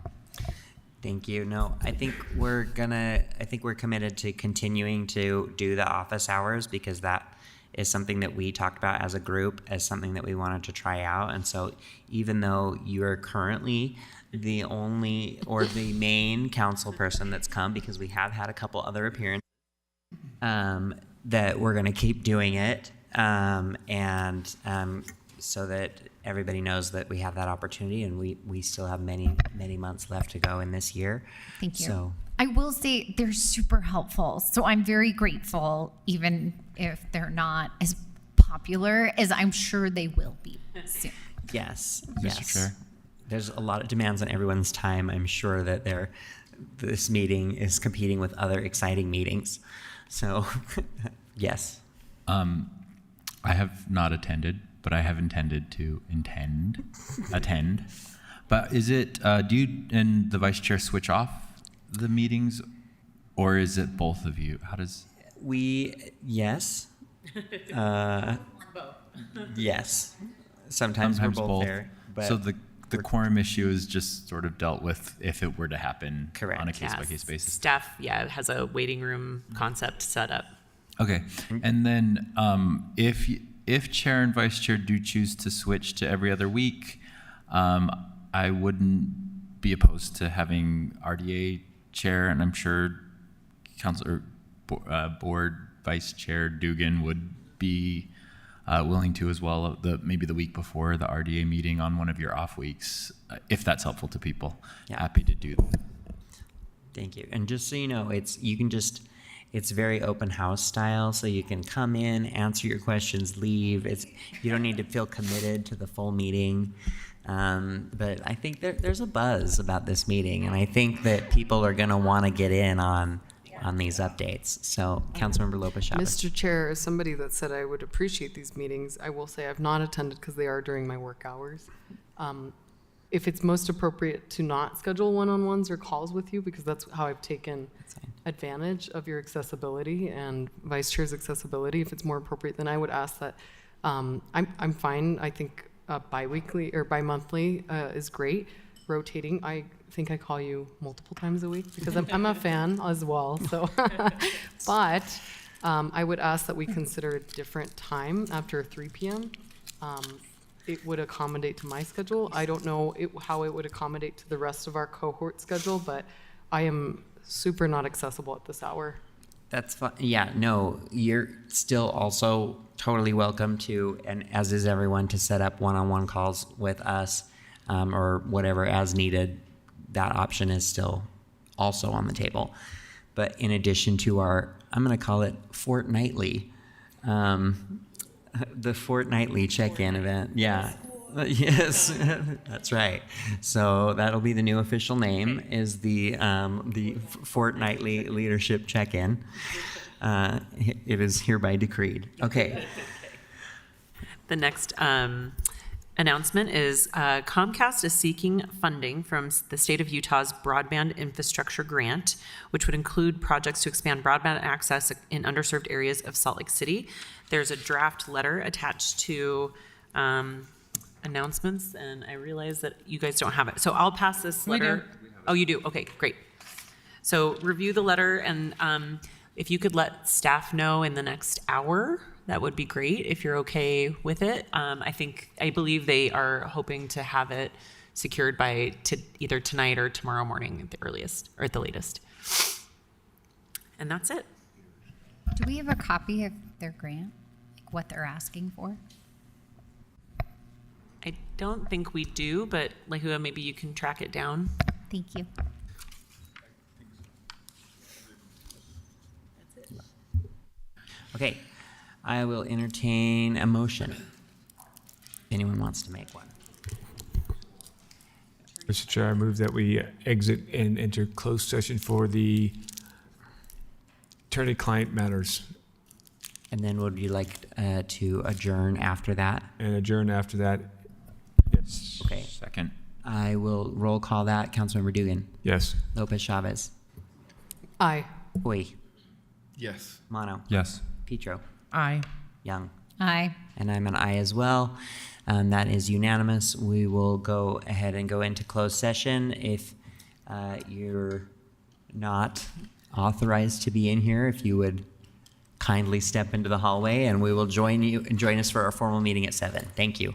Thank you. No, I think we're committed to continuing to do the office hours because that is something that we talked about as a group as something that we wanted to try out. And so even though you are currently the only or the main council person that's come, because we have had a couple other appearances, that we're going to keep doing it. So that everybody knows that we have that opportunity, and we still have many months left to go in this year. Thank you. So I will say they're super helpful. So I'm very grateful, even if they're not as popular as I'm sure they will be soon. yes. Mr. Chair. There's a lot of demands on everyone's time. I'm sure that this meeting is competing with other exciting meetings. So yes. I have not attended, but I have intended to attend. But is it, do you and the vice chair switch off the meetings, or is it both of you? How does? Yes. Yes. Sometimes we're both there. But so the quorum issue is just sort of dealt with if it were to happen on a case-by-case basis. Staff, has a waiting room concept set up. Okay, and then if chair and vice chair do choose to switch to every other week, I wouldn't be opposed to having RDA chair, and I'm sure Councilor Board Vice Chair Dugan would be willing to as well. Maybe the week before the RDA meeting on one of your off weeks, if that's helpful to people. Yeah. Happy to do that. Thank you. And just so you know, it's very open house style, so you can come in, answer your questions, leave. You don't need to feel committed to the full meeting. But I think there's a buzz about this meeting, and I think that people are going to want to get in on these updates. So, Councilmember Lopez-Chavez. Mr. Chair, as somebody that said I would appreciate these meetings, I will say I've not attended because they are during my work hours. If it's most appropriate to not schedule one-on-ones or calls with you, because that's how I've taken advantage of your accessibility and Vice Chair's accessibility, if it's more appropriate, then I would ask that I'm fine. I think bi-weekly or bi-monthly is great. Rotating, I think I call you multiple times a week because I'm a fan as well. So, but I would ask that we consider a different time after 3 p.m. It would accommodate to my schedule. I don't know how it would accommodate to the rest of our cohort schedule, but I am super not accessible at this hour. That's fine. Yeah, no, you're still also totally welcome to, and as is everyone, to set up one-on-one calls with us or whatever as needed. That option is still also on the table. But in addition to our, I'm going to call it fortnightly, the fortnightly check-in event. Yeah. Yes, that's right. So that'll be the new official name, is the fortnightly leadership check-in. It is hereby decreed. Okay. The next announcement is Comcast is seeking funding from the state of Utah's broadband infrastructure grant, which would include projects to expand broadband access in underserved areas of Salt Lake City. There's a draft letter attached to announcements, and I realize that you guys don't have it. So I'll pass this letter. We do. Oh, you do? Okay, great. So review the letter, and if you could let staff know in the next hour, that would be great if you're okay with it. I believe they are hoping to have it secured by either tonight or tomorrow morning at the earliest or at the latest. And that's it. Do we have a copy of their grant, like what they're asking for? I don't think we do, but Lehua, maybe you can track it down. Thank you. Okay, I will entertain a motion. If anyone wants to make one. Mr. Chair, I move that we exit and enter closed session for the attorney-client matters. And then would you like to adjourn after that? And adjourn after that. Yes. Okay. Second. I will roll call that. Councilmember Dugan. Yes. Lopez Chavez. Aye. Hui. Yes. Mono. Yes. Petro. Aye. Young. Aye. And I'm an aye as well. That is unanimous. We will go ahead and go into closed session. If you're not authorized to be in here, if you would kindly step into the hallway, and we will join us for our formal meeting at 7. Thank you.